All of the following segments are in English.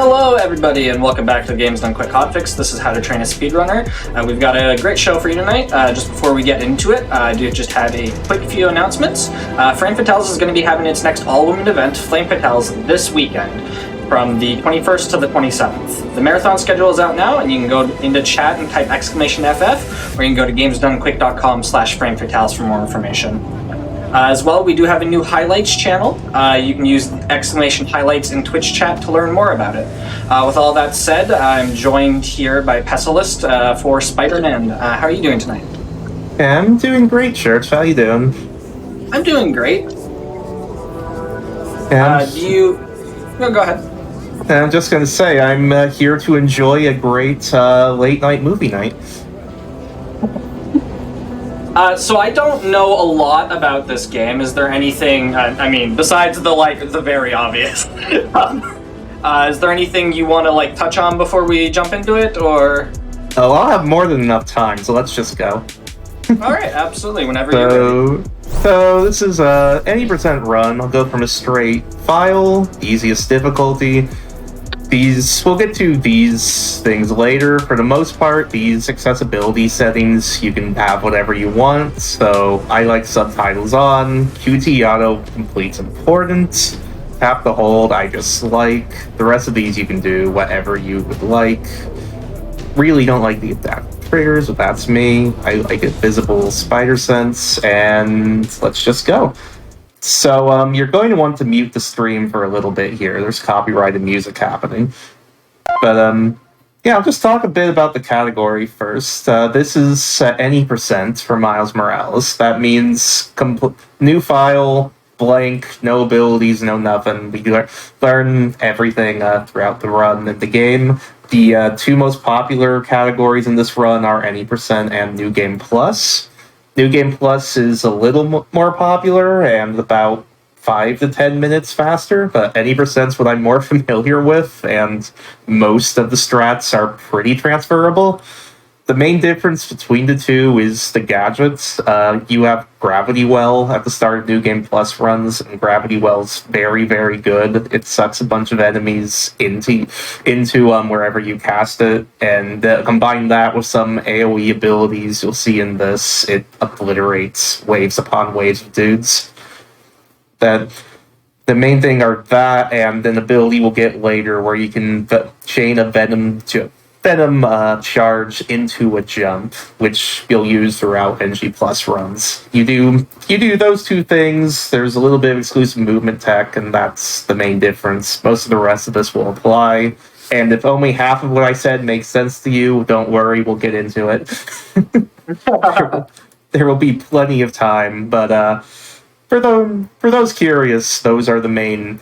Hello everybody and welcome back to the Games Done Quick Hotfix. This is How to Train a Speedrunner. We've got a great show for you tonight. Just before we get into it, I do just have a quick few announcements. Flame Fatales is going to be having its next all-women event, Flame Fatales, this weekend from the 21st to the 27th. The marathon schedule is out now, and you can go into chat and type !FF, or you can go to gamesdonequick.com/framefatales for more information. As well, we do have a new highlights channel. You can use !highlights in Twitch chat to learn more about it. With all that said, I'm joined here by Pessimist for Spider-Man. How are you doing tonight? I'm doing great, Church. How you doing? I'm doing great. No, go ahead. I'm just going to say, I'm here to enjoy a great late-night movie night. So I don't know a lot about this game. Is there anything, besides the very obvious, is there anything you want to, touch on before we jump into it, or? Oh, I'll have more than enough time, so let's just go. Alright, absolutely, whenever you're ready. So this is any percent run. I'll go from a straight file, easiest difficulty. We'll get to these things later. For the most part, these accessibility settings, you can have whatever you want. So I like subtitles on. QT auto complete's important. Tap to hold, I just like. The rest of these you can do whatever you would like. Really don't like the adaptive triggers, but that's me. I like a visible spider sense, and let's just go. So, you're going to want to mute the stream for a little bit here. There's copyrighted music happening. But, yeah, I'll just talk a bit about the category first. This is any percent for Miles Morales. That means new file, blank, no abilities, no nothing. We learn everything throughout the run in the game. The two most popular categories in this run are any percent and New Game Plus. New Game Plus is a little more popular and about 5 to 10 minutes faster, but any percent's what I'm more familiar with, and most of the strats are pretty transferable. The main difference between the two is the gadgets. You have Gravity Well at the start of New Game Plus runs, and Gravity Well's very, very good. It sucks a bunch of enemies into wherever you cast it, and combine that with some AoE abilities you'll see in this, it obliterates waves upon waves of dudes. The main thing are that, and an ability we'll get later where you can chain a Venom charge into a jump, which you'll use throughout NG Plus runs. You do those two things. There's a little bit of exclusive movement tech, and that's the main difference. Most of the rest of this will apply. And if only half of what I said makes sense to you, don't worry, we'll get into it. There will be plenty of time, but for those curious, those are the main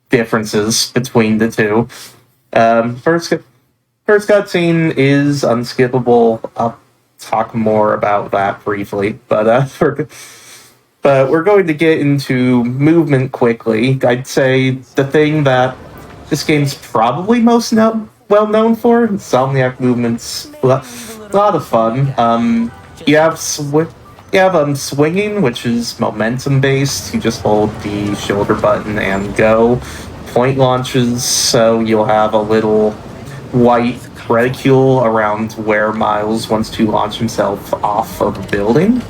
differences between the two. First cutscene is unskippable. I'll talk more about that briefly, but we're going to get into movement quickly. I'd say the thing that this game's probably most well known for, Insomniac movements, a lot of fun. You have swinging, which is momentum based. You just hold the shoulder button and go. Point launches, so you'll have a little white reticule around where Miles wants to launch himself off of a building.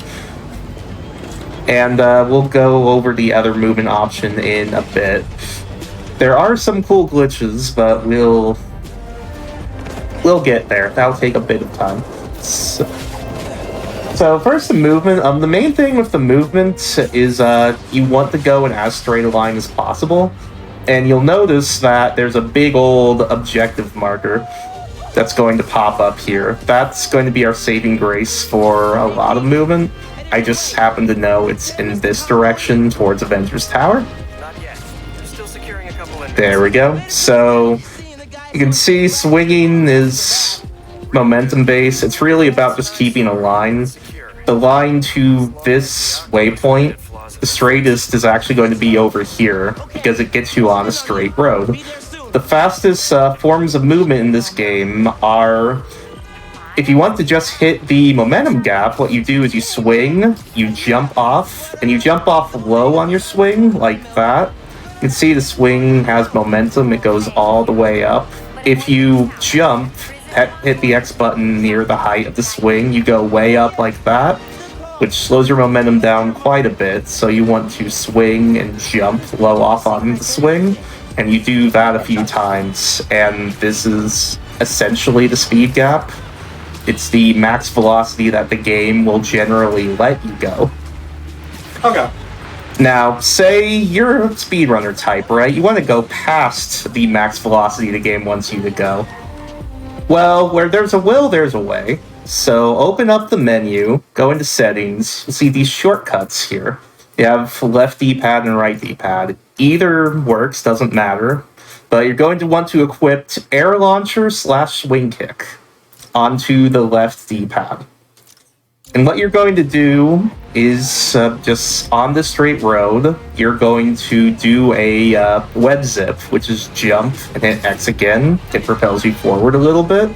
And we'll go over the other movement option in a bit. There are some cool glitches, but we'll get there. That'll take a bit of time. So first, the movement. The main thing with the movement is you want to go in as straight a line as possible. And you'll notice that there's a big old objective marker that's going to pop up here. That's going to be our saving grace for a lot of movement. I just happen to know it's in this direction towards Avengers Tower. There we go. So you can see swinging is momentum based. It's really about just keeping a line. The line to this waypoint, the straightest, is actually going to be over here because it gets you on a straight road. The fastest forms of movement in this game are, if you want to just hit the momentum gap, what you do is you swing, you jump off, and you jump off low on your swing, like that. You can see the swing has momentum, it goes all the way up. If you jump, hit the X button near the height of the swing, you go way up like that, which slows your momentum down quite a bit, so you want to swing and jump low off on the swing, and you do that a few times, and this is essentially the speed gap. It's the max velocity that the game will generally let you go. Okay. Now, say you're a speedrunner type, right? You want to go past the max velocity the game wants you to go. Well, where there's a will, there's a way. So open up the menu, go into settings, you'll see these shortcuts here. You have left D-pad and right D-pad. Either works, doesn't matter. But you're going to want to equip air launcher / swing kick onto the left D-pad. And what you're going to do is just on the straight road, you're going to do a web zip, which is jump and hit X again. It propels you forward a little bit.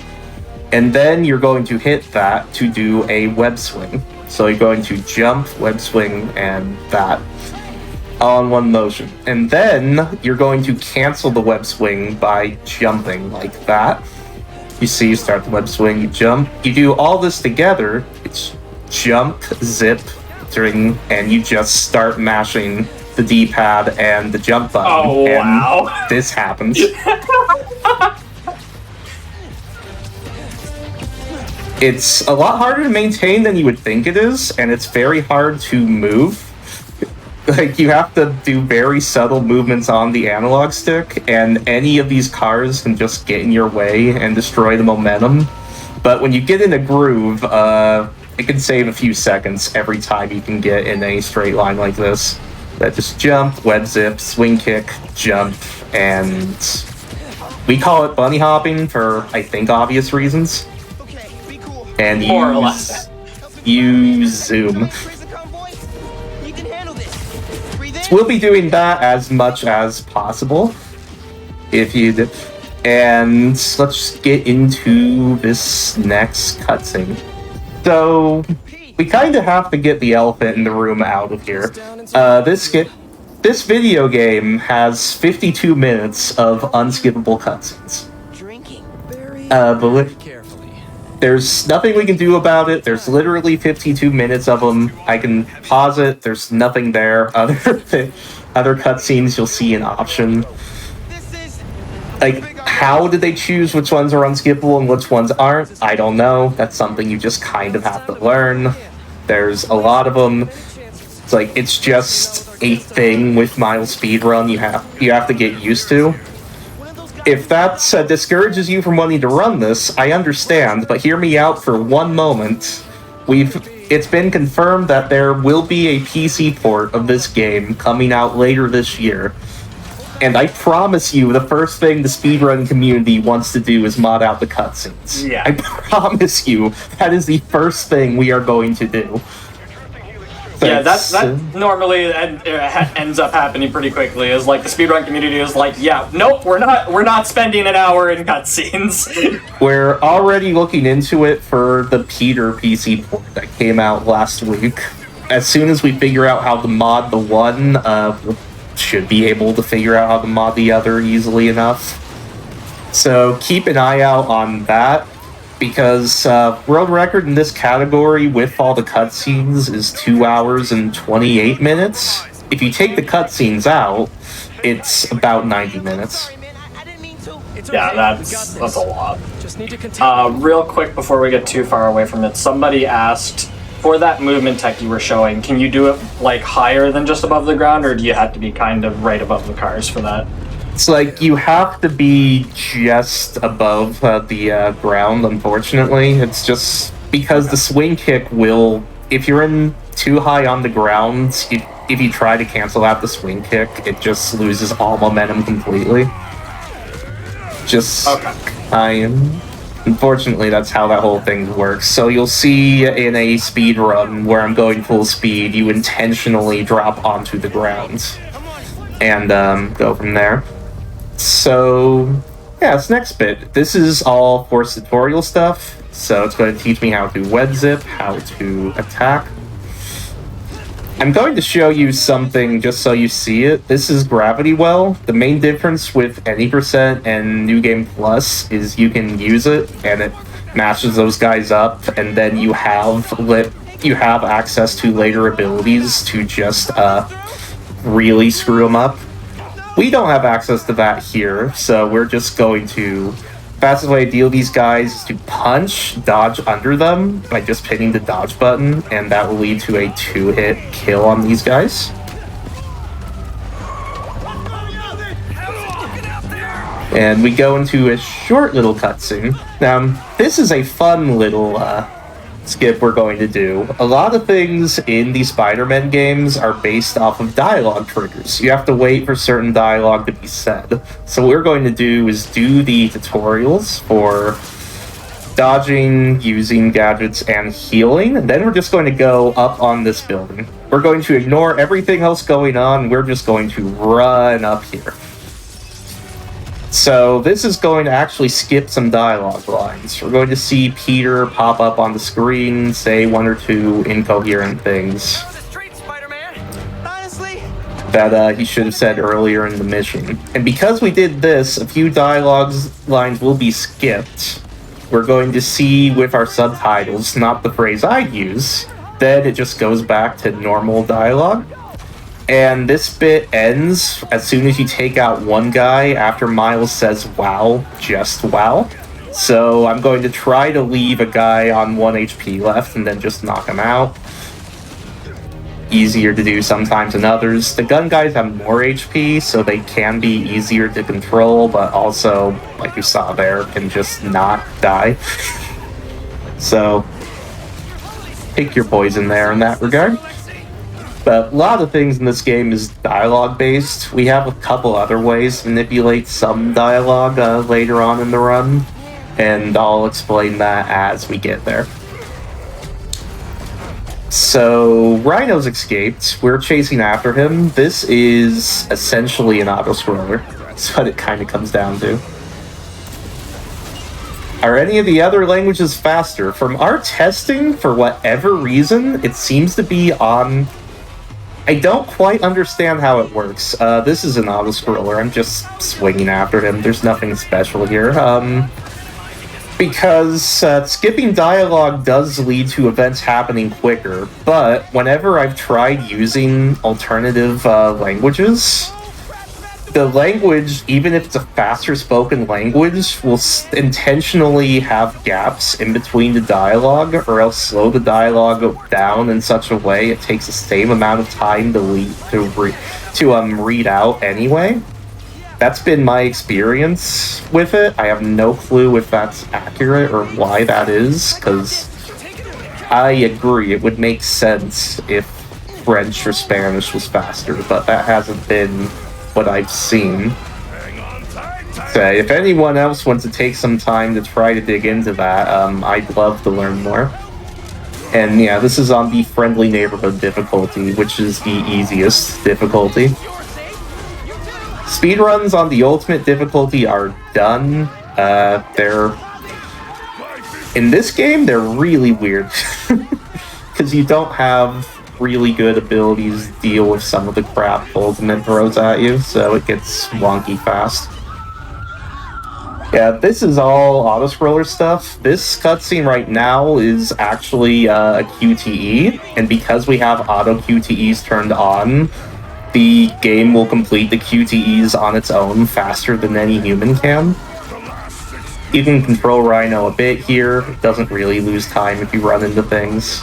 And then you're going to hit that to do a web swing. So you're going to jump, web swing, and that all in one motion. And then you're going to cancel the web swing by jumping like that. You see, you start the web swing, you jump. You do all this together. It's jump, zip, string, and you just start mashing the D-pad and the jump button. Oh, and wow. this happens. It's a lot harder to maintain than you would think it is, and it's very hard to move. Like, you have to do very subtle movements on the analog stick, and any of these cars can just get in your way and destroy the momentum. But when you get in a groove, it can save a few seconds every time you can get in a straight line like this. That just jump, web zip, swing kick, jump, and we call it bunny hopping for, I think, obvious reasons. And More or less. You zoom. So we'll be doing that as much as possible. If you and let's get into this next cutscene. So we kind of have to get the elephant in the room out of here. This video game has 52 minutes of unskippable cutscenes. There's nothing we can do about it. There's literally 52 minutes of them. I can pause it. There's nothing there other cutscenes. You'll see an option. Like, how did they choose which ones are unskippable and which ones aren't? I don't know. That's something you just kind of have to learn. There's a lot of them. It's like, it's just a thing with Miles Speedrun you have to get used to. If that discourages you from wanting to run this, I understand, but hear me out for one moment. It's been confirmed that there will be a PC port of this game coming out later this year. And I promise you, the first thing the speedrun community wants to do is mod out the cutscenes. Yeah. I promise you, that is the first thing we are going to do. Yeah, that normally ends up happening pretty quickly. Is like the speedrun community is like, yeah, nope, we're not spending an hour in cutscenes. We're already looking into it for the Peter PC port that came out last week. As soon as we figure out how to mod the one, we should be able to figure out how to mod the other easily enough. So keep an eye out on that. Because world record in this category with all the cutscenes is 2 hours and 28 minutes. If you take the cutscenes out, it's about 90 minutes. Yeah, that's a lot. Real quick before we get too far away from it, somebody asked, for that movement tech you were showing, can you do it like higher than just above the ground, or do you have to be kind of right above the cars for that? It's like you have to be just above the ground, unfortunately. It's just because the swing kick will, if you're in too high on the ground, if you try to cancel out the swing kick, it just loses all momentum completely. Unfortunately, that's how that whole thing works. So you'll see in a speed run where I'm going full speed, you intentionally drop onto the ground and go from there. So, yeah, this next bit. This is all Force tutorial stuff. So it's going to teach me how to web zip, how to attack. I'm going to show you something just so you see it. This is Gravity Well. The main difference with any percent and New Game Plus is you can use it and it matches those guys up, and then you have access to later abilities to just really screw them up. We don't have access to that here, so we're just going to... Fastest way to deal these guys is to punch, dodge under them by just hitting the dodge button, and that will lead to a 2-hit kill on these guys. And we go into a short little cutscene. Now, this is a fun little skip we're going to do. A lot of things in the Spider-Man games are based off of dialogue triggers. You have to wait for certain dialogue to be said. So what we're going to do is do the tutorials for dodging, using gadgets, and healing, and then we're just going to go up on this building. We're going to ignore everything else going on, we're just going to run up here. So this is going to actually skip some dialogue lines. We're going to see Peter pop up on the screen, say one or two incoherent things that he should have said earlier in the mission. And because we did this, a few dialogue lines will be skipped. We're going to see with our subtitles, not the phrase I'd use, then it just goes back to normal dialogue. And this bit ends as soon as you take out one guy after Miles says wow, just wow. So I'm going to try to leave a guy on 1 HP left and then just knock him out. Easier to do sometimes than others. The gun guys have more HP, so they can be easier to control, but also, like you saw there, can just not die. So, pick your poison there in that regard. But a lot of things in this game is dialogue-based. We have a couple other ways to manipulate some dialogue later on in the run, and I'll explain that as we get there. So, Rhino's escaped. We're chasing after him. This is essentially an auto-scroller. That's what it kind of comes down to. Are any of the other languages faster? From our testing, for whatever reason, it seems to be on... I don't quite understand how it works. This is an auto-scroller. I'm just swinging after him. There's nothing special here. Because skipping dialogue does lead to events happening quicker, but whenever I've tried using alternative languages, the language, even if it's a faster spoken language, will intentionally have gaps in between the dialogue, or else slow the dialogue down in such a way it takes the same amount of time to read out anyway. That's been my experience with it. I have no clue if that's accurate or why that is, because I agree, it would make sense if French or Spanish was faster, but that hasn't been what I've seen. So if anyone else wants to take some time to try to dig into that, I'd love to learn more. And yeah, this is on the Friendly Neighborhood difficulty, which is the easiest difficulty. Speedruns on the Ultimate difficulty are done. In this game, they're really weird. Because you don't have really good abilities to deal with some of the crap Ultimate throws at you, so it gets wonky fast. Yeah, this is all auto-scroller stuff. This cutscene right now is actually a QTE, and because we have auto QTEs turned on, the game will complete the QTEs on its own faster than any human can. You can control Rhino a bit here. It doesn't really lose time if you run into things.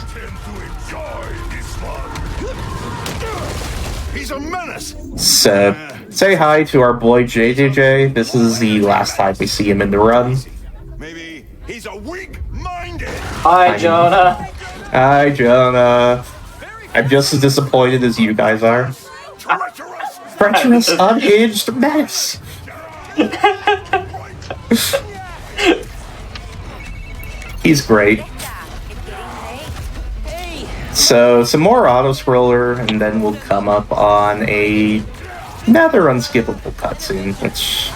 So, say hi to our boy JJJ. This is the last time we see him in the run. Maybe he's a weak-minded. Hi, Jonah. Hi, Jonah. I'm just as disappointed as you guys are. Treacherous, unhinged mess. He's great. So, some more auto-scroller, and then we'll come up on another unskippable cutscene, which,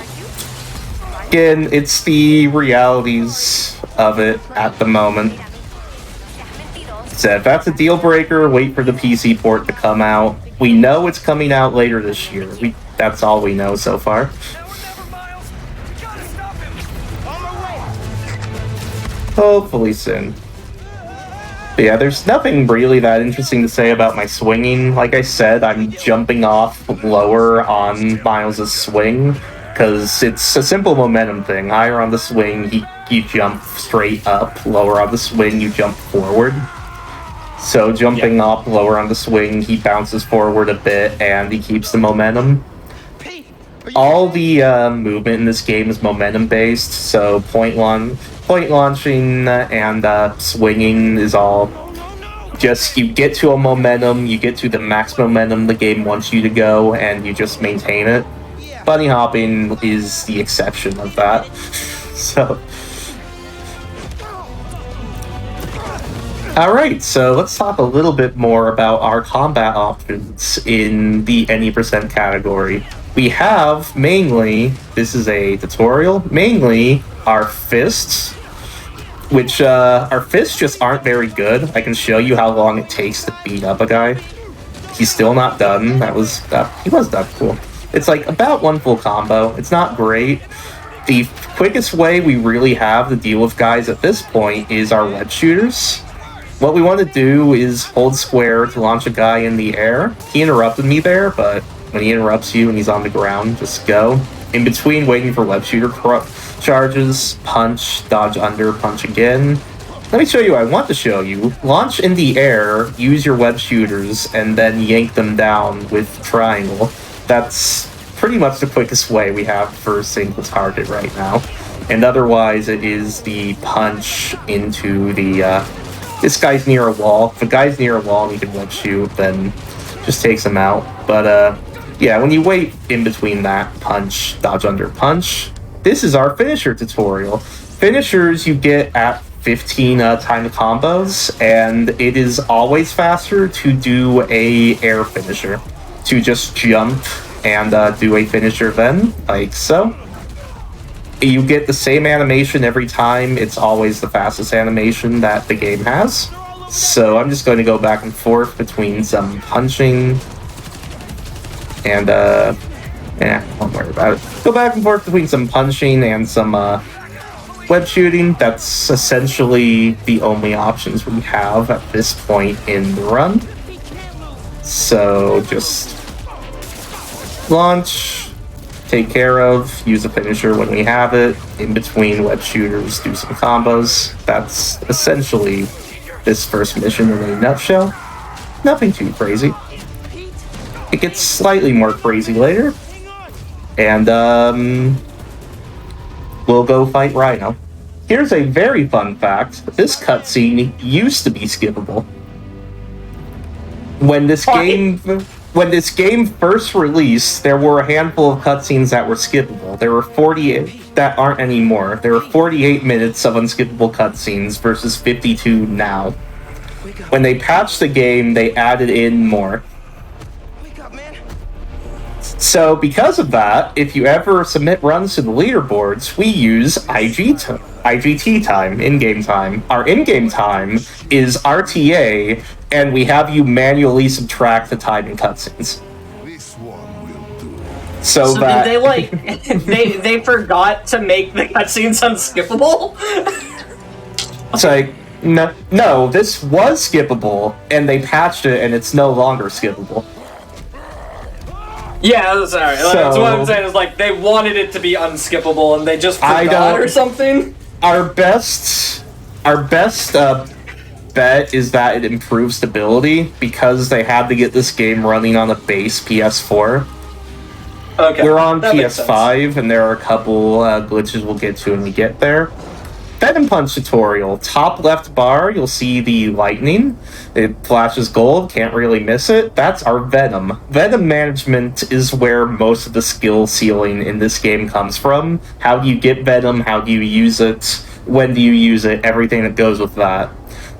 again, it's the realities of it at the moment. So if that's a deal breaker, wait for the PC port to come out. We know it's coming out later this year. That's all we know so far. Hopefully soon. But yeah, there's nothing really that interesting to say about my swinging. Like I said, I'm jumping off lower on Miles' swing, because it's a simple momentum thing. Higher on the swing, you jump straight up. Lower on the swing, you jump forward. So jumping up, lower on the swing, he bounces forward a bit, and he keeps the momentum. All the movement in this game is momentum-based, so point launching and swinging is all just, you get to a momentum, you get to the max momentum the game wants you to go, and you just maintain it. Bunny hopping is the exception of that. So... Alright, so let's talk a little bit more about our combat options in the any percent category. We have, mainly, this is a tutorial, mainly our fists, which, our fists just aren't very good. I can show you how long it takes to beat up a guy. He's still not done. He was done, cool. It's like about one full combo. It's not great. The quickest way we really have to deal with guys at this point is our web shooters. What we want to do is hold square to launch a guy in the air. He interrupted me there, but when he interrupts you and he's on the ground, just go. In between, waiting for web shooter charges, punch, dodge under, punch again. Let me show you what I want to show you. Launch in the air, use your web shooters, and then yank them down with triangle. That's pretty much the quickest way we have for a single target right now. And otherwise, it is the punch into the... this guy's near a wall. If a guy's near a wall and he can web shoot, then just takes him out. But, yeah, when you wait in between that, punch, dodge under, punch, this is our finisher tutorial. Finishers you get at 15 time combos, and it is always faster to do a air finisher. To just jump and do a finisher then, like so. You get the same animation every time. It's always the fastest animation that the game has. So I'm just going to go back and forth between some punching and, don't worry about it. Go back and forth between some punching and some web shooting. That's essentially the only options we have at this point in the run. So just launch, take care of, use a finisher when we have it, in between web shooters, do some combos. That's essentially this first mission in a nutshell. Nothing too crazy. It gets slightly more crazy later. And, we'll go fight Rhino. Here's a very fun fact. This cutscene used to be skippable. When this game first released, there were a handful of cutscenes that were skippable. There were 48 that aren't anymore. There were 48 minutes of unskippable cutscenes versus 52 now. When they patched the game, they added in more. So because of that, if you ever submit runs to the leaderboards, we use IGT time, in-game time. Our in-game time is RTA, and we have you manually subtract the time in cutscenes. So that... did they, like, they forgot to make the cutscenes unskippable? It's like, no, this was skippable, and they patched it, and it's no longer skippable. Yeah, sorry. That's what I'm saying, is like, they wanted it to be unskippable, and they just forgot or something? Our best bet is that it improves stability, because they had to get this game running on a base PS4. Okay. We're on PS5, and there are a couple glitches we'll get to when we get there. Venom Punch tutorial. Top left bar, you'll see the lightning. It flashes gold, can't really miss it. That's our Venom. Venom management is where most of the skill ceiling in this game comes from. How do you get Venom? How do you use it? When do you use it? Everything that goes with that.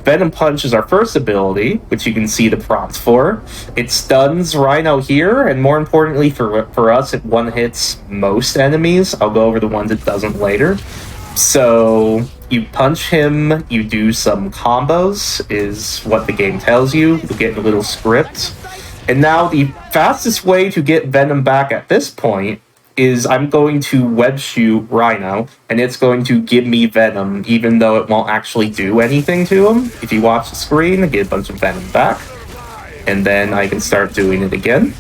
Venom Punch is our first ability, which you can see the prompts for. It stuns Rhino here, and more importantly for us, it one-hits most enemies. I'll go over the ones it doesn't later. So, You punch him, you do some combos, is what the game tells you. You get a little script. And now the fastest way to get Venom back at this point is I'm going to web shoot Rhino, and it's going to give me Venom, even though it won't actually do anything to him. If you watch the screen, I get a bunch of Venom back, and then I can start doing it again.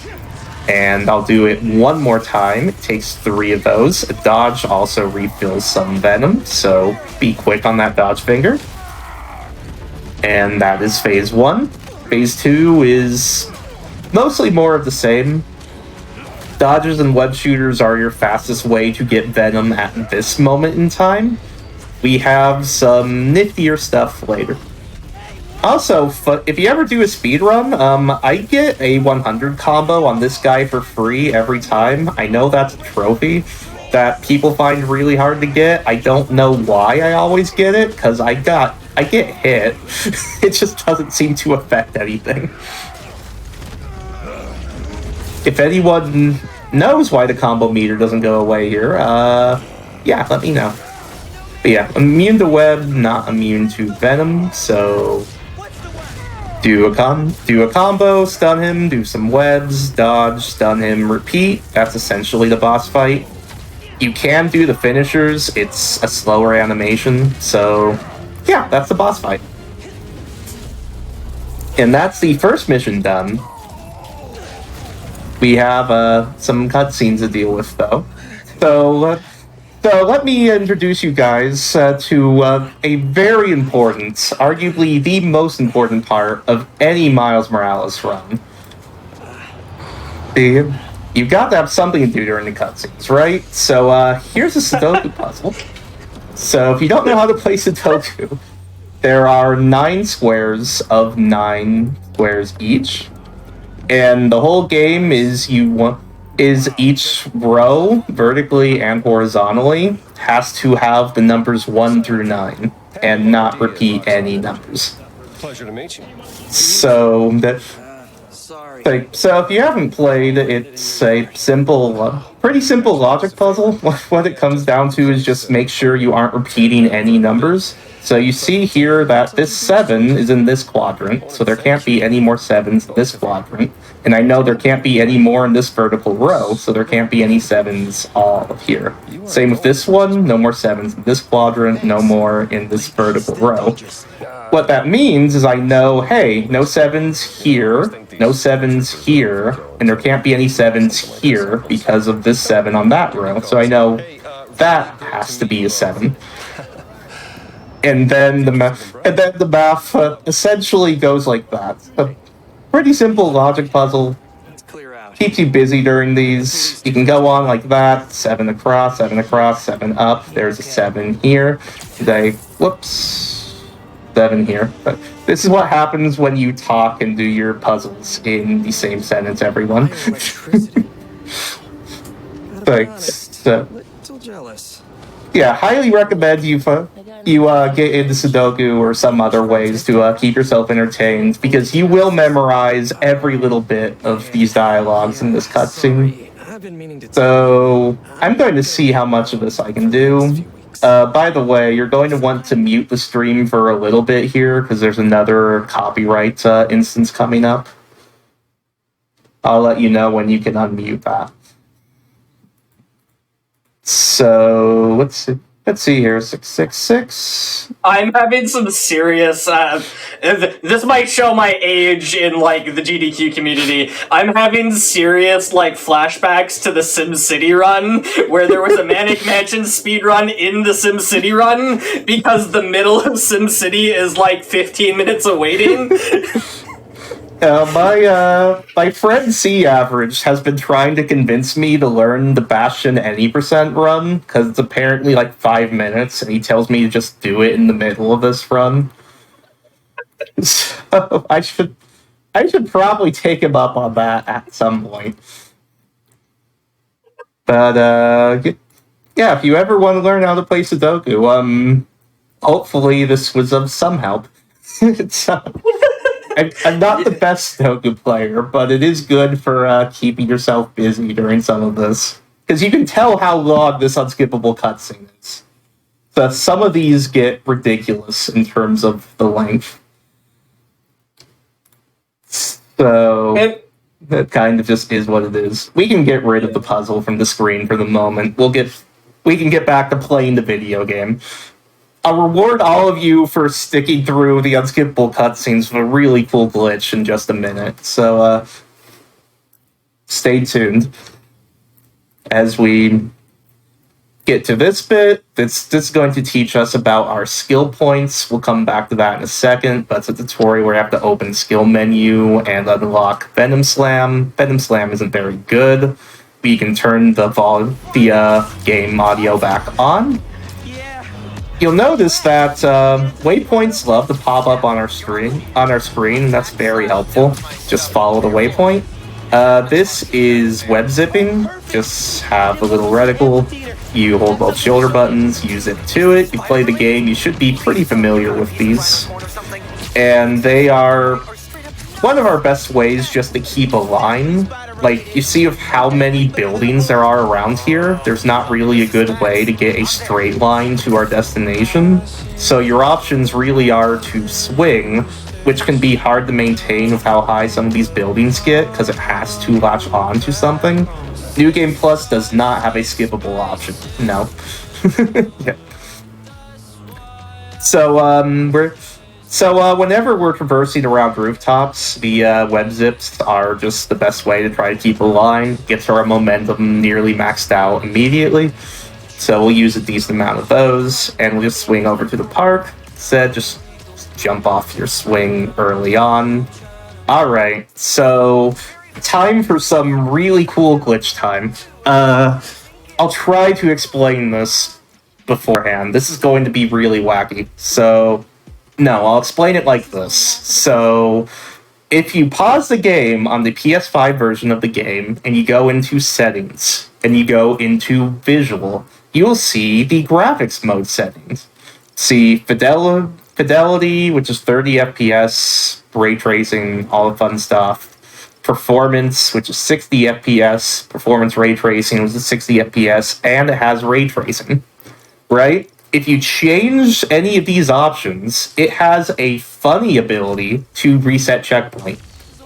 And I'll do it one more time. It takes 3 of those. A dodge also refills some Venom, so be quick on that dodge finger. And that is phase 1. Phase 2 is mostly more of the same. Dodges and web shooters are your fastest way to get Venom at this moment in time. We have some niftier stuff later. Also, if you ever do a speedrun, I get a 100 combo on this guy for free every time. I know that's a trophy that people find really hard to get. I don't know why I always get it, because I get hit. It just doesn't seem to affect anything. If anyone knows why the combo meter doesn't go away here, yeah, let me know. But yeah, immune to web, not immune to Venom, so do a combo, stun him, do some webs, dodge, stun him, repeat. That's essentially the boss fight. You can do the finishers, it's a slower animation, so yeah, that's the boss fight. And that's the first mission done. We have some cutscenes to deal with, though. So let me introduce you guys to a very important, arguably the most important part of any Miles Morales run. You've got to have something to do during the cutscenes, right? So here's a Sudoku puzzle. So if you don't know how to play Sudoku, there are 9 squares of 9 squares each. And the whole game is each row, vertically and horizontally, has to have the numbers 1 through 9, and not repeat any numbers. Pleasure to meet you. So if you haven't played, it's a simple, pretty simple logic puzzle. What it comes down to is just make sure you aren't repeating any numbers. So you see here that this 7 is in this quadrant, so there can't be any more 7s in this quadrant. And I know there can't be any more in this vertical row, so there can't be any 7s all here. Same with this one, no more 7s in this quadrant, no more in this vertical row. What that means is I know, hey, no 7s here, no 7s here, and there can't be any 7s here because of this 7 on that row. So I know that has to be a 7. And then the math essentially goes like that. A pretty simple logic puzzle. Keeps you busy during these. You can go on like that. 7 across, 7 across, 7 up. There's a 7 here. Whoops. 7 here. But this is what happens when you talk and do your puzzles in the same sentence, everyone. Thanks. Little jealous. Yeah, highly recommend you get into Sudoku or some other ways to keep yourself entertained, because you will memorize every little bit of these dialogues in this cutscene. So I'm going to see how much of this I can do. By the way, you're going to want to mute the stream for a little bit here, because there's another copyright instance coming up. I'll let you know when you can unmute that. So let's see here. 666. I'm having some serious. This might show my age in like the GDQ community. I'm having serious like flashbacks to the SimCity run, where there was a Manic Mansion speedrun in the SimCity run because the middle of SimCity is like 15 minutes of waiting. My friend C Average has been trying to convince me to learn the Bastion any percent run, because it's apparently like 5 minutes, and he tells me to just do it in the middle of this run. So I should probably take him up on that at some point. But yeah, if you ever want to learn how to play Sudoku, hopefully this was of some help. I'm not the best Sudoku player, but it is good for keeping yourself busy during some of this. Because you can tell how long this unskippable cutscene is. some of these get ridiculous in terms of the length. So that kind of just is what it is. We can get rid of the puzzle from the screen for the moment. We can get back to playing the video game. I'll reward all of you for sticking through the unskippable cutscenes with a really cool glitch in just a minute. So stay tuned as we get to this bit. This is going to teach us about our skill points. We'll come back to that in a second, but it's a tutorial where you have to open skill menu and unlock Venom Slam. Venom Slam isn't very good. We can turn the game audio back on. You'll notice that waypoints love to pop up on our screen, and that's very helpful. Just follow the waypoint. This is web zipping. Just have a little reticle. You hold both shoulder buttons, you zip to it, you play the game. You should be pretty familiar with these. And they are one of our best ways just to keep a line. Like, you see of how many buildings there are around here, there's not really a good way to get a straight line to our destination. So your options really are to swing, which can be hard to maintain with how high some of these buildings get, because it has to latch on to something. New Game Plus does not have a skippable option. No. Yeah. So, whenever we're traversing around rooftops, the web zips are just the best way to try to keep a line, get our momentum nearly maxed out immediately. So we'll use a decent amount of those, and we'll just swing over to the park. Instead, just jump off your swing early on. Alright, so time for some really cool glitch time. I'll try to explain this beforehand. This is going to be really wacky, so... No, I'll explain it like this. So, if you pause the game on the PS5 version of the game, and you go into Settings, and you go into Visual, you'll see the graphics mode settings. See Fidelity, which is 30 FPS, Ray Tracing, all the fun stuff. Performance, which is 60 FPS, Performance Ray Tracing, which is 60 FPS, and it has Ray Tracing, right? If you change any of these options, it has a funny ability to reset checkpoint.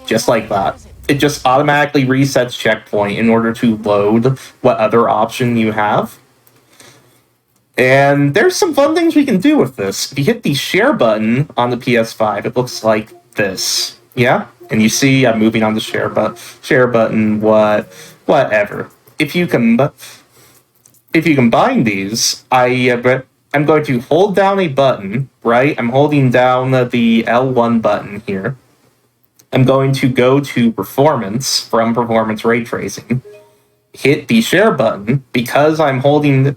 Just like that. It just automatically resets checkpoint in order to load what other option you have. And there's some fun things we can do with this. If you hit the share button on the PS5, it looks like this. Yeah? And you see I'm moving on the share button, whatever. If you combine these, I'm going to hold down a button, right? I'm holding down the L1 button here. I'm going to go to Performance from Performance Ray Tracing. Hit the share button. Because I'm holding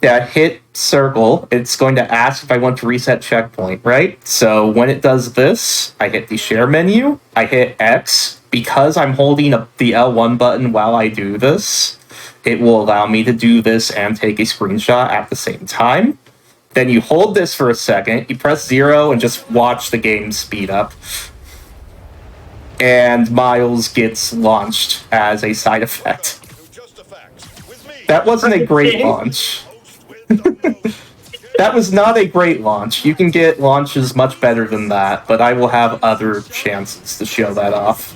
that hit circle, it's going to ask if I want to reset checkpoint, right? So when it does this, I hit the share menu. I hit X. Because I'm holding the L1 button while I do this, it will allow me to do this and take a screenshot at the same time. Then you hold this for a second, you press 0 and just watch the game speed up. And Miles gets launched as a side effect. That wasn't a great launch. That was not a great launch. You can get launches much better than that, but I will have other chances to show that off.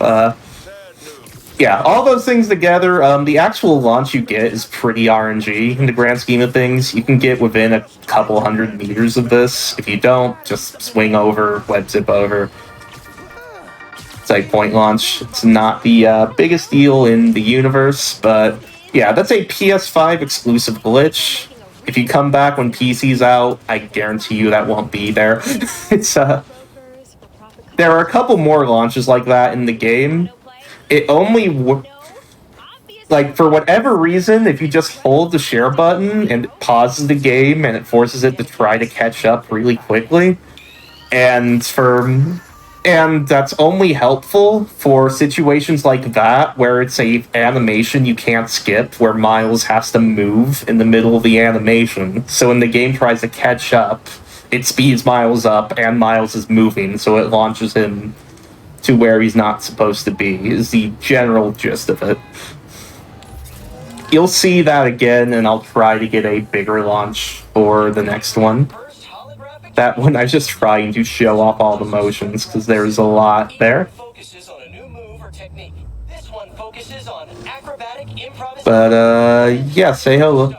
Yeah, all those things together, the actual launch you get is pretty RNG in the grand scheme of things. You can get within a couple 100 meters of this. If you don't, just swing over, web zip over. Sight point launch. It's not the biggest deal in the universe, but yeah, that's a PS5 exclusive glitch. If you come back when PC's out, I guarantee you that won't be there. It's there are a couple more launches like that in the game. It only, like, for whatever reason, if you just hold the share button and it pauses the game and it forces it to try to catch up really quickly, and that's only helpful for situations like that where it's a animation you can't skip, where Miles has to move in the middle of the animation. So when the game tries to catch up, it speeds Miles up and Miles is moving, so it launches him to where he's not supposed to be, is the general gist of it. you'll see that again, and I'll try to get a bigger launch for the next one. That one I'm just trying to show off all the motions, because there's a lot there. But, yeah, say hello.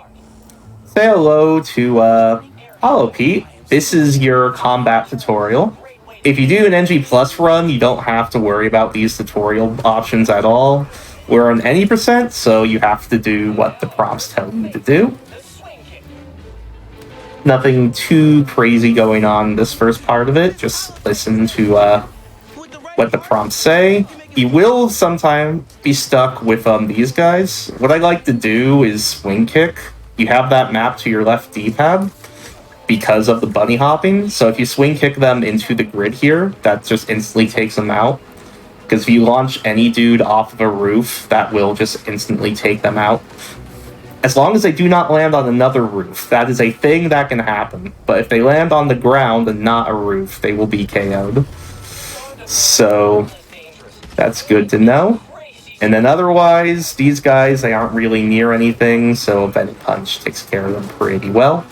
Say hello to, Hollow Pete. This is your combat tutorial. If you do an NG Plus run, you don't have to worry about these tutorial options at all. We're on any %, so you have to do what the prompts tell you to do. Nothing too crazy going on this first part of it. Just listen to what the prompts say. You will sometimes be stuck with these guys. What I like to do is swing kick. You have that map to your left D-pad because of the bunny hopping. So if you swing kick them into the grid here, that just instantly takes them out. Because if you launch any dude off of a roof, that will just instantly take them out. As long as they do not land on another roof, that is a thing that can happen. But if they land on the ground and not a roof, they will be KO'd. So that's good to know. And then otherwise, these guys, they aren't really near anything, so Venom Punch takes care of them pretty well.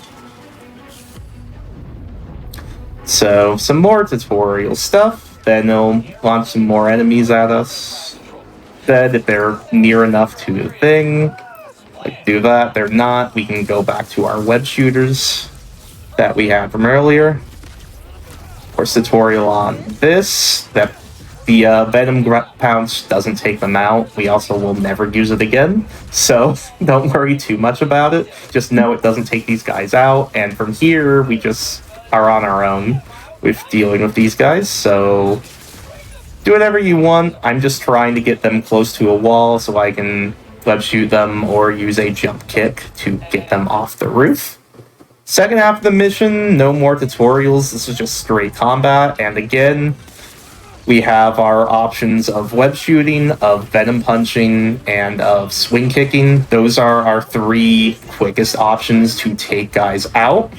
So some more tutorial stuff. Then they'll launch some more enemies at us. Then if they're near enough to the thing, like do that. They're not. We can go back to our web shooters that we had from earlier. Of course, tutorial on this. That the Venom Pounce doesn't take them out. We also will never use it again. So don't worry too much about it. Just know it doesn't take these guys out. And from here, we just are on our own with dealing with these guys. So do whatever you want. I'm just trying to get them close to a wall so I can web shoot them or use a jump kick to get them off the roof. Second half of the mission, no more tutorials. This is just straight combat. And again, we have our options of web shooting, of venom punching, and of swing kicking. Those are our three quickest options to take guys out.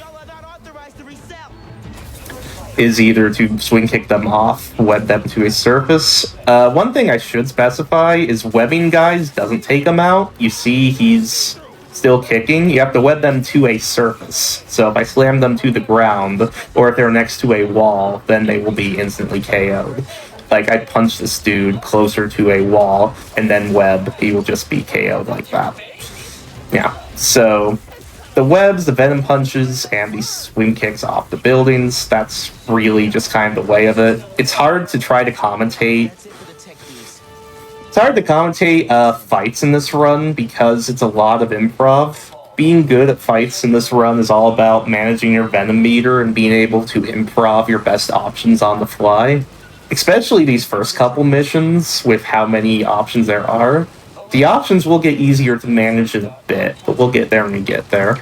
Is either to swing kick them off, web them to a surface. One thing I should specify is webbing guys doesn't take them out. You see he's still kicking. You have to web them to a surface. So if I slam them to the ground, or if they're next to a wall, then they will be instantly KO'd. Like, I punch this dude closer to a wall, and then web, he will just be KO'd like that. Yeah, so the webs, the venom punches, and these swing kicks off the buildings, that's really just kind of the way of it. It's hard to try to commentate. It's hard to commentate fights in this run because it's a lot of improv. Being good at fights in this run is all about managing your venom meter and being able to improv your best options on the fly. Especially these first couple missions with how many options there are. The options will get easier to manage in a bit, but we'll get there when we get there.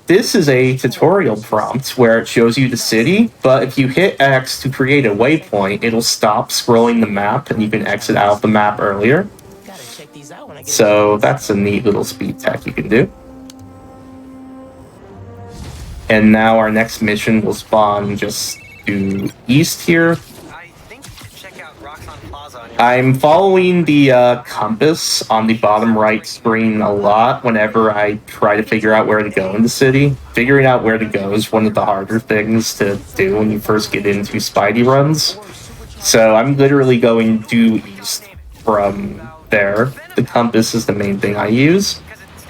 This is a tutorial prompt where it shows you the city, but if you hit X to create a waypoint, it'll stop scrolling the map and you can exit out of the map earlier. So that's a neat little speed tech you can do. And now our next mission will spawn just due east here. I'm following the compass on the bottom right screen a lot whenever I try to figure out where to go in the city. Figuring out where to go is one of the harder things to do when you first get into Spidey runs. So I'm literally going due east from there. The compass is the main thing I use.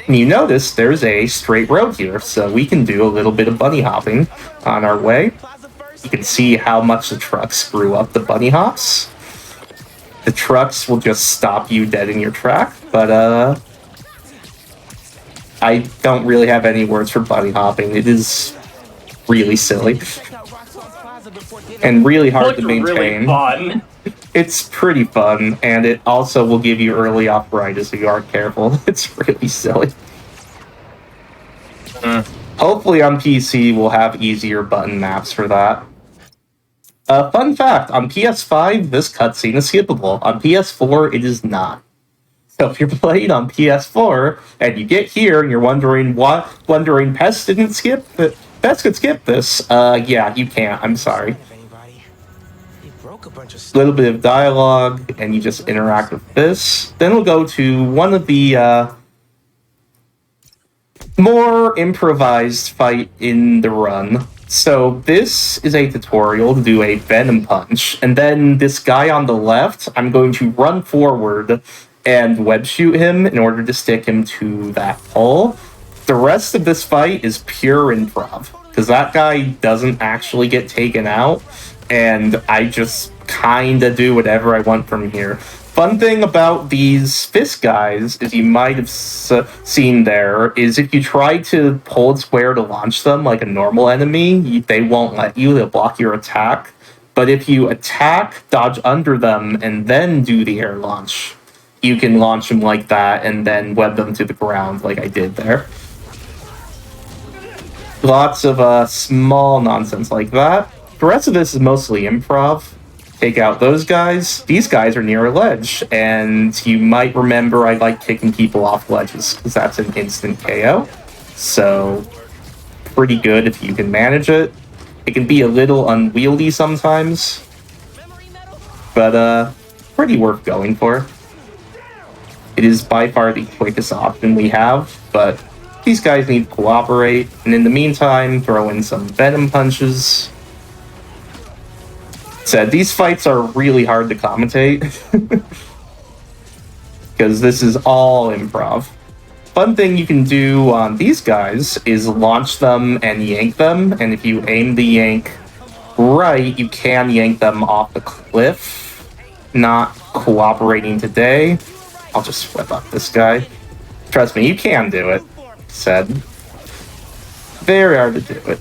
And you notice there's a straight road here, so we can do a little bit of bunny hopping on our way. You can see how much the trucks screw up the bunny hops. The trucks will just stop you dead in your track, but I don't really have any words for bunny hopping. It is really silly and really hard to maintain. Really fun. It's pretty fun, and it also will give you early arthritis if you aren't careful. It's really silly. Hopefully on PC we'll have easier button maps for that. Fun fact, on PS5, this cutscene is skippable. On PS4, it is not. So if you're playing on PS4, and you get here, and you're wondering, Pest didn't skip it? Pest could skip this. Yeah, you can't. I'm sorry. little bit of dialogue, and you just interact with this. Then we'll go to one of the more improvised fight in the run. So this is a tutorial to do a Venom Punch, and then this guy on the left, I'm going to run forward and web shoot him in order to stick him to that pole. The rest of this fight is pure improv, because that guy doesn't actually get taken out, and I just kinda do whatever I want from here. Fun thing about these fist guys, is you might have seen there, is if you try to hold square to launch them like a normal enemy, they won't let you, they'll block your attack. But if you attack, dodge under them, and then do the air launch, you can launch them like that and then web them to the ground like I did there. Lots of small nonsense like that. The rest of this is mostly improv. Take out those guys. These guys are near a ledge, and you might remember I like kicking people off ledges, because that's an instant KO. So, pretty good if you can manage it. It can be a little unwieldy sometimes, but pretty worth going for. It is by far the quickest option we have, but these guys need to cooperate, and in the meantime, throw in some Venom Punches. Said these fights are really hard to commentate because this is all improv. Fun thing you can do on these guys is launch them and yank them, and if you aim the yank right, you can yank them off the cliff. Not cooperating today. I'll just whip up this guy. Trust me, you can do it. Said. Very hard to do it.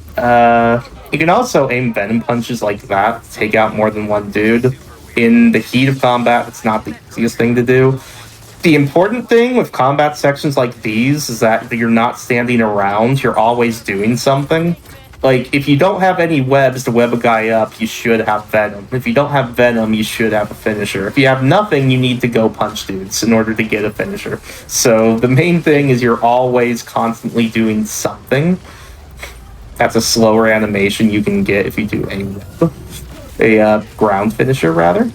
You can also aim Venom Punches like that to take out more than one dude. In the heat of combat, it's not the easiest thing to do. The important thing with combat sections like these is that you're not standing around, you're always doing something. Like, if you don't have any webs to web a guy up, you should have Venom. If you don't have Venom, you should have a finisher. If you have nothing, you need to go punch dudes in order to get a finisher. So the main thing is you're always constantly doing something. That's a slower animation you can get if you do a ground finisher, rather.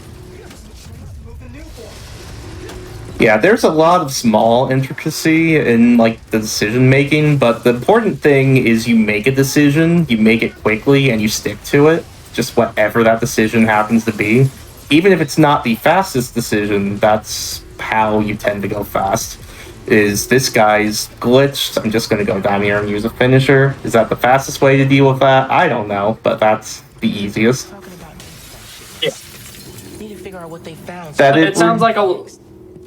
Yeah, there's a lot of small intricacy in, like, the decision making, but the important thing is you make a decision, you make it quickly, and you stick to it, just whatever that decision happens to be. Even if it's not the fastest decision, that's how you tend to go fast. Is this guy's glitched, I'm just going to go down here and use a finisher. Is that the fastest way to deal with that? I don't know, but that's the easiest. Yeah. Need to figure out what they found. It sounds like a...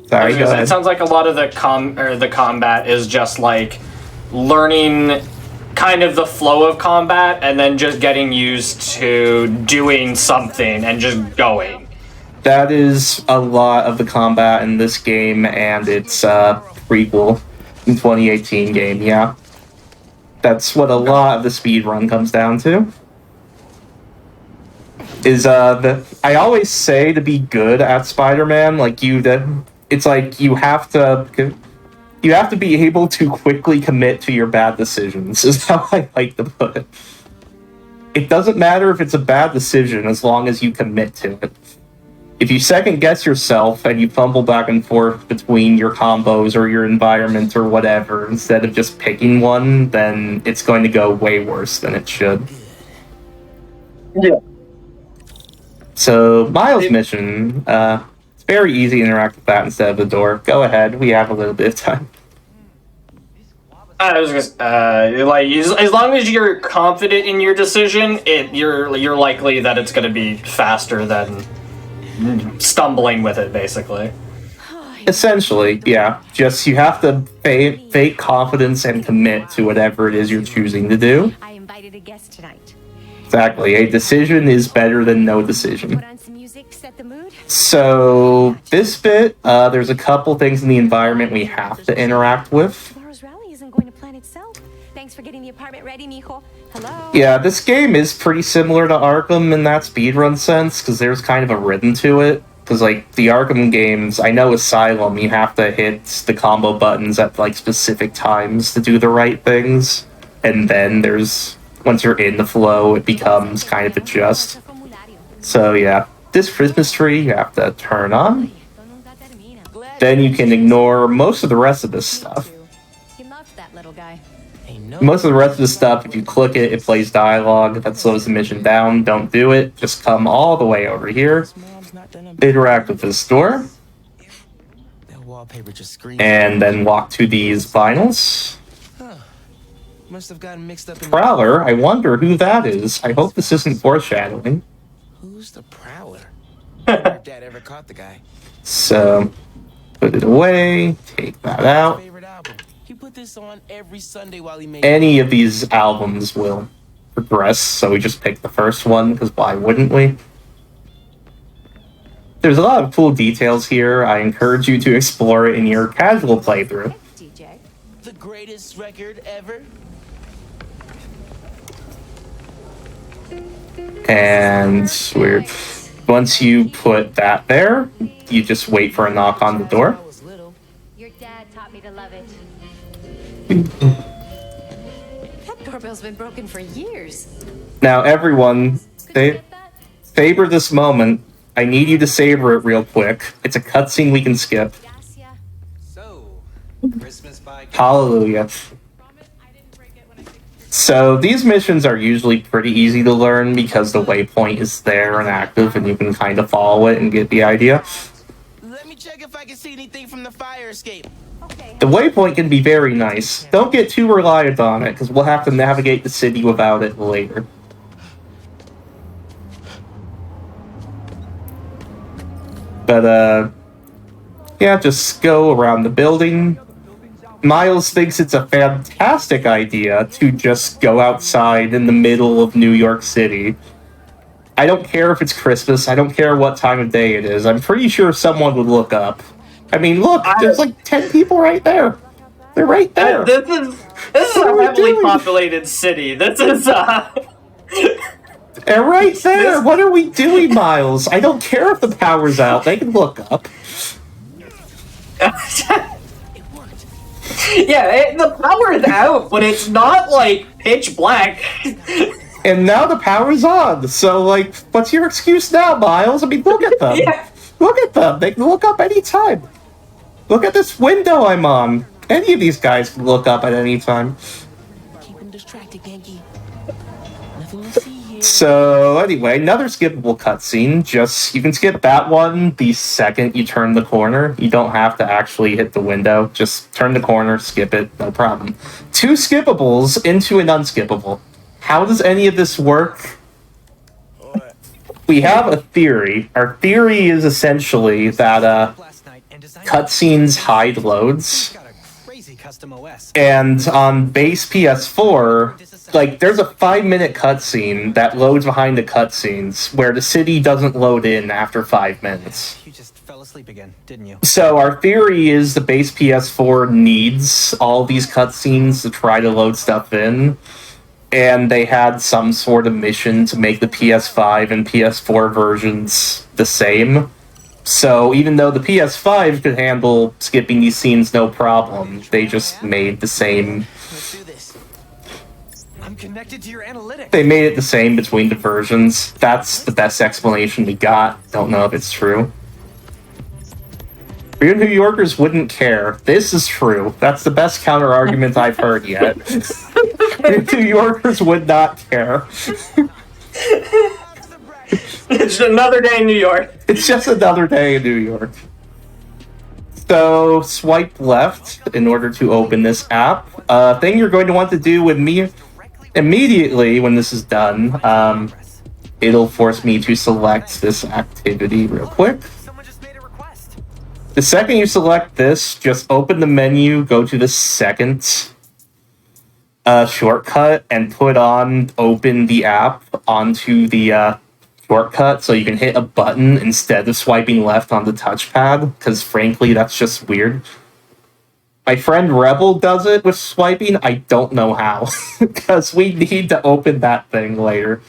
Sorry, go ahead. It sounds like a lot of the combat is just like learning kind of the flow of combat and then just getting used to doing something and just going. That is a lot of the combat in this game and its prequel in 2018 game, yeah. That's what a lot of the speedrun comes down to. I always say to be good at Spider-Man, like it's like you have to be able to quickly commit to your bad decisions, is how I like to put it. It doesn't matter if it's a bad decision as long as you commit to it. If you second guess yourself and you fumble back and forth between your combos or your environment or whatever, instead of just picking one, then it's going to go way worse than it should. Yeah. So, Miles' mission, it's very easy to interact with that instead of the door. Go ahead, we have a little bit of time. I was just like as long as you're confident in your decision, you're likely that it's going to be faster than stumbling with it, basically. Essentially, yeah. Just you have to fake confidence and commit to whatever it is you're choosing to do. I invited a guest tonight. Exactly. A decision is better than no decision. Put on some music, set the mood. So, this bit, there's a couple things in the environment we have to interact with. Tomorrow's rally isn't going to plan itself. Thanks for getting the apartment ready, mijo. Hello? Yeah, this game is pretty similar to Arkham in that speedrun sense, because there's kind of a rhythm to it. Because, like, the Arkham games, I know Asylum, you have to hit the combo buttons at, like, specific times to do the right things. And then there's, once you're in the flow, it becomes kind of adjust. So, yeah. this Christmas tree you have to turn on. Then you can ignore most of the rest of this stuff. He loved that little guy. Most of the rest of the stuff, if you click it, it plays dialogue. That slows the mission down. Don't do it. Just come all the way over here. Interact with this door. And then walk to these vinyls. Must have gotten mixed up in Prowler, I wonder who that is. I hope this isn't foreshadowing. Who's the Prowler? I wonder if Dad ever caught the guy. So, put it away. Take that out. Favorite album. He put this on every Sunday while he made Any of these albums will progress, so we just picked the first one, because why wouldn't we? There's a lot of cool details here. I encourage you to explore it in your casual playthrough. DJ. the greatest record ever. And once you put that there, you just wait for a knock on the door. Your dad taught me to love it. That doorbell's been broken for years. Now, everyone, savor this moment. I need you to savor it real quick. It's a cutscene we can skip. So, Christmas by Hallelujah. So these missions are usually pretty easy to learn because the waypoint is there and active and you can kind of follow it and get the idea. Let me check if I can see anything from the fire escape. The waypoint can be very nice. Don't get too reliant on it because we'll have to navigate the city without it later. But, yeah, just go around the building. Miles thinks it's a fantastic idea to just go outside in the middle of New York City. I don't care if it's Christmas. I don't care what time of day it is. I'm pretty sure someone would look up. I mean, look, there's like 10 people right there. They're right there. This is a heavily populated city. This is They're right there. What are we doing, Miles? I don't care if the power's out. They can look up. Yeah, the power is out, but it's not like pitch black. And now the power's on. So, like, what's your excuse now, Miles? I mean, look at them. Yeah. Look at them. They can look up anytime. Look at this window I'm on. Any of these guys can look up at any time. Keep him distracted, Yankee. Nothing to see here. So, anyway, another skippable cutscene. You can skip that one the second you turn the corner. You don't have to actually hit the window. Just turn the corner, skip it, no problem. 2 skippables into an unskippable. How does any of this work? We have a theory. Our theory is essentially that cutscenes hide loads. And on base PS4, like, there's a 5-minute cutscene that loads behind the cutscenes where the city doesn't load in after 5 minutes. You just fell asleep again, didn't you? So our theory is the base PS4 needs all these cutscenes to try to load stuff in. And they had some sort of mission to make the PS5 and PS4 versions the same. So even though the PS5 could handle skipping these scenes no problem, they just made the same. Let's do this. I'm connected to your analytics. They made it the same between the versions. That's the best explanation we got. Don't know if it's true. Real New Yorkers wouldn't care. This is true. That's the best counter argument I've heard yet. Real New Yorkers would not care. It's another day in New York. It's just another day in New York. So, swipe left in order to open this app. Thing you're going to want to do with me immediately when this is done, it'll force me to select this activity real quick. The second you select this, just open the menu, go to the second shortcut, and put on open the app onto the shortcut so you can hit a button instead of swiping left on the touchpad, because frankly, that's just weird. My friend Rebel does it with swiping. I don't know how, because we need to open that thing later.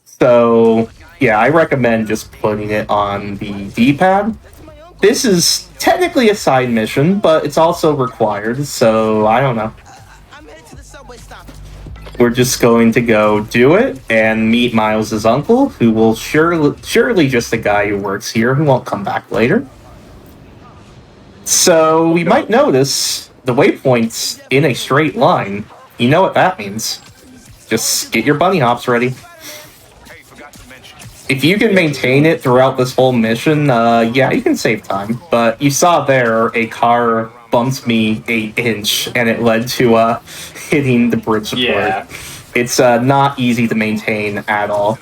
So, yeah, I recommend just putting it on the D-pad. This is technically a side mission, but it's also required, so I don't know. I'm headed to the subway stop. we're just going to go do it and meet Miles's uncle, who will surely just a guy who works here who won't come back later. So we might notice the waypoints in a straight line. You know what that means. Just get your bunny hops ready. Hey, forgot to mention. If you can maintain it throughout this whole mission, yeah, you can save time. But you saw there, a car bumped me 8 inch, and it led to hitting the bridge support. Yeah. It's not easy to maintain at all.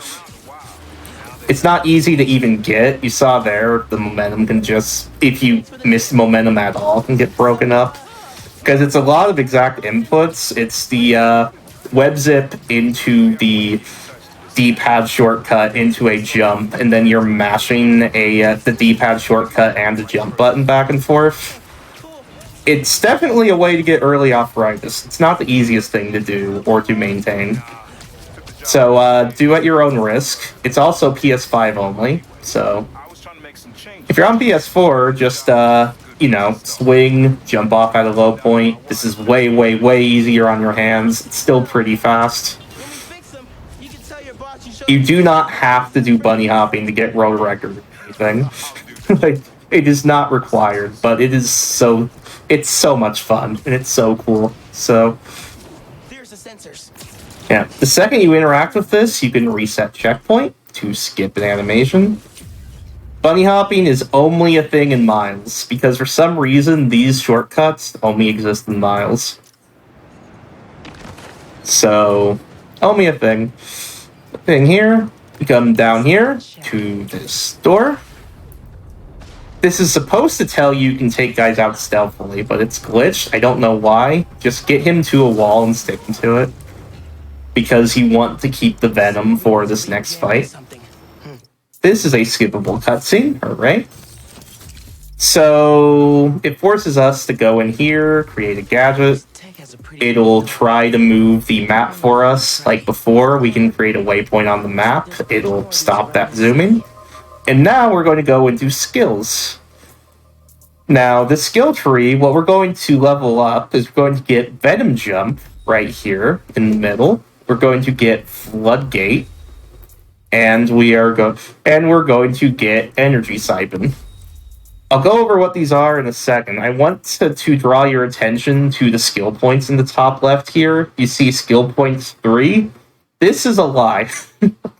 It's not easy to even get. You saw there, the momentum can just, if you miss momentum at all, can get broken up. Because it's a lot of exact inputs. It's the web zip into the D-pad shortcut into a jump, and then you're mashing the D-pad shortcut and the jump button back and forth. It's definitely a way to get early arthritis. It's not the easiest thing to do or to maintain. So do at your own risk. It's also PS5 only, so I was trying to make some changes. if you're on PS4, just swing, jump off at a low point. This is way, way, way easier on your hands. It's still pretty fast. You do not have to do bunny hopping to get road record or anything. Like, it is not required, but it's so much fun and it's so cool. So There's the sensors. yeah, the second you interact with this, you can reset checkpoint to skip an animation. Bunny hopping is only a thing in Miles, because for some reason these shortcuts only exist in Miles. So, only a thing. The thing here, you come down here to this door. This is supposed to tell you can take guys out stealthily, but it's glitched. I don't know why. Just get him to a wall and stick him to it. Because you want to keep the venom for this next fight. This is a skippable cutscene, alright? So, it forces us to go in here, create a gadget. It'll try to move the map for us. Like before, we can create a waypoint on the map. It'll stop that zooming. And now we're going to go into skills. Now, the skill tree, what we're going to level up is we're going to get Venom Jump right here in the middle. We're going to get Floodgate. And we're going to get Energy Siphon. I'll go over what these are in a second. I want to draw your attention to the skill points in the top left here. You see skill points 3. This is a lie.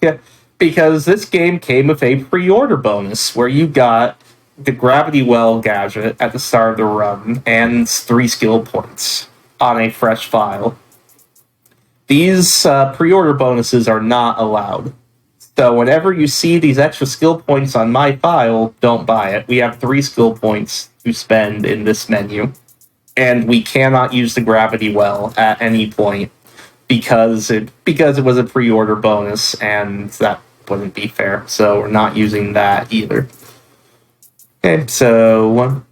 Yeah, because this game came with a pre-order bonus where you got the Gravity Well gadget at the start of the run and 3 skill points on a fresh file. These pre-order bonuses are not allowed. So whenever you see these extra skill points on my file, don't buy it. We have 3 skill points to spend in this menu. And we cannot use the Gravity Well at any point because it was a pre-order bonus, and that wouldn't be fair. So we're not using that either. Okay, so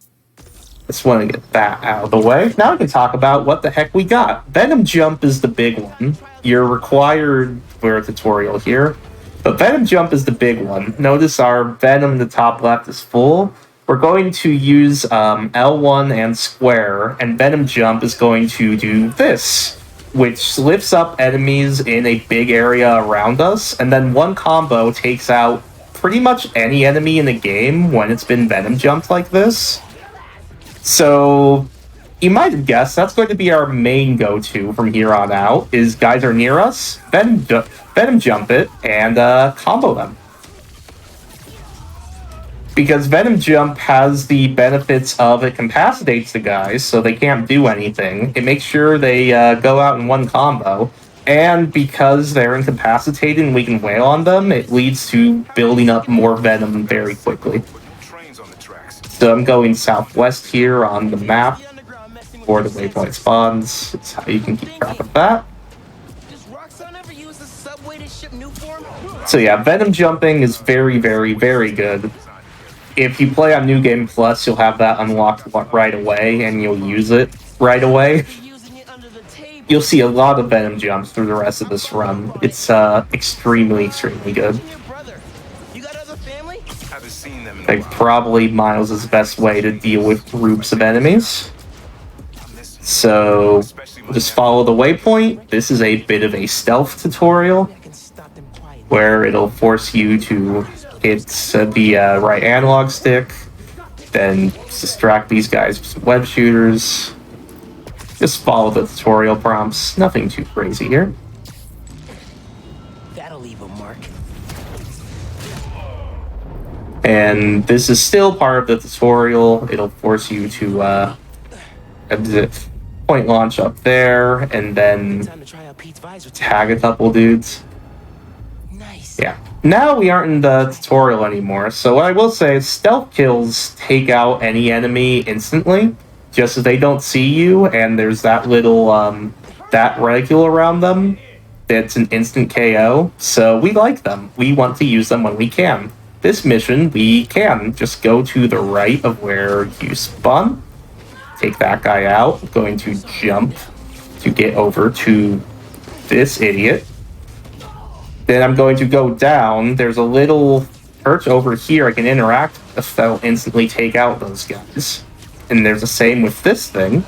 just want to get that out of the way. Now we can talk about what the heck we got. Venom Jump is the big one. You're required for a tutorial here. But Venom Jump is the big one. Notice our Venom in the top left is full. We're going to use L1 and square, and Venom Jump is going to do this, which lifts up enemies in a big area around us, and then one combo takes out pretty much any enemy in the game when it's been Venom Jumped like this. So you might have guessed that's going to be our main go-to from here on out, is guys are near us, Venom Jump it, and combo them. Because Venom Jump has the benefits of it incapacitates the guys, so they can't do anything. It makes sure they go out in one combo. And because they're incapacitated and we can wail on them, it leads to building up more Venom very quickly. Trains on the tracks. So I'm going southwest here on the map for the waypoint spawns. It's how you can keep track of that. So yeah, Venom Jumping is very, very, very good. If you play on New Game Plus, you'll have that unlocked right away, and you'll use it right away. You'll see a lot of Venom Jumps through the rest of this run. It's extremely, extremely good. Haven't seen them in a Like, while. probably Miles' best way to deal with groups of enemies. I miss So just follow the waypoint. This is a bit of a stealth tutorial where it'll force you to hit the right analog stick, then distract these guys with some web shooters. Just follow the tutorial prompts. Nothing too crazy here. That'll leave a mark. And this is still part of the tutorial. It'll force you to point launch up there and then Time to try out Pete's visor. tag a couple dudes. Nice. Yeah. Now we aren't in the tutorial anymore, so what I will say is stealth kills take out any enemy instantly, just as they don't see you, and there's that little, that reticule around them. It's an instant KO, so we like them. We want to use them when we can. This mission, we can just go to the right of where you spawn, take that guy out, I'm going to jump to get over to this idiot. Then I'm going to go down. There's a little perch over here I can interact with that'll instantly take out those guys. And there's the same with this thing.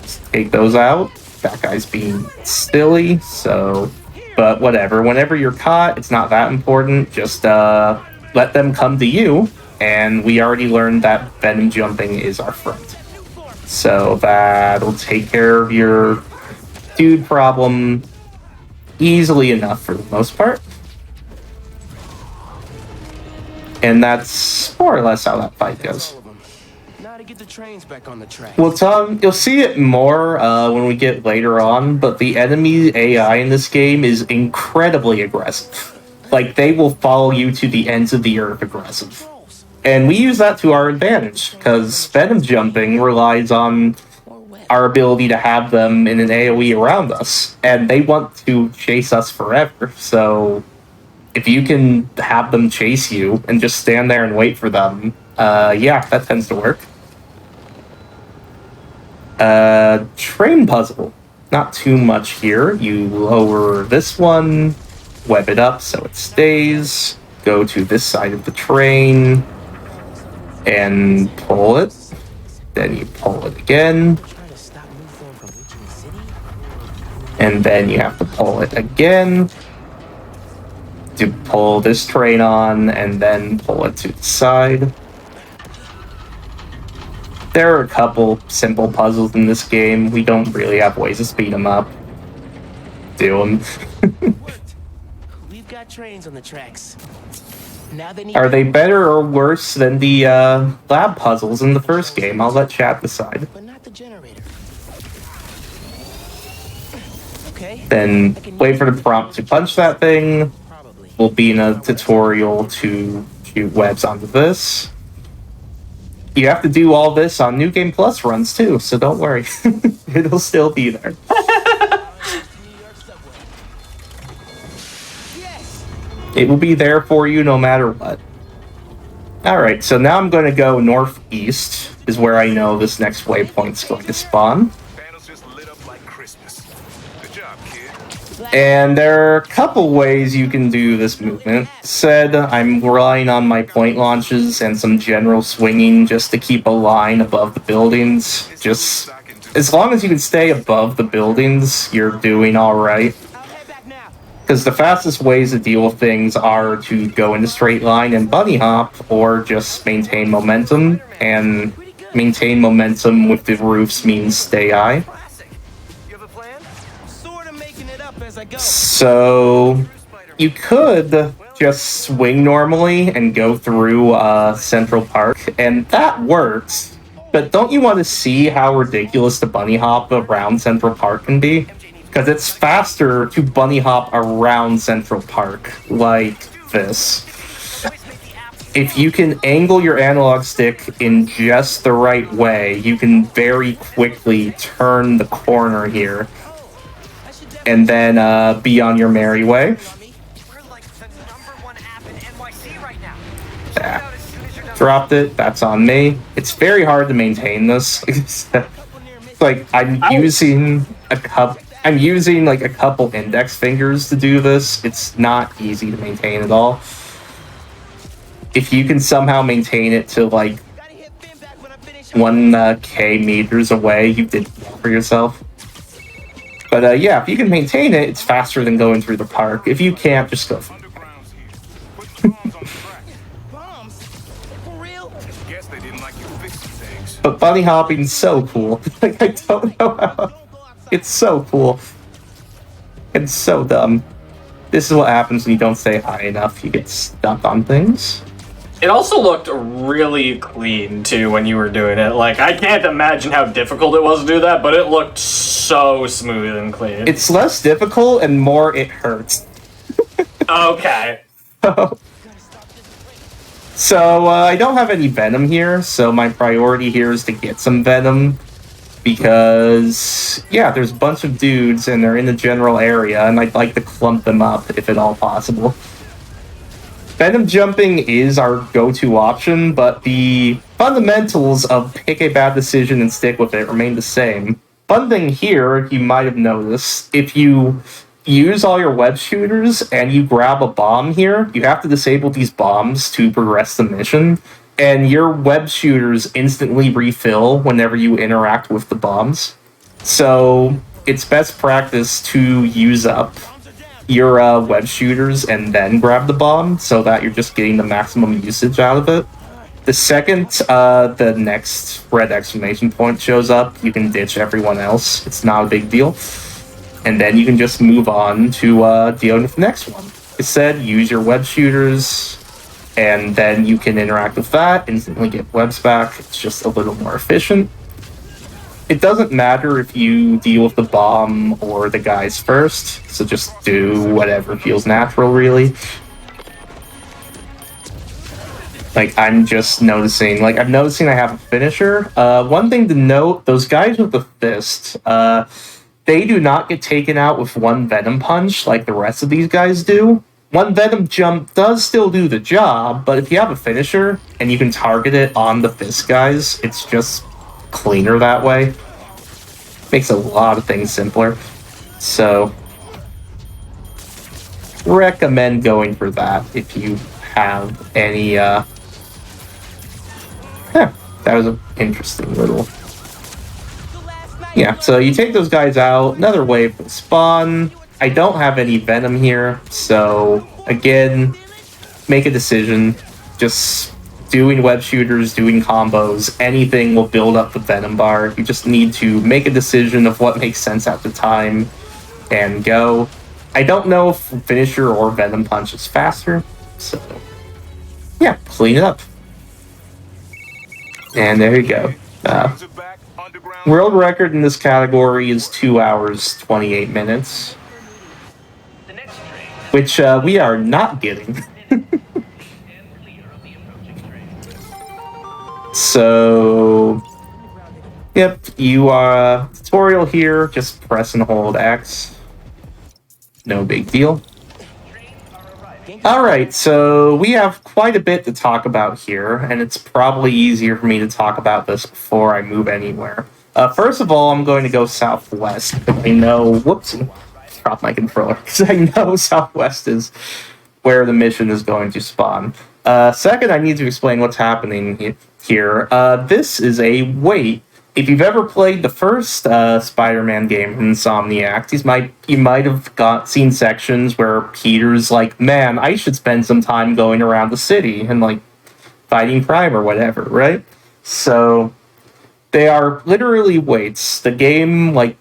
Just take those out. That guy's being silly, so... But whatever, whenever you're caught, it's not that important. Just let them come to you, and we already learned that venom jumping is our friend. So that'll take care of your dude problem easily enough for the most part. And that's more or less how that fight goes. Now to get the trains back on the track. Well, Tom, you'll see it more when we get later on, but the enemy AI in this game is incredibly aggressive. Like, they will follow you to the ends of the earth aggressive. And we use that to our advantage, because venom jumping relies on our ability to have them in an AoE around us, and they want to chase us forever, so if you can have them chase you and just stand there and wait for them, yeah, that tends to work. Train puzzle. Not too much here. You lower this one, web it up so it stays, go to this side of the train, and pull it. Then you pull it again. And then you have to pull it again to pull this train on, and then pull it to the side. There are a couple simple puzzles in this game. We don't really have ways to speed them up. Do them. We've got trains on the tracks. Now they need. Are they better or worse than the lab puzzles in the first game? I'll let chat decide. But not the generator. Okay. Then wait for the prompt to punch that thing. Probably. We'll be in a tutorial to shoot webs onto this. You have to do all this on New Game Plus runs too, so don't worry. It'll still be there. It will be there for you no matter what. Alright, so now I'm going to go northeast, is where I know this next waypoint's going to spawn. Panels just lit up like Christmas. Good job, kid. And there are a couple ways you can do this movement. Said I'm relying on my point launches and some general swinging just to keep a line above the buildings. Just as long as you can stay above the buildings, you're doing alright. Because the fastest ways to deal with things are to go in a straight line and bunny hop, or just maintain momentum. And maintain momentum with the roofs means stay high. You have a plan? Sort of making it up as I go. So you could just swing normally and go through Central Park, and that works. But don't you want to see how ridiculous the bunny hop around Central Park can be? Because it's faster to bunny hop around Central Park like this. If you can angle your analog stick in just the right way, you can very quickly turn the corner here and then be on your merry way. We're like the #1 app in NYC right now. Ah, dropped it. That's on me. It's very hard to maintain this. It's like I'm using like a couple index fingers to do this. It's not easy to maintain at all. If you can somehow maintain it to like K meters away, you did well for yourself. But yeah, if you can maintain it, it's faster than going through the park. If you can't, just go through. Underground's here. Put the bombs on the track. Bombs? For real? Guess they didn't like you fixing things. But bunny hopping's so cool. Like, I don't know how... It's so cool. It's so dumb. This is what happens when you don't stay high enough. You get stuck on things. It also looked really clean, too, when you were doing it. Like, I can't imagine how difficult it was to do that, but it looked so smooth and clean. It's less difficult and more it hurts. Okay. So, I don't have any venom here, so my priority here is to get some venom. Because, yeah, there's a bunch of dudes and they're in the general area, and I'd like to clump them up if at all possible. Venom jumping is our go-to option, but the fundamentals of pick a bad decision and stick with it remain the same. Fun thing here, you might have noticed, if you use all your web shooters and you grab a bomb here, you have to disable these bombs to progress the mission, and your web shooters instantly refill whenever you interact with the bombs. So it's best practice to use up your web shooters and then grab the bomb so that you're just getting the maximum usage out of it. The second the next red exclamation point shows up, you can ditch everyone else. It's not a big deal. And then you can just move on to dealing with the next one. Instead, use your web shooters, and then you can interact with that, instantly get webs back. It's just a little more efficient. It doesn't matter if you deal with the bomb or the guys first, so just do whatever feels natural, really. Like, I'm noticing I have a finisher. One thing to note, those guys with the fist, they do not get taken out with one venom punch like the rest of these guys do. One venom jump does still do the job, but if you have a finisher and you can target it on the fist guys, it's just cleaner that way. Makes a lot of things simpler. So, recommend going for that if you have any, that was an interesting little... Yeah, so you take those guys out, another wave will spawn. I don't have any venom here, so, again, make a decision. Just doing web shooters, doing combos, anything will build up the venom bar. You just need to make a decision of what makes sense at the time and go. I don't know if finisher or venom punch is faster, so yeah, clean it up. And there you go. World record in this category is 2 hours, 28 minutes. Which we are not getting. So, yep, you are tutorial here, just press and hold X. No big deal. Alright, so we have quite a bit to talk about here, and it's probably easier for me to talk about this before I move anywhere. First of all, I'm going to go southwest. I know, whoopsie, drop my controller, because I know southwest is where the mission is going to spawn. Second, I need to explain what's happening here. This is a wait. If you've ever played the first Spider-Man game from Insomniac, you might have seen sections where Peter's like, man, I should spend some time going around the city and, like, fighting crime or whatever, right? So, they are literally waits. The game, like,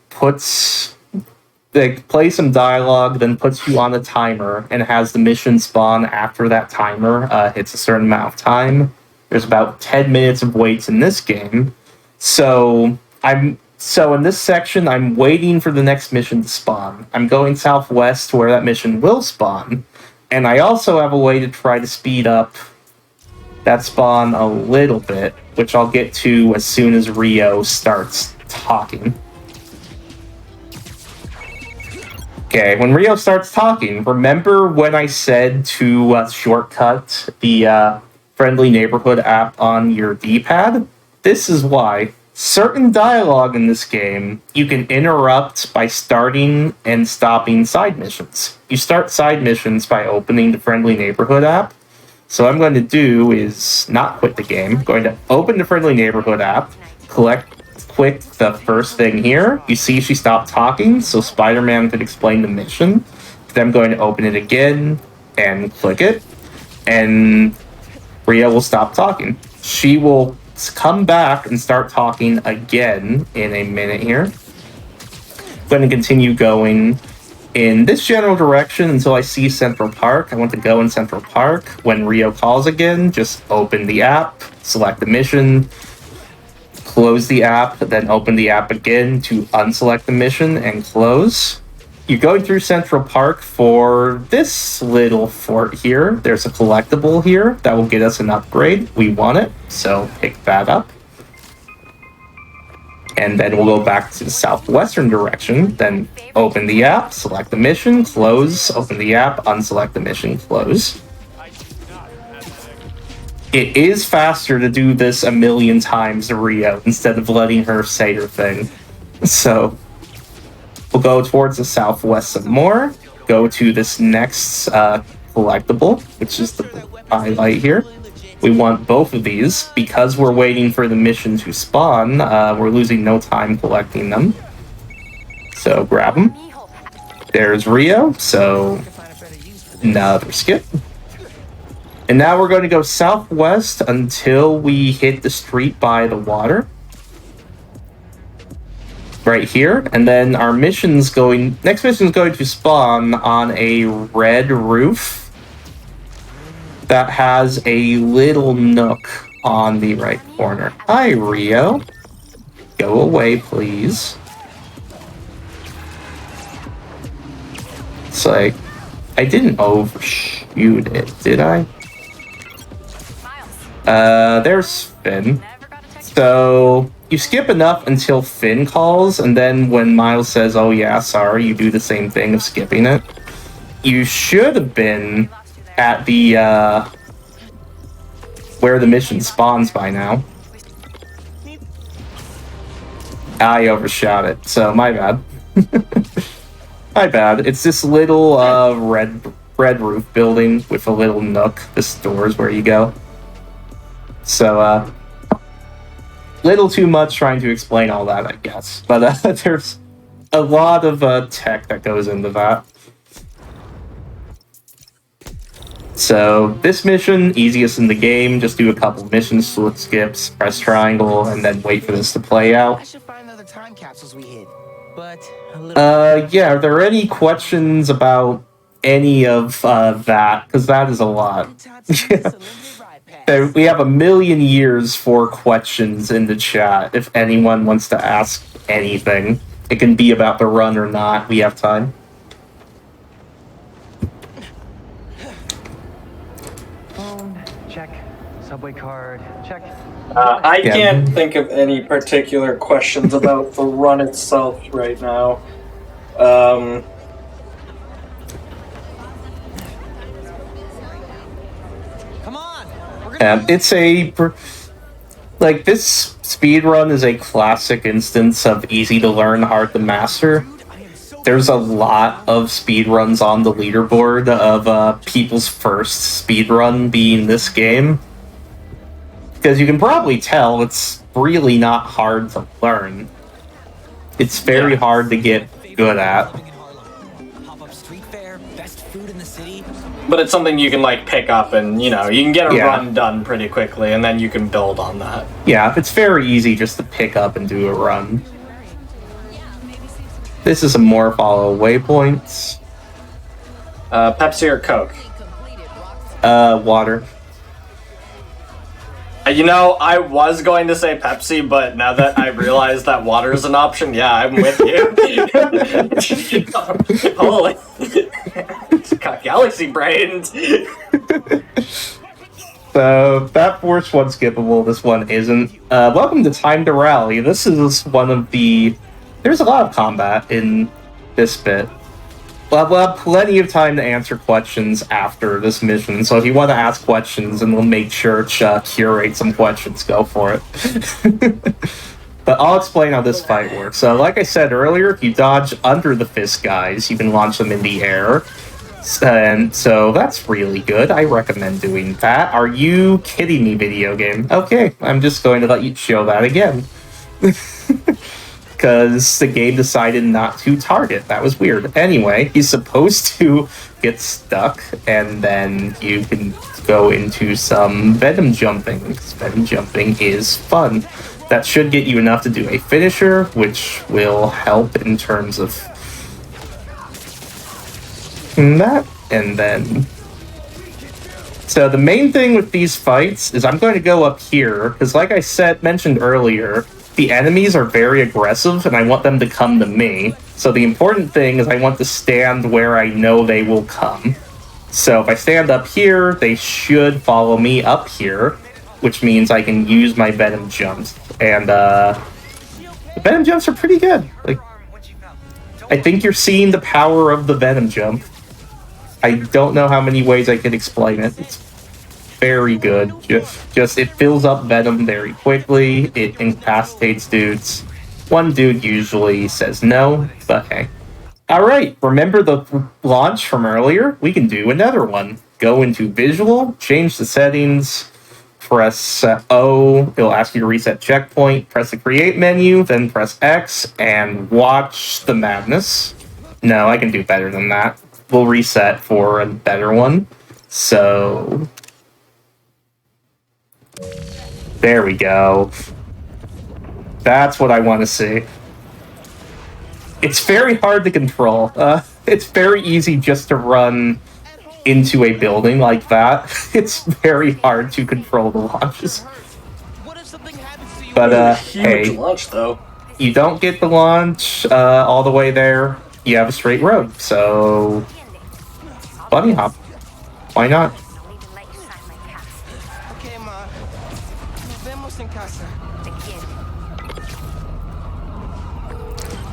they play some dialogue, then puts you on a timer, and has the mission spawn after that timer hits a certain amount of time. There's about 10 minutes of waits in this game. So in this section, I'm waiting for the next mission to spawn. I'm going southwest to where that mission will spawn. And I also have a way to try to speed up that spawn a little bit, which I'll get to as soon as Rio starts talking. Okay, when Rio starts talking, remember when I said to shortcut the friendly neighborhood app on your D-pad? This is why. Certain dialogue in this game, you can interrupt by starting and stopping side missions. You start side missions by opening the friendly neighborhood app, So what I'm going to do is not quit the game. I'm going to open the Friendly Neighborhood app, click the first thing here. You see she stopped talking, so Spider-Man could explain the mission. Then I'm going to open it again and click it, and Rio will stop talking. She will come back and start talking again in a minute here. I'm going to continue going in this general direction until I see Central Park. I want to go in Central Park. When Rio calls again, just open the app, select the mission, close the app, then open the app again to unselect the mission and close. You're going through Central Park for this little fort here. There's a collectible here that will get us an upgrade. We want it, so pick that up. And then we'll go back to the southwestern direction, then open the app, select the mission, close, open the app, unselect the mission, close. It is faster to do this a million times to Rio instead of letting her say her thing. So we'll go towards the southwest some more, go to this next collectible, which is the highlight here. We want both of these. Because we're waiting for the mission to spawn, we're losing no time collecting them. So grab them. There's Rio, so another skip. And now we're going to go southwest until we hit the street by the water. Right here. And then our next mission is going to spawn on a red roof that has a little nook on the right corner. Hi, Rio. Go away, please. It's like, I didn't overshoot it, did I? There's Finn. So, you skip enough until Finn calls, and then when Miles says, oh yeah, sorry, you do the same thing of skipping it. You should have been at the, where the mission spawns by now. I overshot it, so my bad. My bad. It's this little, red roof building with a little nook. This door is where you go. So, little too much trying to explain all that, I guess. But, there's a lot of, tech that goes into that. So, this mission, easiest in the game, just do a couple missions, slip skips, press triangle, and then wait for this to play I out. should find other time capsules we hid, but a little Yeah, are there any questions about any of, that? Because that is a lot. We have 1,000,000 years for questions in the chat, if anyone wants to ask anything. It can be about the run or not, we have time. Check. Subway card. Check. I can't think of any particular questions about the run itself right now. Come on. It's like, this speedrun is a classic instance of easy to learn, hard to master. There's a lot of speedruns on the leaderboard of people's first speedrun being this game. Because you can probably tell it's really not hard to learn. It's very hard to get good at. But it's something you can, like, pick up and, you know, you can get a run done pretty quickly, and then you can build on that. Yeah, it's very easy just to pick up and do a run. This is some more follow waypoints. Pepsi or Coke? Water. You know, I was going to say Pepsi, but now that I realize that water is an option, yeah, I'm with you. Holy. Got galaxy brains. So, that first one's skippable, this one isn't. Welcome to Time to Rally. This is one of the... There's a lot of combat in this bit. We'll have plenty of time to answer questions after this mission, so if you want to ask questions and we'll make sure to curate some questions, go for it. But I'll explain how this fight works. So, like I said earlier, if you dodge under the fist guys, you can launch them in the air. And so that's really good. I recommend doing that. Are you kidding me, video game? Okay, I'm just going to let you show that again. Because the game decided not to target. That was weird. Anyway, he's supposed to get stuck, and then you can go into some venom jumping. Venom jumping is fun. That should get you enough to do a finisher, which will help in terms of that. And then... So the main thing with these fights is I'm going to go up here, because like I mentioned earlier, the enemies are very aggressive, and I want them to come to me. So the important thing is I want to stand where I know they will come. So if I stand up here, they should follow me up here, which means I can use my venom jumps. And the venom jumps are pretty good. Like, I think you're seeing the power of the venom jump. I don't know how many ways I can explain it. It's very good. Just it fills up venom very quickly. It incapacitates dudes. One dude usually says no, but hey. Alright, remember the launch from earlier? We can do another one. Go into visual, change the settings, press O, it'll ask you to reset checkpoint, press the create menu, then press X, and watch the madness. No, I can do better than that. We'll reset for a better one. So... there we go. That's what I want to see. It's very hard to control. It's very easy just to run into a building like that. It's very hard to control the launches. But, Huge launch, though. You don't get the launch all the way there. You have a straight road, so... bunny hop. Why not?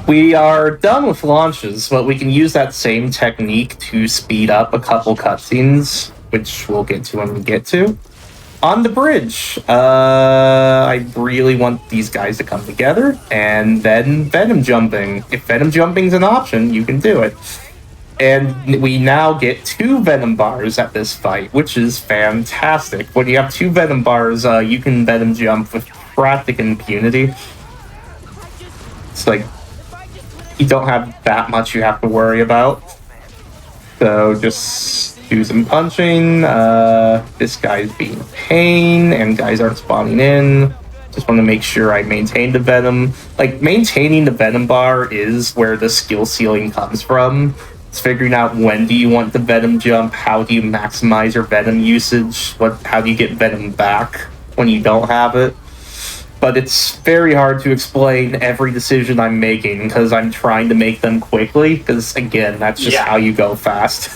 We are done with launches, but we can use that same technique to speed up a couple cutscenes, which we'll get to when we get to. On the bridge, I really want these guys to come together, and then venom jumping. If venom jumping's an option, you can do it. And we now get 2 venom bars at this fight, which is fantastic. When you have 2 venom bars, you can venom jump with practical impunity. It's like, you don't have that much you have to worry about. So just do some punching. This guy's being a pain, and guys aren't spawning in. Just want to make sure I maintain the venom. Like, maintaining the venom bar is where the skill ceiling comes from. It's figuring out when do you want the venom jump, how do you maximize your venom usage, how do you get venom back when you don't have it. But it's very hard to explain every decision I'm making because I'm trying to make them quickly, because again, that's just how you go fast.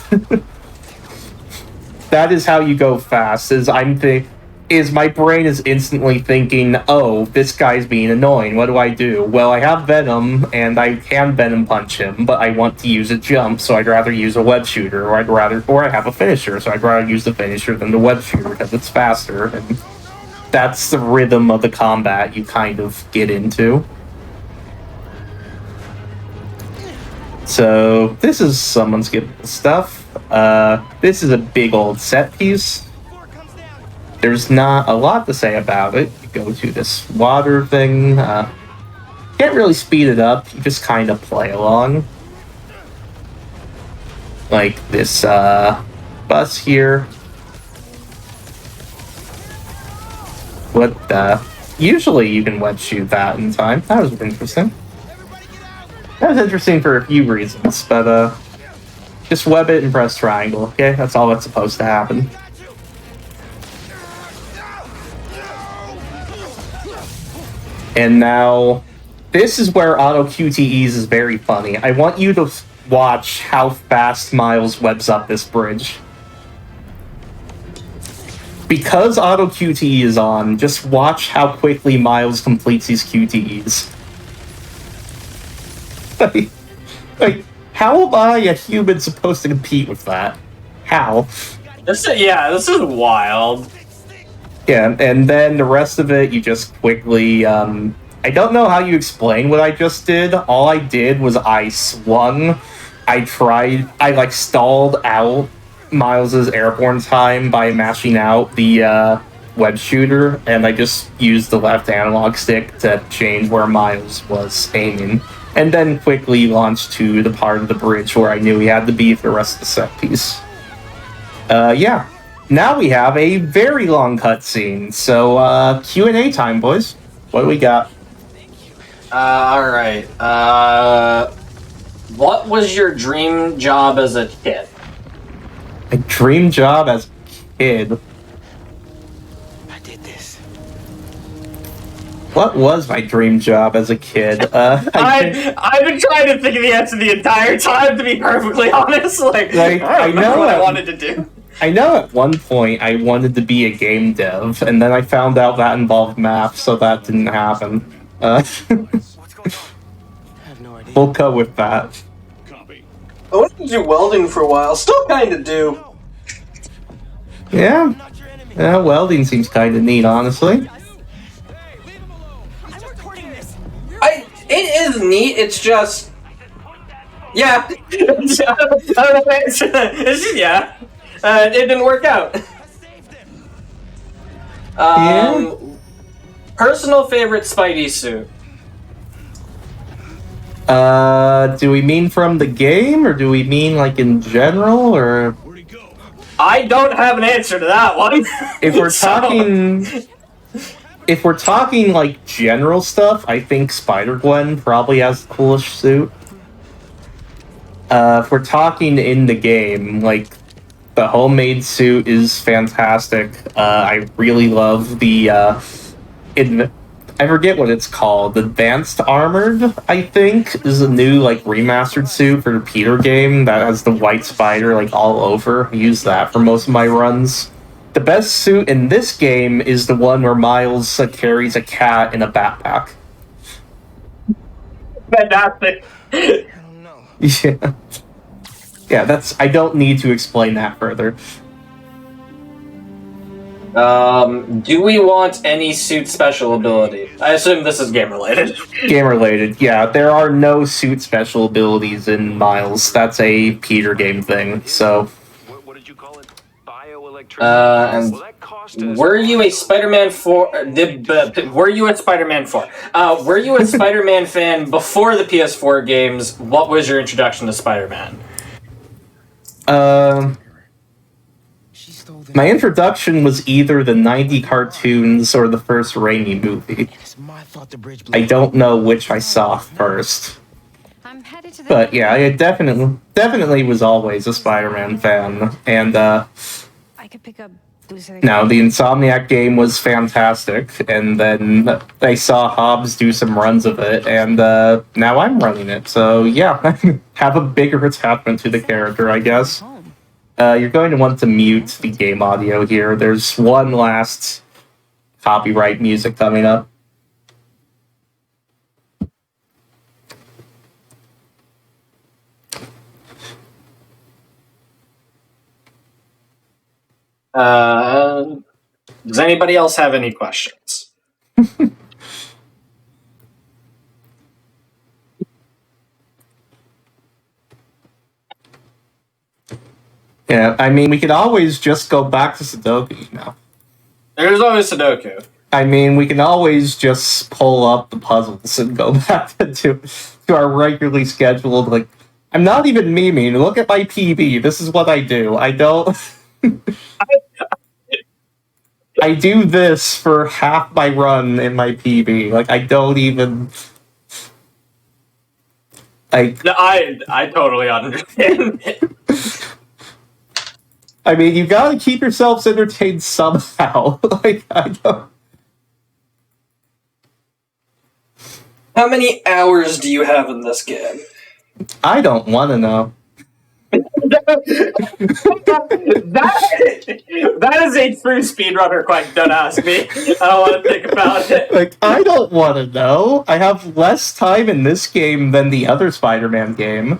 That is how you go fast, is my brain is instantly thinking, oh, this guy's being annoying, what do I do? Well, I have venom, and I can venom punch him, but I want to use a jump, so I'd rather use a web shooter, or I have a finisher, so I'd rather use the finisher than the web shooter, because it's faster, and that's the rhythm of the combat you kind of get into. So, this is someone's skippable stuff. This is a big old set piece. There's not a lot to say about it. You go to this water thing. Can't really speed it up. You just kind of play along. Like this bus here. What the... Usually you can web shoot that in time. That was interesting. That was interesting for a few reasons, but just web it and press triangle, okay? That's all that's supposed to happen. And now, this is where auto QTEs is very funny. I want you to watch how fast Miles webs up this bridge. Because auto QTE is on, just watch how quickly Miles completes these QTEs. Like, how am I, a human, supposed to compete with that? How? This is wild. Yeah, and then the rest of it, you just quickly, I don't know how you explain what I just did. All I did was I swung I like stalled out Miles's airborne time by mashing out the web shooter, and I just used the left analog stick to change where Miles was aiming, and then quickly launched to the part of the bridge where I knew he had to be for the rest of the set piece. Yeah. Now we have a very long cutscene, so Q&A time, boys. What do we got? Alright. What was your dream job as a kid? A dream job as a kid. I did this. What was my dream job as a kid? I've been trying to think of the answer the entire time, to be perfectly honest. Like I don't remember what I wanted to do. I know at one point I wanted to be a game dev, and then I found out that involved math, so that didn't happen. What's going on? I have no idea. We'll go with that. Copy. I wanted to do welding for a while. Still kind of do. Yeah. Yeah, welding seems kind of neat, honestly. I'm recording this. It is neat. It's just, yeah. It's just, yeah. It didn't work out. Yeah. Personal favorite Spidey suit. Do we mean from the game, or do we mean like in general, or? Where'd he go? I don't have an answer to that one. If we're So- talking, if we're talking like general stuff, I think Spider-Gwen probably has the coolest suit. If we're talking in the game, like the homemade suit is fantastic. I really love the I forget what it's called. Advanced Armored, I think, is a new like remastered suit for the Peter game that has the white spider like all over. I use that for most of my runs. The best suit in this game is the one where Miles carries a cat in a backpack. Fantastic. I don't know. Yeah. Yeah, that's. I don't need to explain that further. Do we want any suit special ability? I assume this is game related. Game related, yeah. There are no suit special abilities in Miles. That's a Peter game thing. So, What did you call it? Bioelectricity. And Well, that cost us. were you a Spider-Man 4? Were you a Spider-Man 4? Were you a Spider-Man fan before the PS4 games? What was your introduction to Spider-Man? She stole the. my introduction was either the 90 cartoons or the first Raimi movie. It's my fault the bridge I blew. don't know which I saw first. I'm headed to the. But yeah, I definitely was always a Spider-Man fan. And I could pick up. no, the Insomniac game was fantastic. And then I saw Hobbs do some runs of it, and now I'm running it. So yeah, have a bigger attachment to the character, I guess. Home. You're going to want to mute the game audio here. There's one last copyright music coming up. Does anybody else have any questions? Yeah, I mean, we could always just go back to Sudoku now. There's always Sudoku. I mean, we can always just pull up the puzzles and go back to our regularly scheduled, like, I'm not even memeing. Look at my PB. This is what I do. I don't... I do this for half my run in my PB. Like, I don't even... Like, No, I totally understand. I mean, you gotta keep yourselves entertained somehow. Like, I don't... How many hours do you have in this game? I don't want to know. that is a true speedrunner question. Don't ask me. I don't want to think about it. Like, I don't want to know. I have less time in this game than the other Spider-Man game.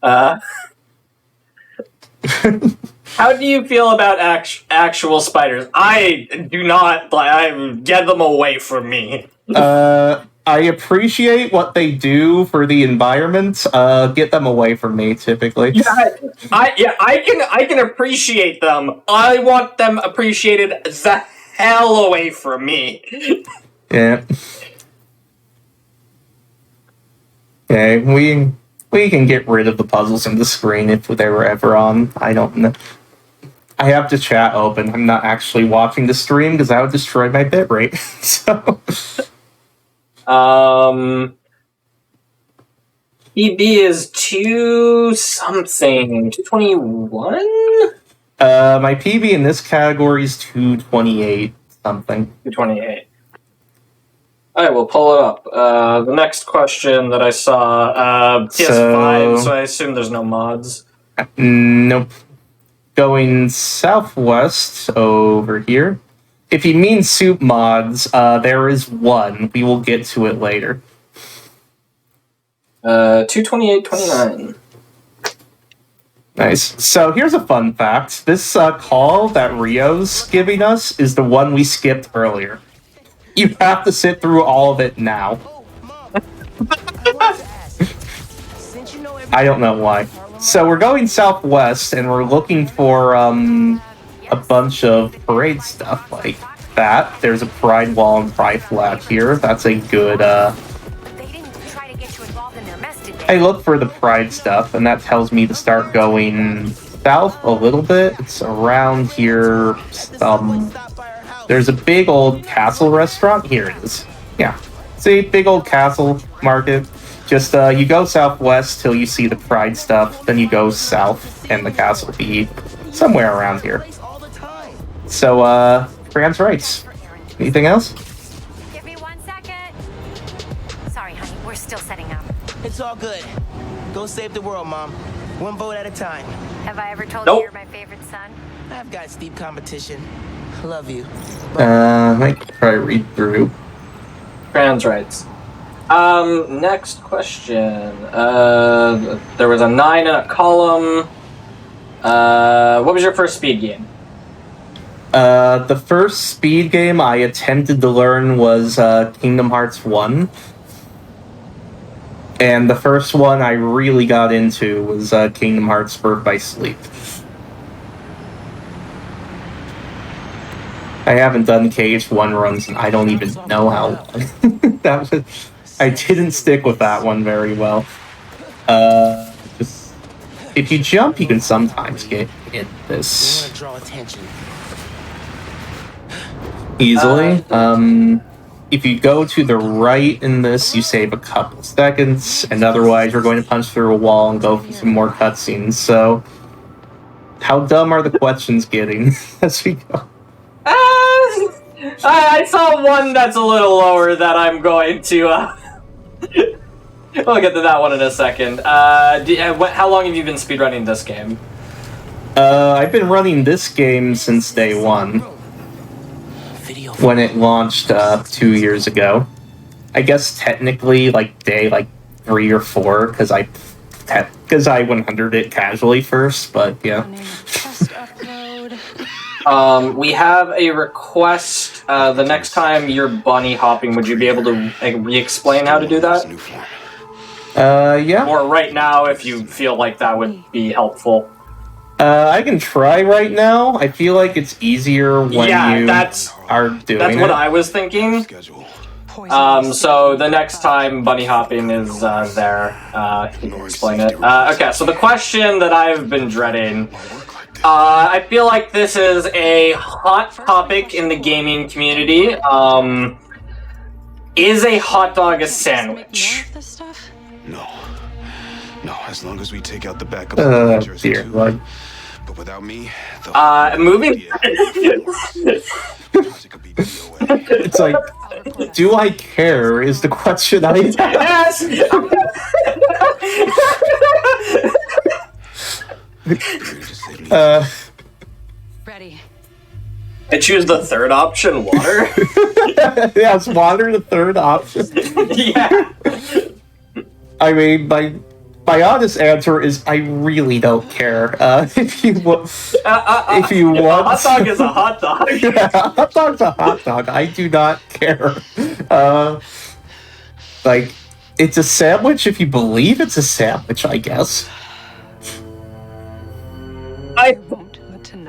How do you feel about actual spiders? I do not. I get them away from me. I appreciate what they do for the environment. Get them away from me, typically. I can appreciate them. I want them appreciated the hell away from me. Yeah. Okay, we can get rid of the puzzles in the screen if they were ever on. I don't know. I have the chat open. I'm not actually watching the stream because that would destroy my bitrate. So. PB is 2 something. 221? My PB in this category is 228 something. 228. Alright, we'll pull it up. The next question that I saw, PS5, so I assume there's no mods. Nope. Going southwest over here. If you mean soup mods, there is one. We will get to it later. 228.29. Nice. So here's a fun fact. This call that Rio's giving us is the one we skipped earlier. You have to sit through all of it now. I don't know why. So we're going southwest, and we're looking for a bunch of parade stuff like that. There's a pride wall and pride flag here. That's a good. I look for the pride stuff, and that tells me to start going south a little bit. It's around here. There's a big old castle restaurant. Here it is. Yeah. See, big old castle market. Just, you go southwest till you see the pride stuff, then you go south, and the castle will be somewhere around here. So, Fran's rights. Anything else? Give me 1 second. Sorry, honey, we're still setting up. It's all good. Go save the world, Mom. One vote at a time. Have I ever told Nope. you you're my favorite son? I've got steep competition. Love you. I could probably read through. Trans rights. Next question. There was a 9 in a column. What was your first speed game? The first speed game I attempted to learn was Kingdom Hearts 1. And the first one I really got into was Kingdom Hearts Birth by Sleep. I haven't done KH1 runs, and I don't even know how long. That was, I didn't stick with that one very well. Just if you jump, you can sometimes get in this Want to draw attention. easily. If you go to the right in this, you save a couple seconds, and otherwise you're going to punch through a wall and go for some more cutscenes. So, how dumb are the questions getting as we go? I saw one that's a little lower that I'm going to. We'll get to that one in a second. How long have you been speedrunning this game? I've been running this game since day one. When it launched 2 years ago. I guess technically day 3 or 4 because I 100'd it casually first, but yeah. We have a request. The next time you're bunny hopping, would you be able to re-explain how to do that? Yeah. Or right now, if you feel like that would be helpful. I can try right now. I feel like it's easier when you are doing That's what I was thinking. So the next time bunny hopping is there, you can explain it. Okay, so the question that I've been dreading. I feel like this is a hot topic in the gaming community. Is a hot dog a sandwich? No. No, as long as we take out the back of the jersey dear too. Lord. But without me, Moving. It's like, do I care is the question I Yes! Ready. I choose the third option, water. Yeah, is water the third option? Yeah. I mean, my honest answer is I really don't care. If you want, hot dog is a hot dog. Yeah, a hot dog's a hot dog. I do not care. Like, it's a sandwich if you believe it's a sandwich, I guess.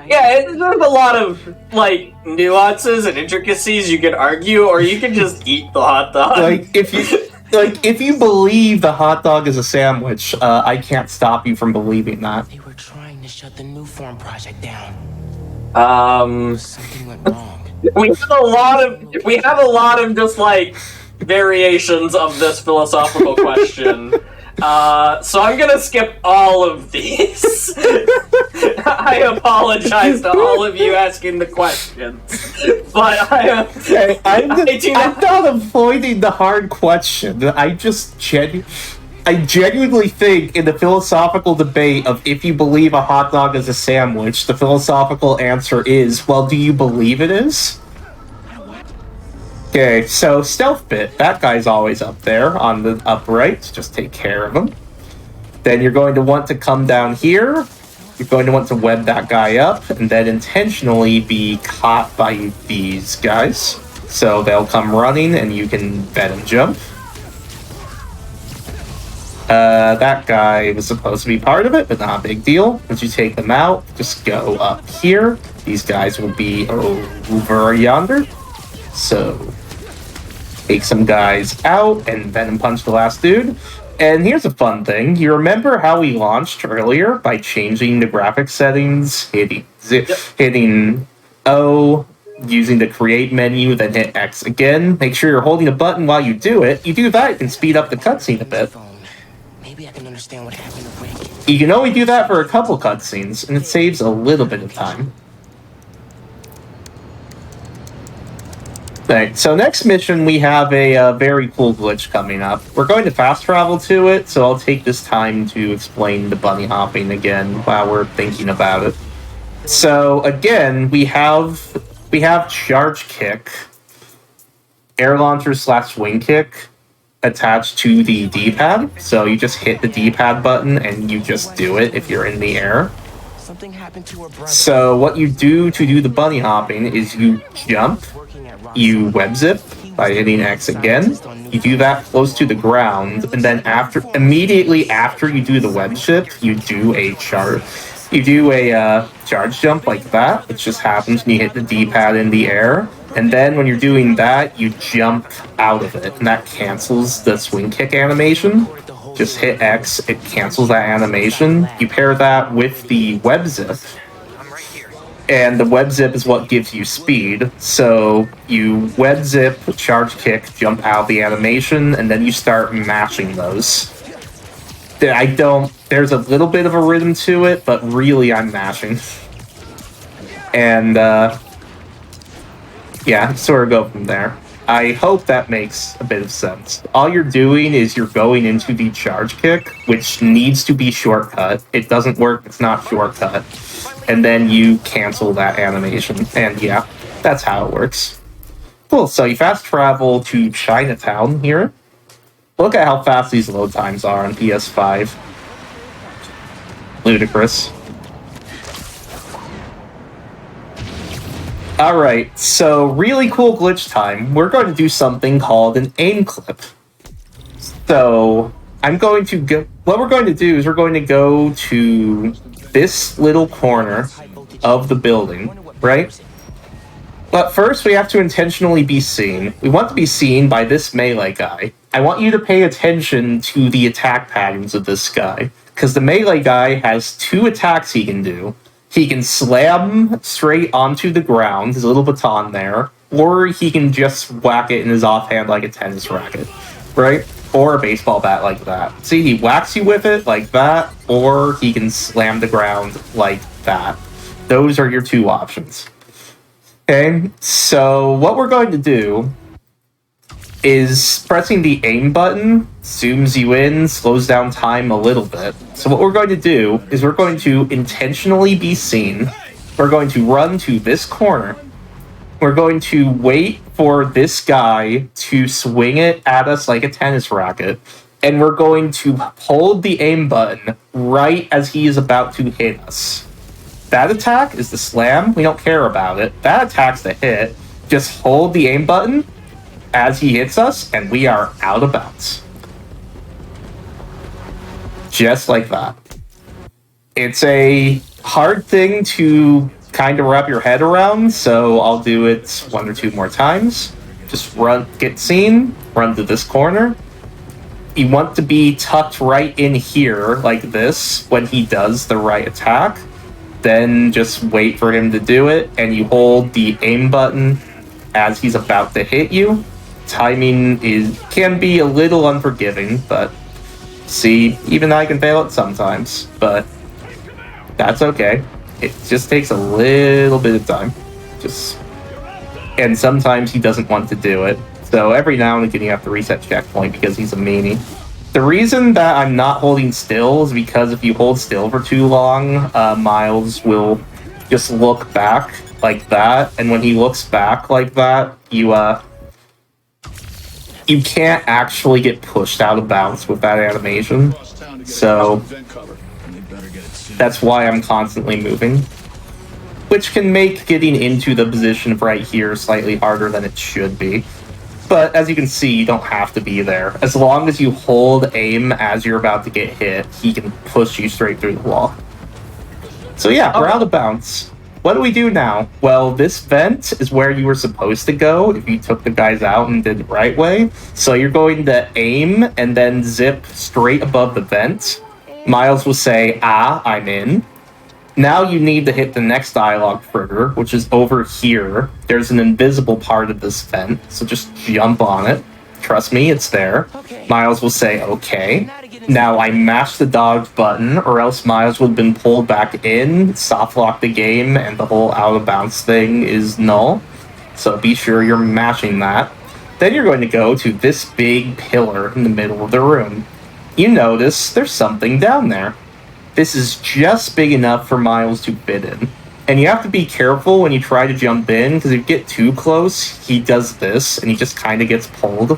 There's a lot of, like, nuances and intricacies you could argue, or you could just eat the hot dog. Like, if you believe the hot dog is a sandwich, I can't stop you from believing that. They were trying to shut the new form project down. Something went wrong. We have a lot of just, like, variations of this philosophical question. So I'm gonna skip all of these. I apologize to all of you asking the questions, but I'm not avoiding the hard question. I genuinely think in the philosophical debate of if you believe a hot dog is a sandwich, the philosophical answer is, well, do you believe it is? Okay, so Stealth Bit, that guy's always up there on the upright. Just take care of him. Then you're going to want to come down here. You're going to want to web that guy up, and then intentionally be caught by these guys. So they'll come running, and you can bet and jump. That guy was supposed to be part of it, but not a big deal. Once you take them out, just go up here. These guys will be over yonder. So, take some guys out and Venom Punch the last dude. And here's a fun thing. You remember how we launched earlier by changing the graphic settings, hitting O, using the create menu, then hit X again. Make sure you're holding a button while you do it. You do that, you can speed up the cutscene a bit. Maybe I can understand what happened to Rick. You can only do that for a couple cutscenes, and it saves a little bit of time. Right, so next mission we have a very cool glitch coming up. We're going to fast travel to it, so I'll take this time to explain the bunny hopping again while we're thinking about it. So again, we have charge kick, air launcher / swing kick attached to the D-pad. So you just hit the D-pad button and you just do it if you're in the air. Something happened to her brother. So what you do to do the bunny hopping is you jump, you web zip by hitting X again. You do that close to the ground, and then immediately after you do the web zip, you do a charge jump like that. It just happens when you hit the D-pad in the air, and then when you're doing that, you jump out of it, and that cancels the swing kick animation. Just hit X, it cancels that animation. You pair that with the web zip, and the web zip is what gives you speed. So you web zip, charge kick, jump out the animation, and then you start mashing those. There's a little bit of a rhythm to it, but really I'm mashing. And yeah, sort of go from there. I hope that makes a bit of sense. All you're doing is you're going into the charge kick, which needs to be shortcut. It doesn't work, it's not shortcut. And then you cancel that animation. And yeah, that's how it works. Cool, so you fast travel to Chinatown here. Look at how fast these load times are on PS5. Ludicrous. Alright, so really cool glitch time. We're going to do something called an aim clip. So, what we're going to do is we're going to go to this little corner of the building, right? But first we have to intentionally be seen. We want to be seen by this melee guy. I want you to pay attention to the attack patterns of this guy, because the melee guy has 2 attacks he can do. He can slam straight onto the ground, his little baton there, or he can just whack it in his offhand like a tennis racket, right? Or a baseball bat like that. See, he whacks you with it like that, or he can slam the ground like that. Those are your 2 options. Okay, so what we're going to do is pressing the aim button zooms you in, slows down time a little bit. So what we're going to do is we're going to intentionally be seen. We're going to run to this corner. We're going to wait for this guy to swing it at us like a tennis racket. And we're going to hold the aim button right as he is about to hit us. That attack is the slam. We don't care about it. That attack's the hit. Just hold the aim button as he hits us, and we are out of bounds. Just like that. It's a hard thing to kind of wrap your head around, so I'll do it 1 or 2 more times. Just run, get seen, run to this corner. You want to be tucked right in here, like this, when he does the right attack. Then just wait for him to do it, and you hold the aim button as he's about to hit you. Timing can be a little unforgiving, but see, even I can fail it sometimes, but that's okay. It just takes a little bit of time. And sometimes he doesn't want to do it. So every now and again you have to reset checkpoint because he's a meanie. The reason that I'm not holding still is because if you hold still for too long, Miles will just look back like that, and when he looks back like that, you can't actually get pushed out of bounds with that animation. So that's why I'm constantly moving, which can make getting into the position right here slightly harder than it should be. But as you can see, you don't have to be there. As long as you hold aim as you're about to get hit, he can push you straight through the wall. So yeah, we're out of bounds. What do we do now? Well, this vent is where you were supposed to go if you took the guys out and did it the right way. So you're going to aim and then zip straight above the vent. Miles will say, "Ah, I'm in." Now you need to hit the next dialogue trigger, which is over here. There's an invisible part of this vent, so just jump on it. Trust me, it's there. Miles will say, "Okay." Now I mash the dodge button, or else Miles would have been pulled back in, soft lock the game, and the whole out of bounds thing is null. So be sure you're mashing that. Then you're going to go to this big pillar in the middle of the room. You notice there's something down there. This is just big enough for Miles to fit in. And you have to be careful when you try to jump in, because if you get too close, he does this, and he just kind of gets pulled.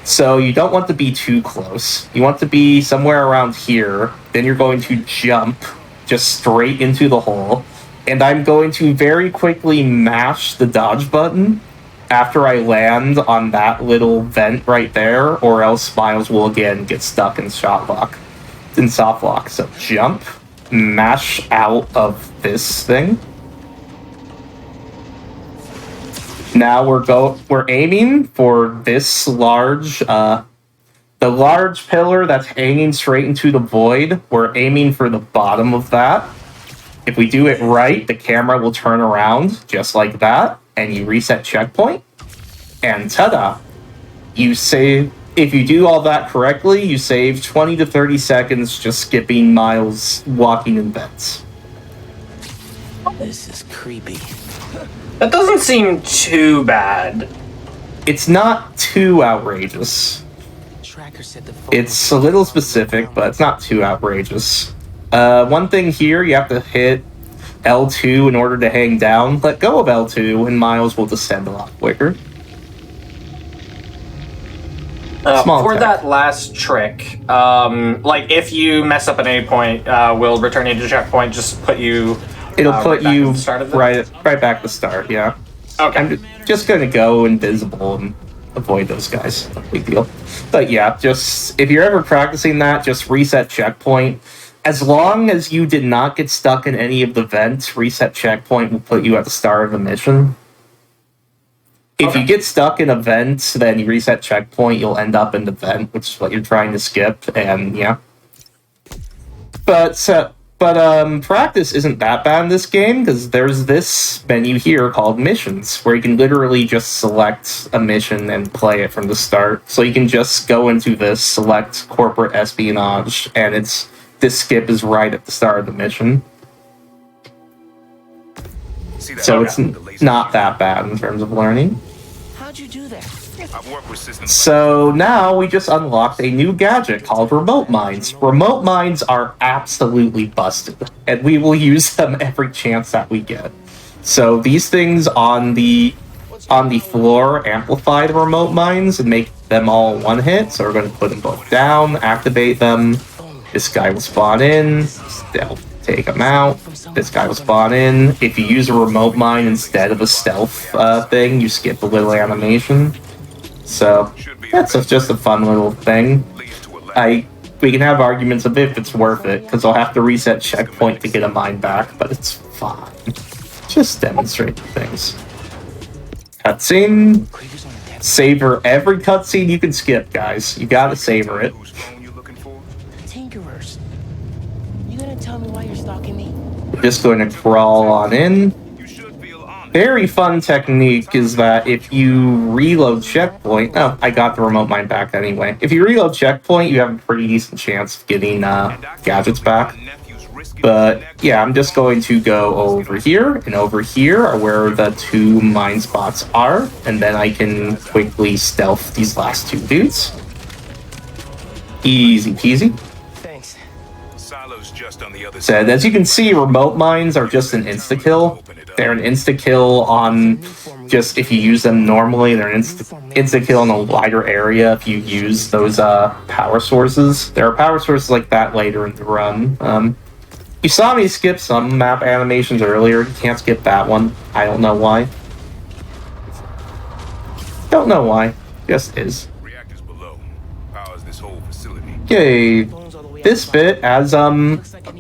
So you don't want to be too close. You want to be somewhere around here. Then you're going to jump just straight into the hole. And I'm going to very quickly mash the dodge button after I land on that little vent right there, or else Miles will again get stuck in soft lock. So jump, mash out of this thing. Now we're aiming for this large, the large pillar that's hanging straight into the void. We're aiming for the bottom of that. If we do it right, the camera will turn around just like that, and you reset checkpoint, and ta-da! You save. If you do all that correctly, you save 20 to 30 seconds just skipping Miles walking in vents. This is creepy. That doesn't seem too bad. It's not too outrageous. Tracker said the It's a little specific, but it's not too outrageous. One thing here, you have to hit L2 in order to hang down. Let go of L2, and Miles will descend a lot quicker. For attack. that last trick, like if you mess up an A point, will return you to checkpoint just put you... It'll put you right back to start, yeah. Okay. I'm just going to go invisible and avoid those guys. No big deal. But yeah, just if you're ever practicing that, just reset checkpoint. As long as you did not get stuck in any of the vents, reset checkpoint will put you at the start of the mission. If you get stuck in a vent, then you reset checkpoint, you'll end up in the vent, which is what you're trying to skip, and yeah. But practice isn't that bad in this game, because there's this menu here called missions, where you can literally just select a mission and play it from the start. So you can just go into this, select corporate espionage, and this skip is right at the start of the mission. So it's not that bad in terms of learning. How'd you do that? So now we just unlocked a new gadget called remote mines. Remote mines are absolutely busted, and we will use them every chance that we get. So these things on the floor amplify the remote mines and make them all one hit. So we're going to put them both down, activate them. This guy will spawn in. They'll take him out. This guy will spawn in. If you use a remote mine instead of a stealth thing, you skip a little animation. So that's just a fun little thing. We can have arguments of if it's worth it, because I'll have to reset checkpoint to get a mine back, but it's fine. Just demonstrate things. Cutscene. Savor every cutscene you can skip, guys. You gotta savor it. Tinkerers. You gonna tell me why you're stalking me? We're just going to crawl on in. Very fun technique is that if you reload checkpoint... Oh, I got the remote mine back anyway. If you reload checkpoint, you have a pretty decent chance of getting gadgets back. But yeah, I'm just going to go over here, and over here are where the 2 mine spots are, and then I can quickly stealth these last 2 dudes. Easy peasy. Thanks. So as you can see, remote mines are just an insta-kill. They're an insta-kill on just if you use them normally. They're an insta-kill in a wider area if you use those power sources. There are power sources like that later in the run. You saw me skip some map animations earlier. You can't skip that one. I don't know why. Don't know why. Just is. Reactors below. Powers this whole facility. Yay. This bit, as I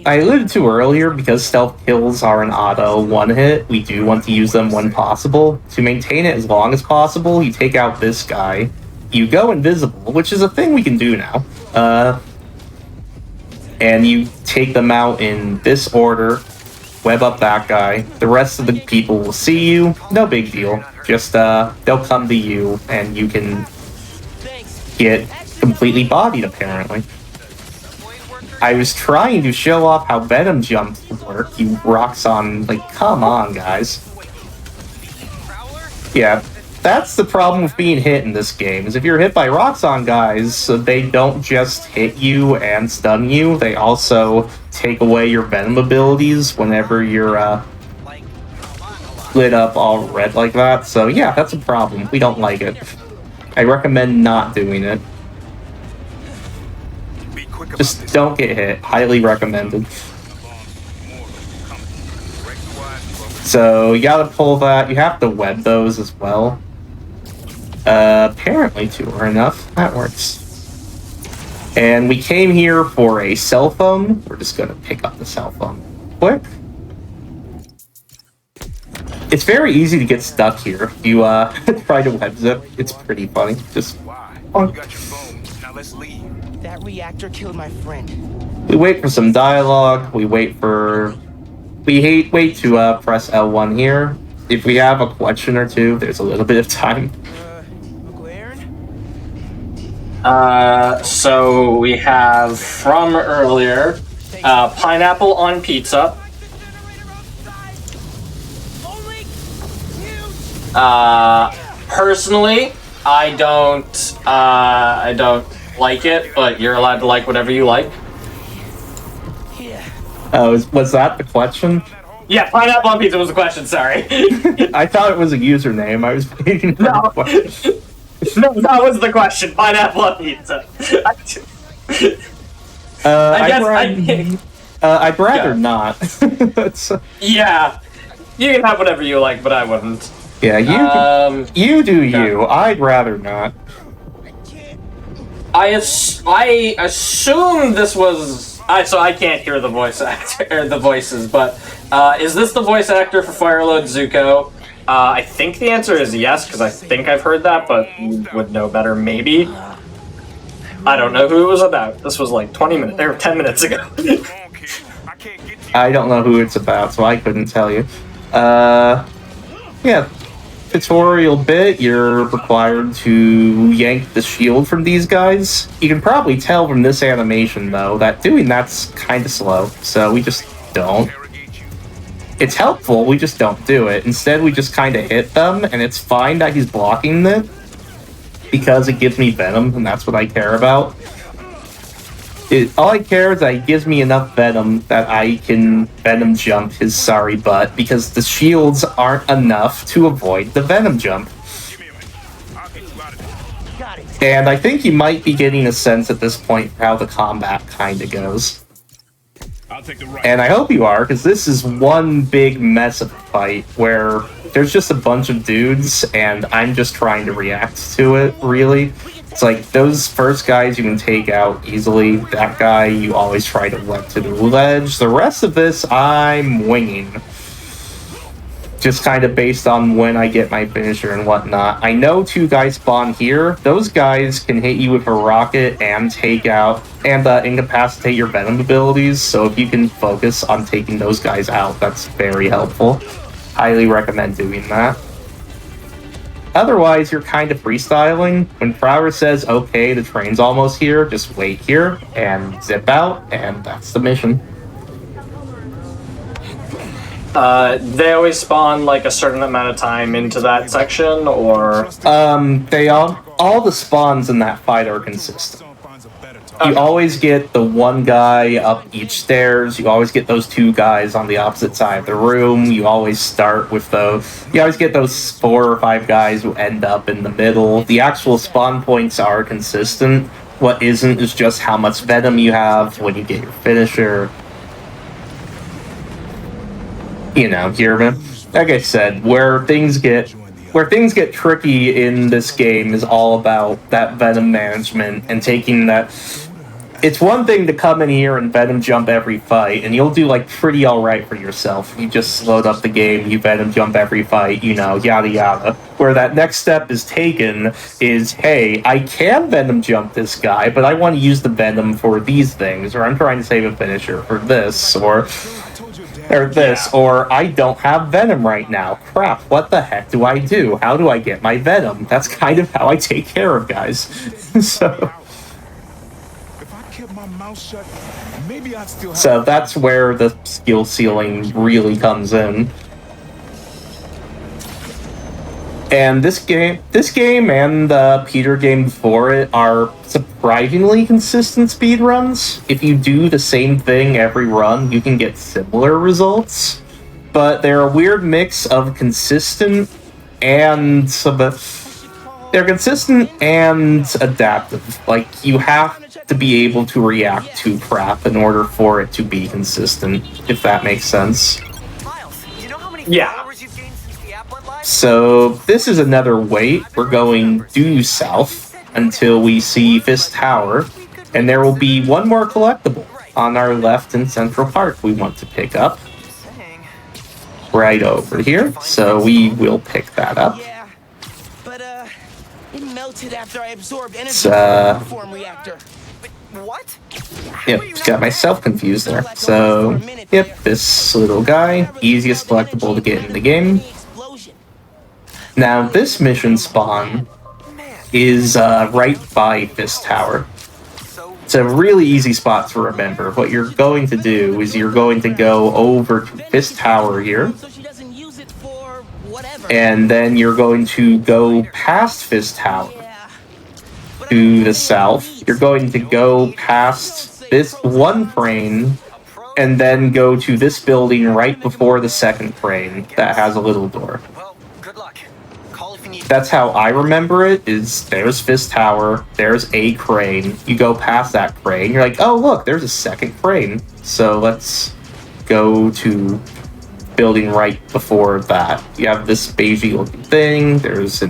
alluded to earlier, because stealth kills are an auto one-hit, we do want to use them when possible. To maintain it as long as possible, you take out this guy. You go invisible, which is a thing we can do now. And you take them out in this order, web up that guy. The rest of the people will see you. No big deal. Just, they'll come to you, and you can get completely bodied, apparently. I was trying to show off how Venom jumps work. You rocks on, like, come on, guys. Yeah, that's the problem with being hit in this game, is if you're hit by rocks on guys, they don't just hit you and stun you, they also take away your Venom abilities whenever you're, lit up all red like that. So yeah, that's a problem. We don't like it. I recommend not doing it. Just don't get hit. Highly recommended. So you gotta pull that. You have to web those as well. Apparently 2 are enough. That works. And we came here for a cell phone. We're just gonna pick up the cell phone quick. It's very easy to get stuck here. You try to web zip. It's pretty funny. Just Now let's leave. That reactor killed my friend. we wait for some dialogue. We wait to press L1 here. If we have a question or two, there's a little bit of time. Uncle Aaron? So we have from earlier, pineapple on pizza. Personally, I don't like it, but you're allowed to like whatever you like. Was that the question? Yeah, pineapple on pizza was the question, sorry. I thought it was a username. I was waiting for the question. No, that was the question. Pineapple on pizza. I'd rather not. Yeah, you can have whatever you like, but I wouldn't. Yeah, you do you. I'd rather not. I assume this was. So I can't hear the voice actor or the voices, but is this the voice actor for Firelord Zuko? I think the answer is yes, because I think I've heard that, but you would know better, maybe. I don't know who it was about. This was like 20 minutes or 10 minutes ago. I don't know who it's about, so I couldn't tell you. Yeah. Tutorial bit, you're required to yank the shield from these guys. You can probably tell from this animation, though, that doing that's kind of slow, so we just don't. It's helpful, we just don't do it. Instead, we just kind of hit them, and it's fine that he's blocking it, because it gives me Venom, and that's what I care about. All I care is that he gives me enough Venom that I can Venom jump his sorry butt, because the shields aren't enough to avoid the Venom jump. And I think you might be getting a sense at this point for how the combat kinda goes. And I hope you are, because this is one big mess of a fight where there's just a bunch of dudes, and I'm just trying to react to it, really. It's like, those first guys you can take out easily. That guy you always try to let to the ledge. The rest of this, I'm winging. Just kind of based on when I get my finisher and whatnot. I know 2 guys spawn here. Those guys can hit you with a rocket and take out and incapacitate your venom abilities. So if you can focus on taking those guys out, that's very helpful. Highly recommend doing that. Otherwise, you're kind of freestyling. When Prowler says, okay, the train's almost here, just wait here and zip out, and that's the mission. They always spawn like a certain amount of time into that section, or They all the spawns in that fight are consistent. You always get the one guy up each stairs. You always get those 2 guys on the opposite side of the room. You always start with those. You always get those 4 or 5 guys who end up in the middle. The actual spawn points are consistent. What isn't is just how much venom you have when you get your finisher. You know, like I said, where things get tricky in this game is all about that venom management and taking that. It's one thing to come in here and venom jump every fight, and you'll do like pretty alright for yourself. You just load up the game, you venom jump every fight, you know, yada yada. Where that next step is taken is, hey, I can venom jump this guy, but I want to use the venom for these things, or I'm trying to save a finisher for this, or this, or I don't have venom right now. Crap, what the heck do I do? How do I get my venom? That's kind of how I take care of guys. So that's where the skill ceiling really comes in. And this game and the Peter game before it are surprisingly consistent speedruns. If you do the same thing every run, you can get similar results. But they're a weird mix of consistent and adaptive. Like, you have to be able to react to crap in order for it to be consistent, if that makes sense. yeah. So this is another wait. We're going due south until we see Fist Tower, and there will be one more collectible on our left in Central Park we want to pick up. Right over here, so we will pick that up. Yeah, but it melted after I absorbed energy It's, from the form reactor. What? Yep, just got myself confused there. So, yep, this little guy, easiest collectible to get in the game. Now, this mission spawn is right by Fist Tower. It's a really easy spot to remember. What you're going to do is you're going to go over to Fist Tower here, and then you're going to go past Fist Tower to the south. You're going to go past this one crane, and then go to this building right before the second crane that has a little door. That's how I remember it, is there's Fist Tower, there's a crane, you go past that crane, you're like, oh look, there's a second crane, so let's go to building right before that. You have this beigey looking thing, there's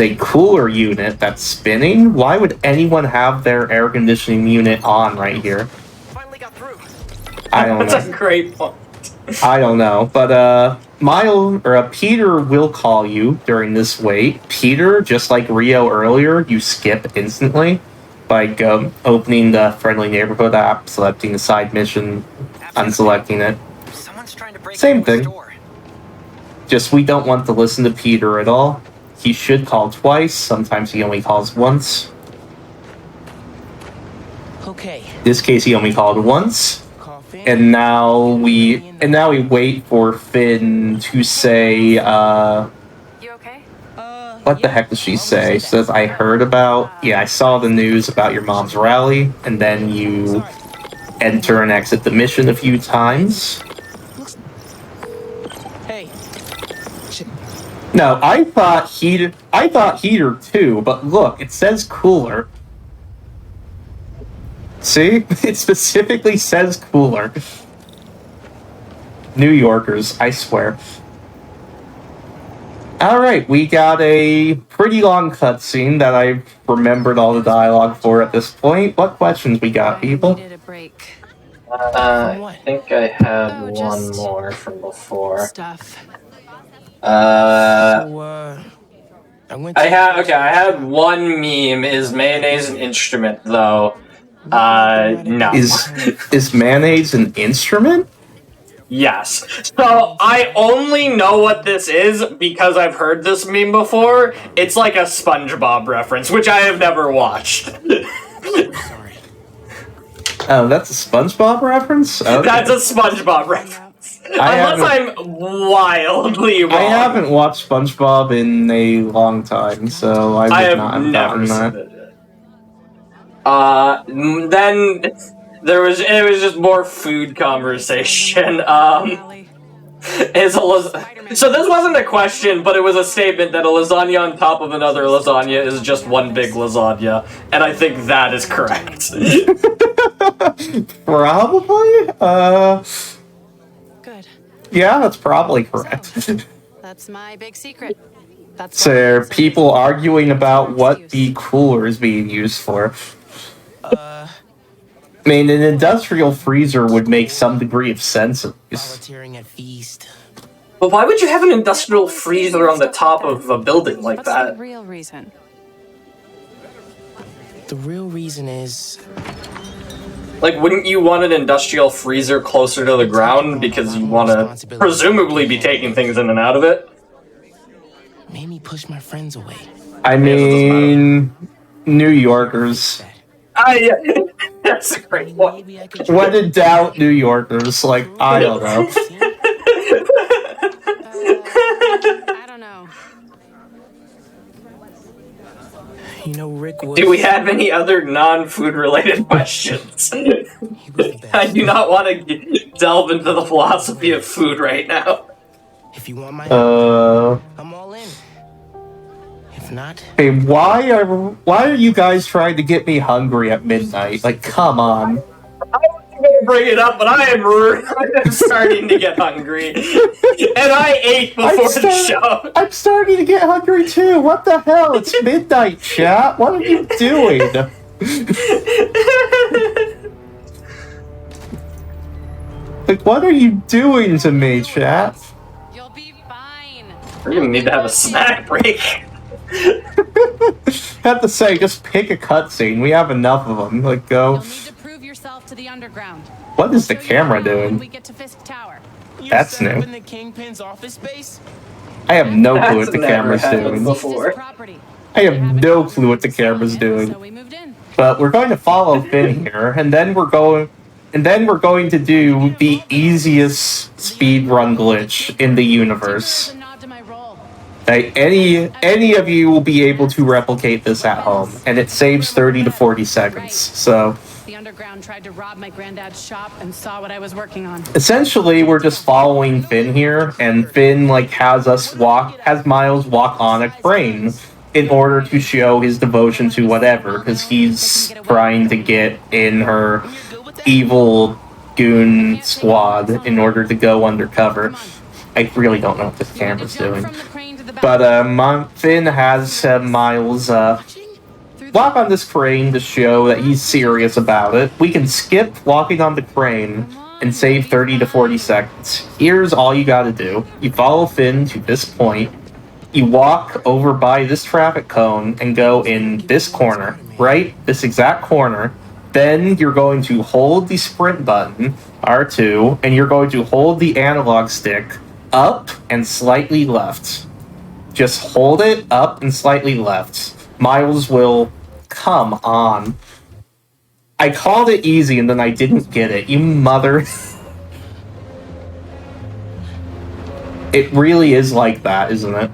a cooler unit that's spinning. Why would anyone have their air conditioning unit on right here? Finally got through. I don't know. That's a great point. I don't know, but Peter will call you during this wait. Peter, just like Rio earlier, you skip instantly by opening the friendly neighborhood app, selecting the side mission, unselecting it. Someone's trying to break Same into a thing. store. Just we don't want to listen to Peter at all. He should call twice. Sometimes he only calls once. Okay. In this case, he only called once. Coffee. And now we wait for Finn to say, You okay? what the heck does she say? She says, I saw the news about your mom's rally, and then you enter and exit the mission a few times. Hey. No, I thought heater too, but look, it says cooler. See? It specifically says cooler. New Yorkers, I swear. Alright, we got a pretty long cutscene that I remembered all the dialogue for at this point. What questions we got, people? Needed a break. I think I had Oh, one just more from before. Stuff. I had one meme. Is mayonnaise an instrument though? No. Is mayonnaise an instrument? Yes. So I only know what this is because I've heard this meme before. It's like a SpongeBob reference, which I have never watched. Sorry. Oh, that's a SpongeBob reference? Okay. That's a SpongeBob reference. Unless I'm wildly wrong. I haven't watched SpongeBob in a long time, so I would not have never gotten seen that. it. Then it was just more food conversation. So this wasn't a question, but it was a statement that a lasagna on top of another lasagna is just one big lasagna, and I think that is correct. Probably? Good. Yeah, that's probably correct. That's my big secret. That's So there are people arguing about what the cooler is being used for. I mean, an industrial freezer would make some degree of sense at least. Volunteering at feast. But why would you have an industrial freezer on the top of a building like What's that? the real reason? The real reason is Like, wouldn't you want an industrial freezer closer to the ground because you want to presumably be taking things in and out of it? made me push my friends away. I mean, New Yorkers. Yeah. That's a great one. Maybe I could When in doubt, New Yorkers. Like, I don't know. I don't know. You know, Rick was. Do we have any other non-food related questions? He was the best. I do not want to delve into the philosophy of food right now. If you want my help, Uh, I'm all in. If not, hey, why are you guys trying to get me hungry at midnight? Like, come on. Bring it up, but I'm starting to get hungry. And I ate before the show. I'm starting to get hungry too. What the hell? It's midnight, chat. What are you doing? Like, what are you doing to me, chat? You'll be fine. We're gonna need to have a snack break. Have to say, just pick a cutscene. We have enough of them. Like, go. You'll need to prove yourself to the underground. What is the Show you camera around when doing? we get to Fisk Tower. That's set up new. in the Kingpin's office space. I have no clue what That's the never camera's happened doing. before. Property. I have no clue what the camera's doing. So we moved in. But we're going to follow Finn here, and then we're going to do the easiest speedrun glitch in the universe. A nod to my role. Like, any of you will be able to replicate this at home, and it saves 30 to 40 seconds. So The underground tried to rob my granddad's shop and saw what I was working on. essentially, we're just following Finn here, and Finn has Miles walk on a crane in order to show his devotion to whatever, because he's trying to get in her evil goon squad in order to go undercover. I really don't know what this camera's doing. But Finn has Miles walk on this crane to show that he's serious about it. We can skip walking on the crane and save 30 to 40 seconds. Here's all you gotta do. You follow Finn to this point. You walk over by this traffic cone and go in this corner, right? This exact corner. Then you're going to hold the sprint button, R2, and you're going to hold the analog stick up and slightly left. Just hold it up and slightly left. Miles will... Come on. I called it easy and then I didn't get it. You mother... It really is like that, isn't it?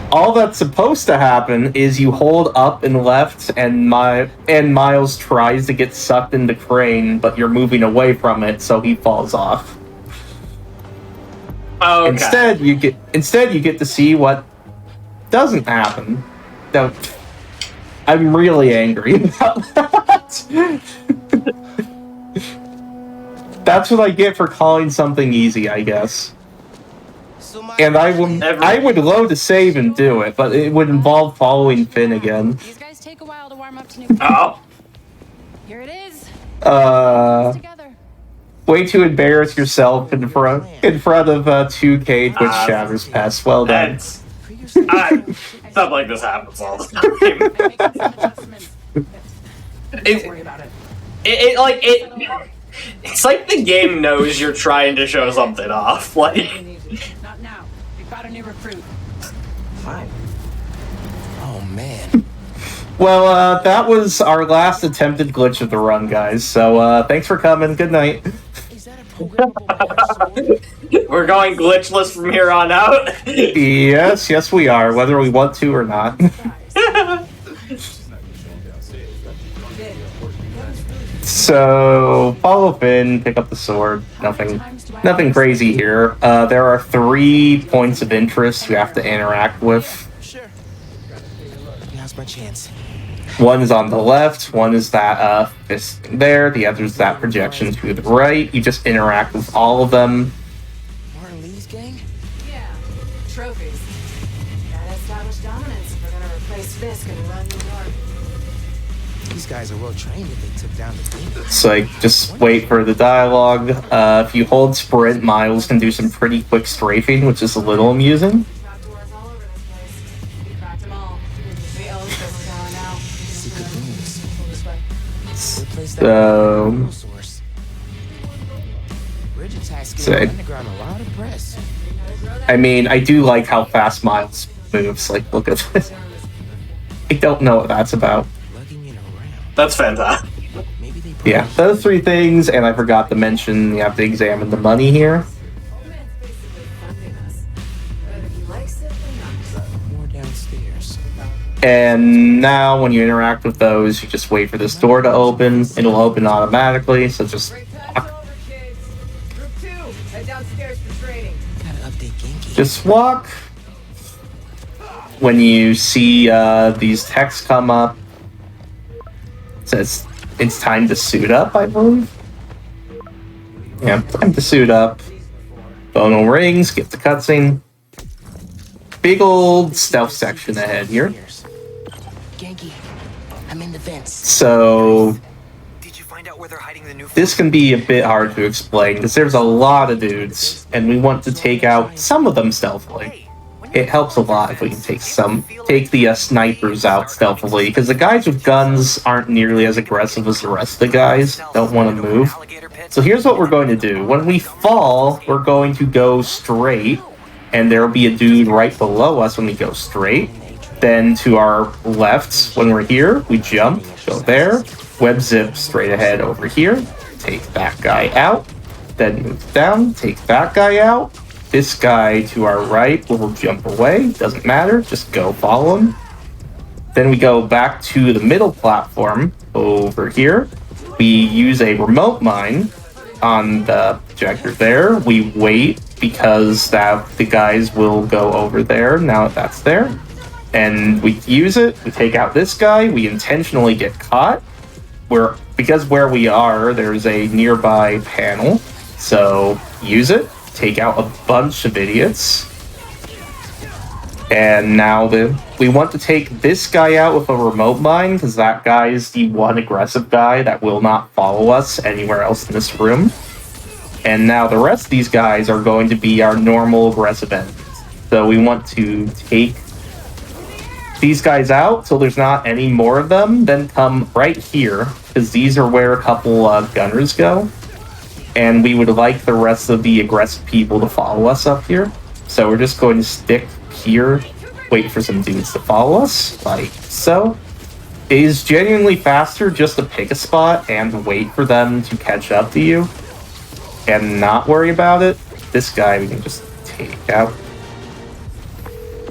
All that's supposed to happen is you hold up and left, and Miles tries to get sucked in the crane, but you're moving away from it, so he falls off. Okay. Instead, you get to see what doesn't happen. I'm really angry about that. That's what I get for calling something easy, I guess. And I would load to save and do it, but it would involve following Finn again. These guys take a while to warm up to new. Oh. Here it is. Together. Way to embarrass yourself in front of 2K Twitch Shatters Pass. Well done. Stuff like this happens all the time. Don't worry about it. It's like the game knows you're trying to show something off. Like, Not now. We've got a new recruit. Fine. Oh man. Well, that was our last attempted glitch of the run, guys. So, thanks for coming. Good night. Is that a programmable we're going glitchless from here on out. Yes, we are, whether we want to or not. So, follow Finn, pick up the sword. Nothing crazy here. There are 3 points of interest you have to interact with. Sure. Now's my chance. One is on the left, one is that fist there, the other is that projection to the right. You just interact with all of them. Martin Lee's gang? Yeah. Trophies. Gotta establish dominance if we're gonna replace Fisk and run New York. These guys are well trained if they took down the game. It's like, just wait for the dialogue. If you hold sprint, Miles can do some pretty quick strafing, which is a little amusing. Got doors all over this place. We cracked them all. We own this tower now. Secret rooms. This way. Replace that So, fuel source. Bridge attacks Say. get underground a lot of press. I mean, I do like how fast Miles moves. Like, look at this. I don't know what that's about. Lugging it around. That's fantastic. Maybe they Yeah, those 3 things, and I forgot to mention you have to examine the money here. more downstairs. And now when you interact with those, you just wait for this door to open. It'll open automatically, so just walk. Group 2, head downstairs for training. Gotta update Genki. Just walk. When you see these texts come up, it says it's time to suit up, I believe. Yeah, time to suit up. Phone rings, get the cutscene. Big old stealth section ahead here. Genki, I'm in the vents. So Did you find out where they're hiding the new this can be a bit hard to explain because there's a lot of dudes and we want to take out some of them stealthily. It helps a lot if we can take the snipers out stealthily because the guys with guns aren't nearly as aggressive as the rest of the guys. Don't want to move. So here's what we're going to do. When we fall, we're going to go straight and there'll be a dude right below us when we go straight. Then to our left, when we're here, we jump, go there, web zip straight ahead over here, take that guy out, then move down, take that guy out. This guy to our right will jump away, doesn't matter, just go follow him. Then we go back to the middle platform over here. We use a remote mine on the projector there. We wait because the guys will go over there now that that's there. And we use it, we take out this guy, we intentionally get caught. Because where we are, there's a nearby panel. So use it, take out a bunch of idiots. And now we want to take this guy out with a remote mine, because that guy is the one aggressive guy that will not follow us anywhere else in this room. And now the rest of these guys are going to be our normal aggressive enemies. So we want to take these guys out so there's not any more of them, then come right here, because these are where a couple gunners go. And we would like the rest of the aggressive people to follow us up here. So we're just going to stick here, wait for some dudes to follow us, like so. It is genuinely faster just to pick a spot and wait for them to catch up to you and not worry about it. This guy we can just take out.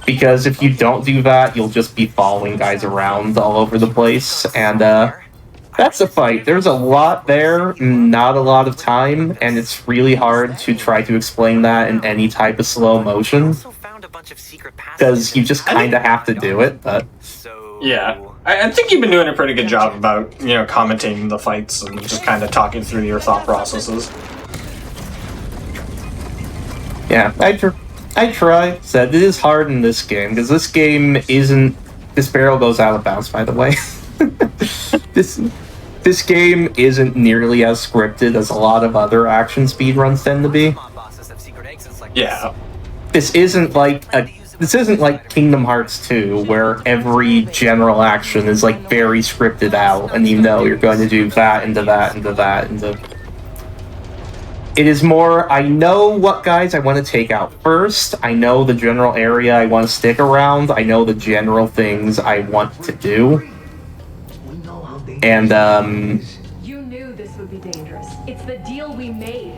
Because if you don't do that, you'll just be following guys around all over the place. And that's a fight. There's a lot there, not a lot of time, and it's really hard to try to explain that in any type of slow motion. bunch of secret passages. because you just kind of have to do it. But So Yeah, I think you've been doing a pretty good job about, commentating the fights and just kind of talking through your thought processes. yeah, I try. Said it is hard in this game because this game isn't. This barrel goes out of bounds, by the way. This game isn't nearly as scripted as a lot of other action speedruns tend to be. Yeah. This isn't like Kingdom Hearts 2, where every general action is like very scripted out, and you know you're going to do that into that into that into. It is more, I know what guys I want to take out first, I know the general area I want to stick around, I know the general things I want to do. And, You knew this would be dangerous. It's the deal we made.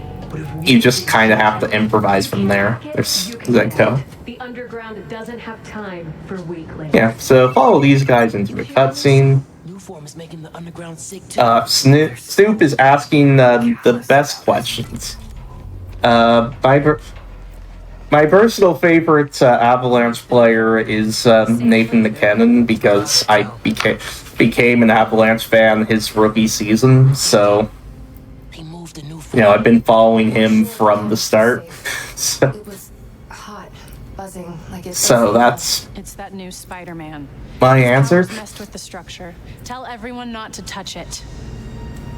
you just kind of have to improvise from there. There's that go. The underground doesn't have time for weaklings. Yeah, so follow these guys into a cutscene. New form is making the underground sick too. Snoop is asking the best questions. My personal favorite Avalanche player is Nathan McKinnon because I became an Avalanche fan his rookie season, so He moved a new form. I've been following him from the start. So, It was hot, buzzing like it's. so that's It's that new Spider-Man. my answer. Powers messed with the structure. Tell everyone not to touch it.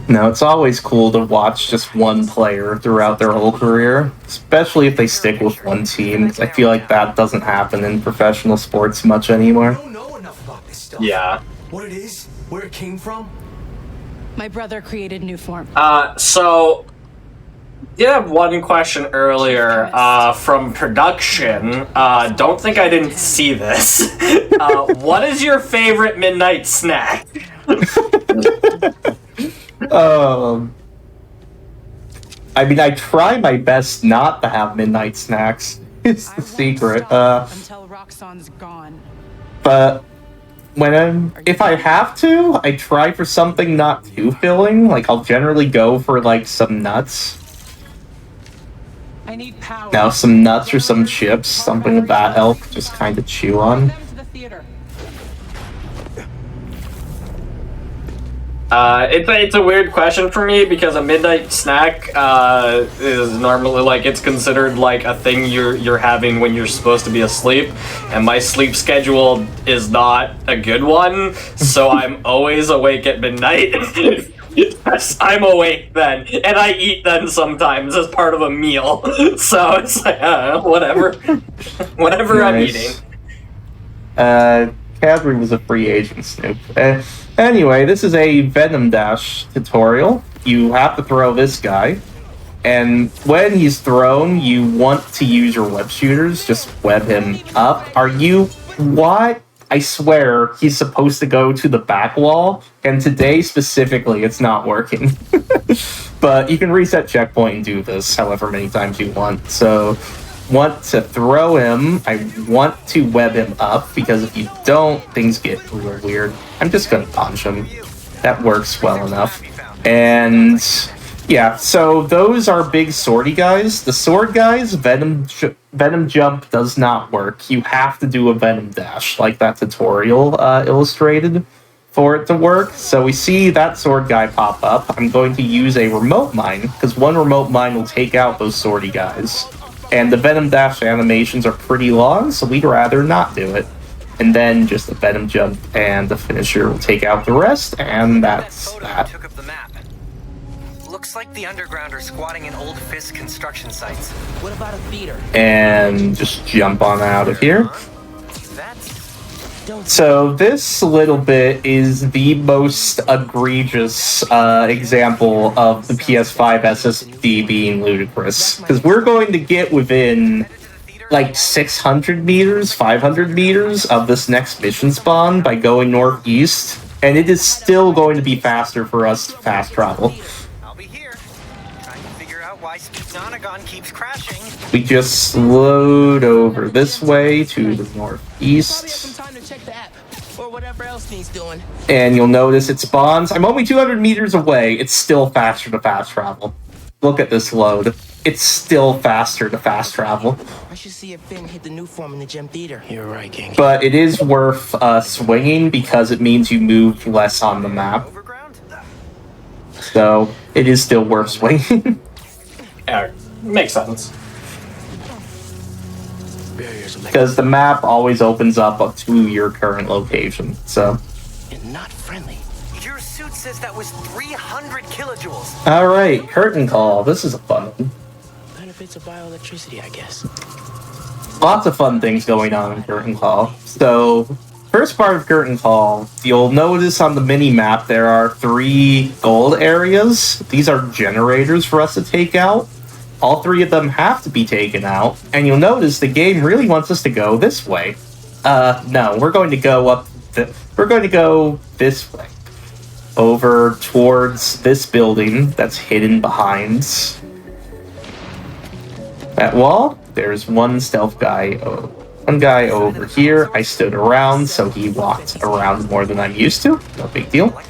No, it's always cool to watch just one player throughout their whole career, especially if they stick with one team. 'Cause I feel like that doesn't happen in professional sports much anymore. don't know enough about this stuff. Yeah. What it is, where it came from. My brother created new form. So you had one question earlier from production. Don't think I didn't see this. What is your favorite midnight snack? I mean, I try my best not to have midnight snacks. It's the secret. Until Roxxon's gone. But if I have to, I try for something not too filling. Like, I'll generally go for, like, some nuts. I need power. Now, some nuts or some chips, something of that help, just kind of chew on. Them to the theater. It's a weird question for me because a midnight snack is normally like it's considered like a thing you're having when you're supposed to be asleep, and my sleep schedule is not a good one, so I'm always awake at midnight. Yes, I'm awake then, and I eat then sometimes as part of a meal. So it's like whatever, whatever I'm eating. Cadbury was a free agent, Snoop. Anyway, this is a Venom Dash tutorial. You have to throw this guy, and when he's thrown, you want to use your web shooters. Just web him up. What? I swear, he's supposed to go to the back wall, and today specifically, it's not working. But you can reset checkpoint and do this however many times you want. So, want to throw him, I want to web him up, because if you don't, things get real weird. I'm just gonna punch him. That works well enough. And yeah, so those are big swordy guys. The sword guys, Venom Jump does not work. You have to do a Venom Dash, like that tutorial illustrated, for it to work. So we see that sword guy pop up. I'm going to use a remote mine, because one remote mine will take out those swordy guys. And the Venom Dash animations are pretty long, so we'd rather not do it. And then just the Venom Jump and the finisher will take out the rest, and that's that. Took up the map. Looks like the underground are squatting in old Fisk construction sites. What about a theater? And just jump on out of here. So this little bit is the most egregious example of the PS5 SSD being ludicrous. Because we're going to get within like 600 meters, 500 meters of this next mission spawn by going northeast, and it is still going to be faster for us to fast travel. I'll be here, trying to figure out why Speedrun keeps crashing. We just slowed over this way to the northeast. Time to check the app or whatever else needs doing. And you'll notice it spawns. I'm only 200 meters away. It's still faster to fast travel. Look at this load. it's still faster to fast travel. I should see if Finn hit the new form in the gym theater. You're right, King. But it is worth swinging because it means you move less on the map. So it is still worth swinging. Yeah, makes sense. Because the map always opens up to your current location. So. And not friendly. Your suit says that was 300 kilojoules. All right, curtain call. This is a fun one. Benefits of bioelectricity, I guess. Lots of fun things going on in curtain call. So, first part of curtain call, you'll notice on the mini map there are 3 gold areas. These are generators for us to take out. All 3 of them have to be taken out, and you'll notice the game really wants us to go this way. No, we're going to go we're going to go this way. Over towards this building that's hidden behind that wall. There's one stealth guy. One guy over here. I stood around, so he walked around more than I'm used to. No big deal.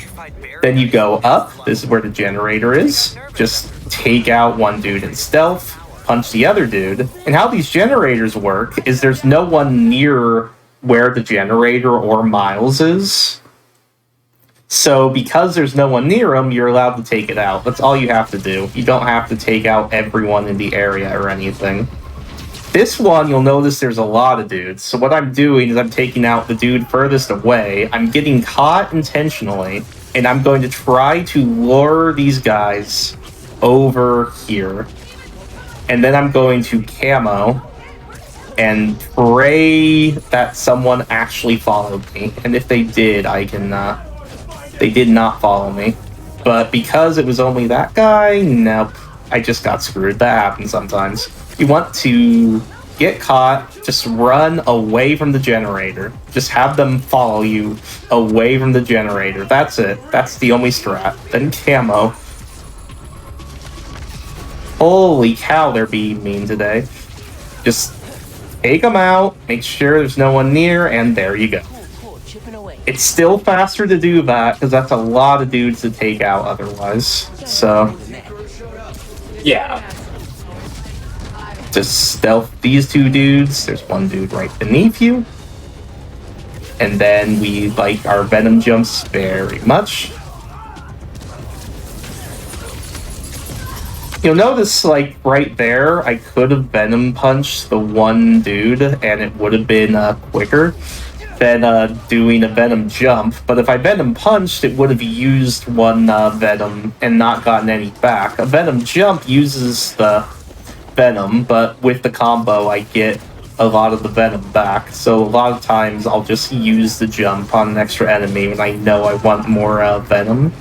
Then you go up. This is where the generator is. Just take out one dude in stealth, punch the other dude. And how these generators work is there's no one near where the generator or Miles is. So because there's no one near him, you're allowed to take it out. That's all you have to do. You don't have to take out everyone in the area or anything. This one, you'll notice there's a lot of dudes. So what I'm doing is I'm taking out the dude furthest away. I'm getting caught intentionally, and I'm going to try to lure these guys over here. And then I'm going to camo and pray that someone actually followed me. And if they did, I can... They did not follow me. But because it was only that guy, nope. I just got screwed. That happens sometimes. You want to get caught, just run away from the generator. Just have them follow you away from the generator. That's it. That's the only strat. Then camo. Holy cow, they're being mean today. Just take them out, make sure there's no one near, and there you go. It's still faster to do that, because that's a lot of dudes to take out otherwise. So, yeah. Just stealth these 2 dudes. There's one dude right beneath you. And then we like our venom jumps very much. You'll notice, like, right there, I could have venom punched the one dude, and it would have been quicker than doing a venom jump. But if I venom punched, it would have used one venom and not gotten any back. A venom jump uses the venom, but with the combo, I get a lot of the venom back. So a lot of times, I'll just use the jump on an extra enemy when I know I want more venom.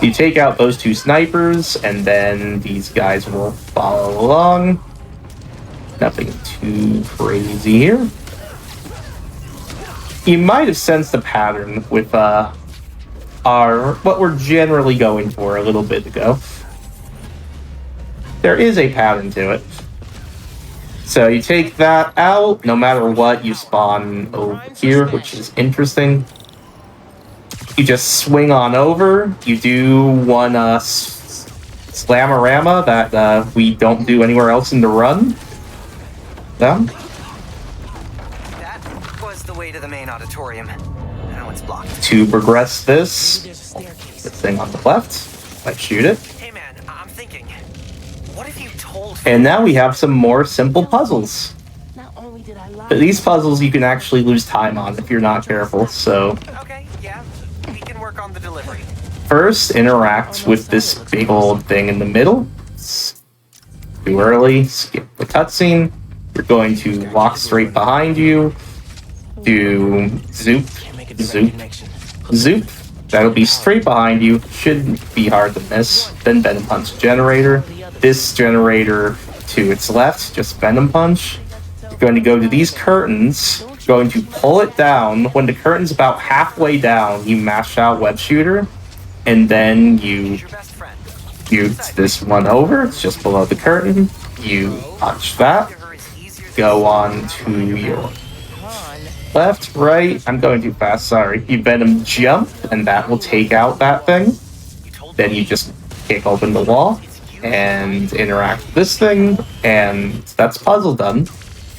You take out those 2 snipers, and then these guys will follow along. Nothing too crazy here. You might have sensed a pattern with what we're generally going for a little bit ago. There is a pattern to it. So you take that out, no matter what, you spawn over here, which is interesting. You just swing on over, you do one slamorama that we don't do anywhere else in the run. Down. That was the way to the main auditorium. Now it's blocked. To progress this thing on the left, like shoot it. Hey man, I'm thinking. What if you told? And now we have some more simple puzzles. But these puzzles you can actually lose time on if you're not careful, so... Okay, yeah. We can work on the delivery. First, interact with this big old thing in the middle. It's too early, skip the cutscene. You're going to walk straight behind you. Do zoop, zoop, zoop. That'll be straight behind you. Shouldn't be hard to miss. Then Venom Punch generator. This generator to its left, just Venom Punch. You're going to go to these curtains. You're going to pull it down. When the curtain's about halfway down, you mash out Web Shooter. And then you this one over. It's just below the curtain. You punch that. Go on to your left, right. I'm going too fast, sorry. You Venom jump, and that will take out that thing. Then you just kick open the wall, and interact with this thing, and that's puzzle done.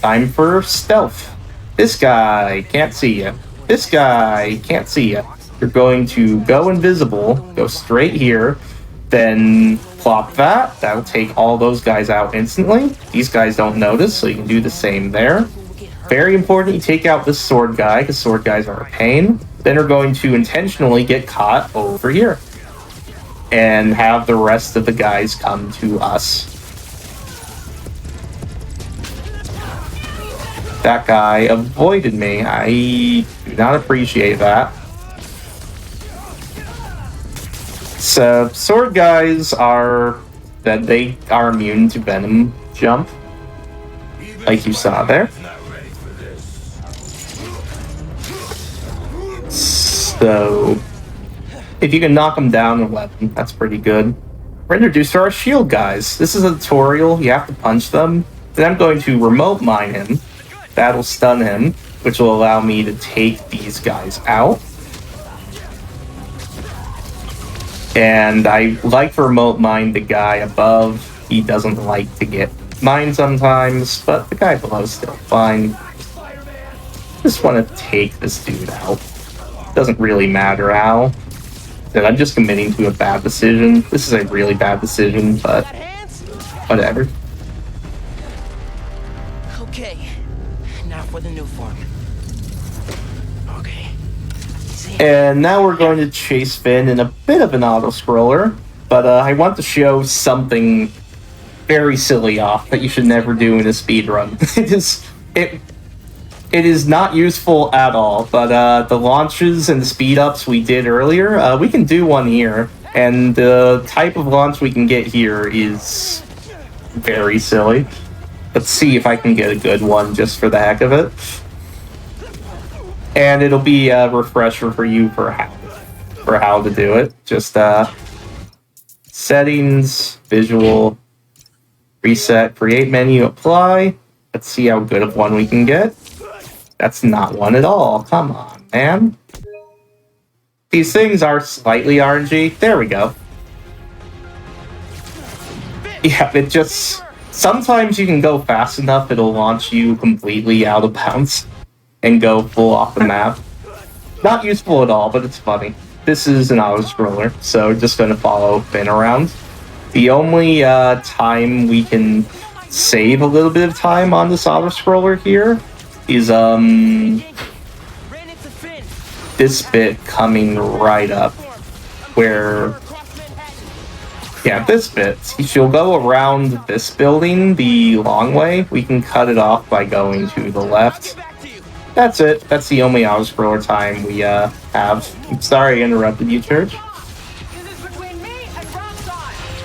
Time for stealth. This guy can't see you. This guy can't see you. You're going to go invisible, go straight here, then plop that. That'll take all those guys out instantly. These guys don't notice, so you can do the same there. Very important you take out this sword guy, because sword guys are a pain. Then we're going to intentionally get caught over here and have the rest of the guys come to us. That guy avoided me. I do not appreciate that. So, sword guys are they are immune to venom jump, like you saw there. So, if you can knock them down with a weapon, that's pretty good. We're introduced to our shield guys. This is a tutorial. You have to punch them. Then I'm going to remote mine him. That'll stun him, which will allow me to take these guys out. And I like to remote mine the guy above. He doesn't like to get mined sometimes, but the guy below is still fine. Just want to take this dude out. Doesn't really matter how. And I'm just committing to a bad decision. This is a really bad decision, but whatever. Okay, now for the new form. Okay. And now we're going to chase Finn in a bit of an auto-scroller, but I want to show something very silly off that you should never do in a speedrun. It is not useful at all, but the launches and the speed-ups we did earlier, we can do one here, and the type of launch we can get here is very silly. Let's see if I can get a good one just for the heck of it. And it'll be a refresher for you for how to do it. Just settings, visual, reset, create menu, apply. Let's see how good of one we can get. That's not one at all. Come on, man. These things are slightly RNG. There we go. Yeah, it just... Sometimes you can go fast enough, it'll launch you completely out of bounds and go full off the map. Not useful at all, but it's funny. This is an auto-scroller, so just going to follow Finn around. The only time we can save a little bit of time on this auto-scroller here is this bit coming right up where, yeah, this bit. She'll go around this building the long way. We can cut it off by going to the left. That's it. That's the only auto-scroller time we have. I'm sorry I interrupted you, Church.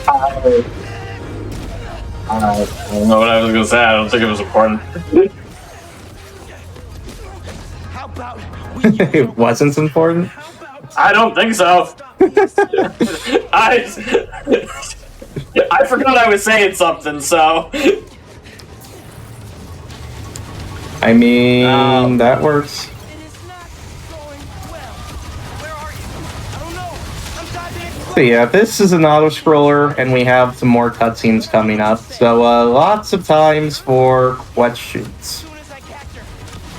I don't know what I was going to say. I don't think it was important. It wasn't important? I don't think so. I forgot I was saying something, so... I mean, that works. So yeah, this is an auto-scroller, and we have some more cutscenes coming up, so lots of times for questions.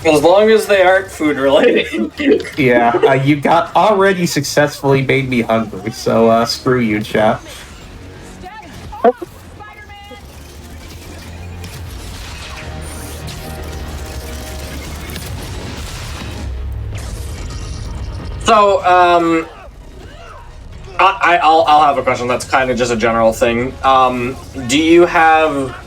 As long as they aren't food related. Yeah, you got already successfully made me hungry, so screw you, chat. So, I'll have a question. That's kind of just a general thing. Do you have...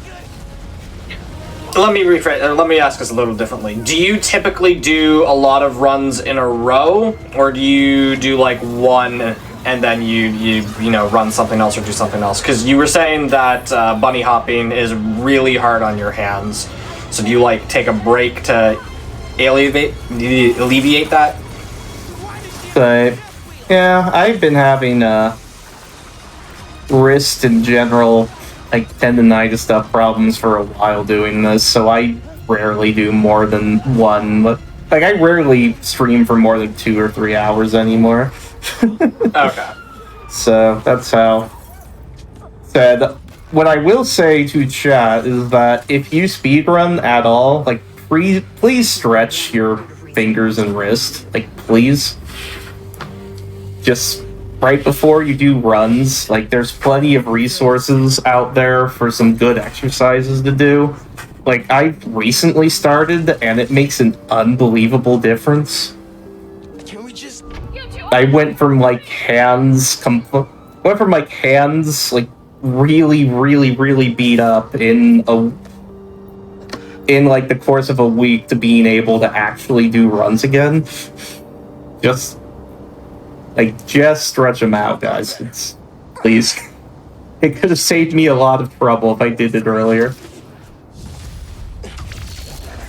Let me rephrase. Let me ask this a little differently. Do you typically do a lot of runs in a row, or do you do like one and then you know run something else or do something else? Because you were saying that bunny hopping is really hard on your hands. So do you like take a break to alleviate that? But yeah, I've been having wrist in general, like tendonitis stuff problems for a while doing this, so I rarely do more than one. But like, I rarely stream for more than 2 or 3 hours anymore. Okay. So that's how. what I will say to chat is that if you speedrun at all, like, please stretch your fingers and wrist. Like, please. Just right before you do runs, like, there's plenty of resources out there for some good exercises to do. Like, I've recently started, and it makes an unbelievable difference. I went from, like, hands, like, really beat up in like, the course of a week to being able to actually do runs again. Just stretch them out, guys. Please. It could have saved me a lot of trouble if I did it earlier.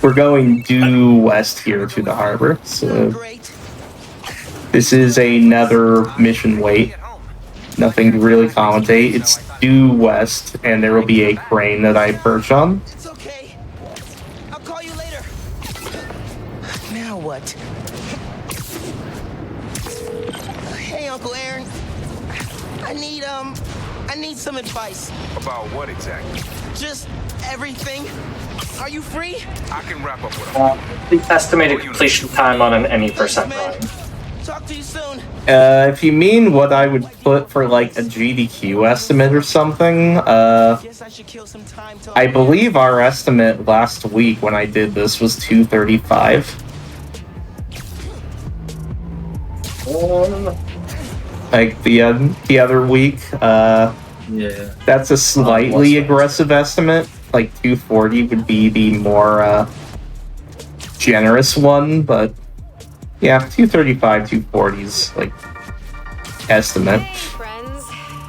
We're going due west here to the harbor, so this is another mission wait. Nothing to really commentate. It's due west, and there will be a crane that I perch on. It's okay. I'll call you later. Now what? Hey, Uncle Aaron. I need some advice. About what exactly? Just everything. Are you free? I can wrap up with The estimated completion time on any percent run. Talk to you soon. If you mean what I would put for, like, a GDQ estimate or something, Guess I should kill some time till I believe our estimate last week when I did this was 235. Like, the other week, Yeah. that's a slightly aggressive estimate. Like, 240 would be the more, generous one, but yeah, 235, 240's, like, estimate. Hey, friends.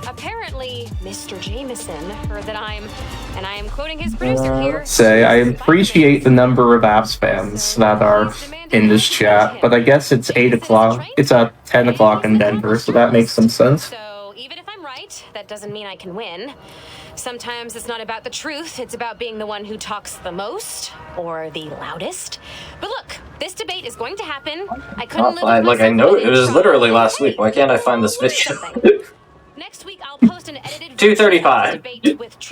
Apparently, Mr. Jameson heard that I am quoting his producer here. Say, I appreciate the number of apps fans that are in this chat, but I guess it's 8 o'clock. It's at 10 o'clock in Denver, so that makes some sense. So, even if I'm right, that doesn't mean I can win. Sometimes it's not about the truth, it's about being the one who talks the most or the loudest. But look, this debate is going to happen. I couldn't live with Like, I myself know without it was trying. literally last week. Why can't I find this video? Next week I'll post an edited 235.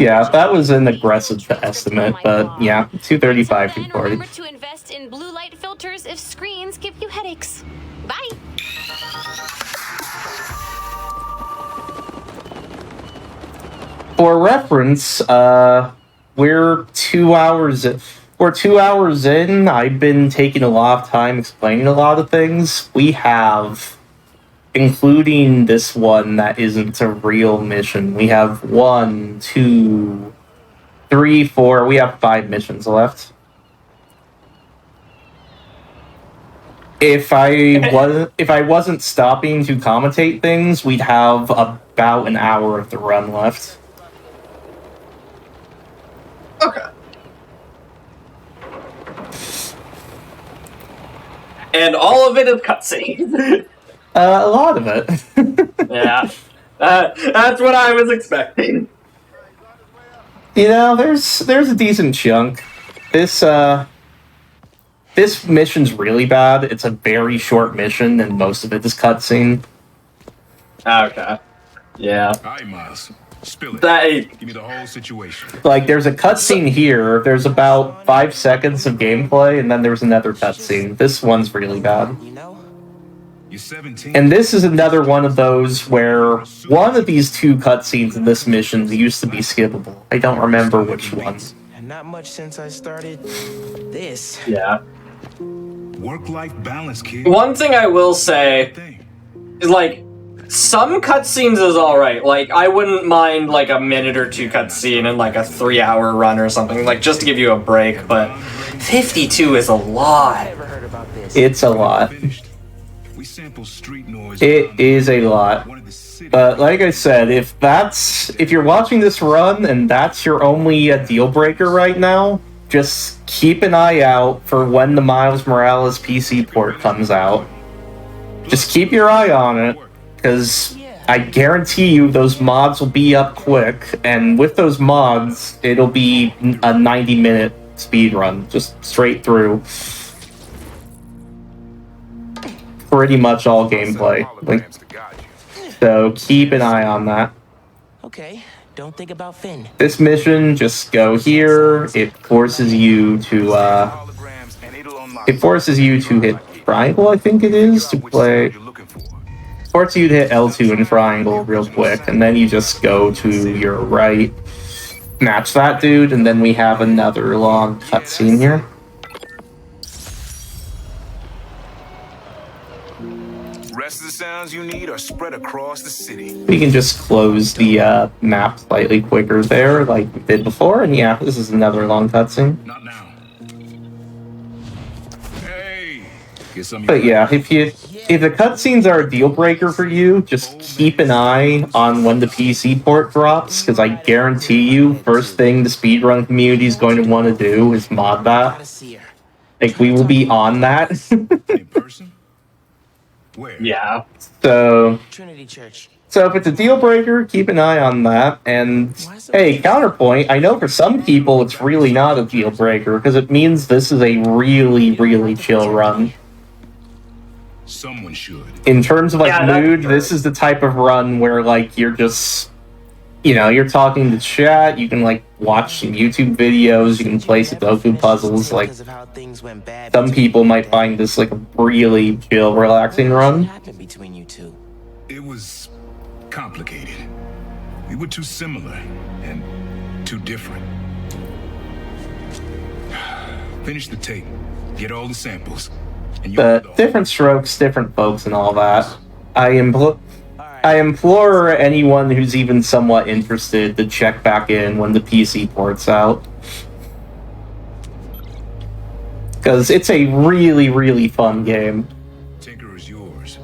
Yeah, that was an aggressive estimate, but yeah, 235, Then 240. remember to invest in blue light filters if screens give you headaches. Bye. For reference, we're 2 hours in. I've been taking a lot of time explaining a lot of things. We have, including this one that isn't a real mission, we have 1, 2, 3, 4. We have 5 missions left. If I wasn't stopping to commentate things, we'd have about an hour of the run left. Okay. And all of it is cutscene. A lot of it. Yeah. That's what I was expecting. You know, there's a decent chunk. This mission's really bad. It's a very short mission, and most of it is cutscene. Okay. Yeah. All right, Miles. Spill it. That, Give me the whole situation. Like, there's a cutscene here. There's about 5 seconds of gameplay, and then there's another cutscene. This one's really bad. You know? You're 17. And this is another one of those where one of these 2 cutscenes in this mission used to be skippable. I don't remember which one. And not much since I started this. yeah. Work-life balance, kid. One thing I will say is, like, some cutscenes is alright. Like, I wouldn't mind, like, a minute or 2 cutscene and, like, a 3-hour run or something, like, just to give you a break, but 52 is a lot. Never heard about this. It's a lot. We sample street noise. It is a lot. But like I said, if you're watching this run and that's your only deal breaker right now, just keep an eye out for when the Miles Morales PC port comes out. Just keep your eye on it, because I guarantee you those mods will be up quick, and with those mods, it'll be a 90-minute speedrun, just straight through. Pretty much all gameplay. Like, so keep an eye on that. Okay. Don't think about Finn. This mission, just go here. It forces you to hit triangle, I think it is, to play. Forces you to hit L2 and triangle real quick, and then you just go to your right, match that dude, and then we have another long cutscene here. Rest of the sounds you need are spread across the city. We can just close the map slightly quicker there, like we did before, and yeah, this is another long cutscene. Not now. Hey, get some. But yeah, if the cutscenes are a deal breaker for you, just keep an eye on when the PC port drops, because I guarantee you, first thing the speedrun community is going to want to do is mod that. Like, we will be on that. In person? Where? Yeah. So Trinity Church. So if it's a deal breaker, keep an eye on that. And hey, counterpoint, I know for some people it's really not a deal breaker because it means this is a really, really chill run. Someone should. In terms of like mood, true. this is the type of run where like you're just, you know, you're talking to chat, you can like watch some YouTube videos, you can play Sudoku puzzles. Like some people might find this like a really chill, relaxing run. It was complicated. We were too similar and too different. Finish the tape. Get all the samples. And Different strokes, different folks, and all that. I implore anyone who's even somewhat interested to check back in when the PC port's out. Because it's a really, really fun game. Tinker is yours.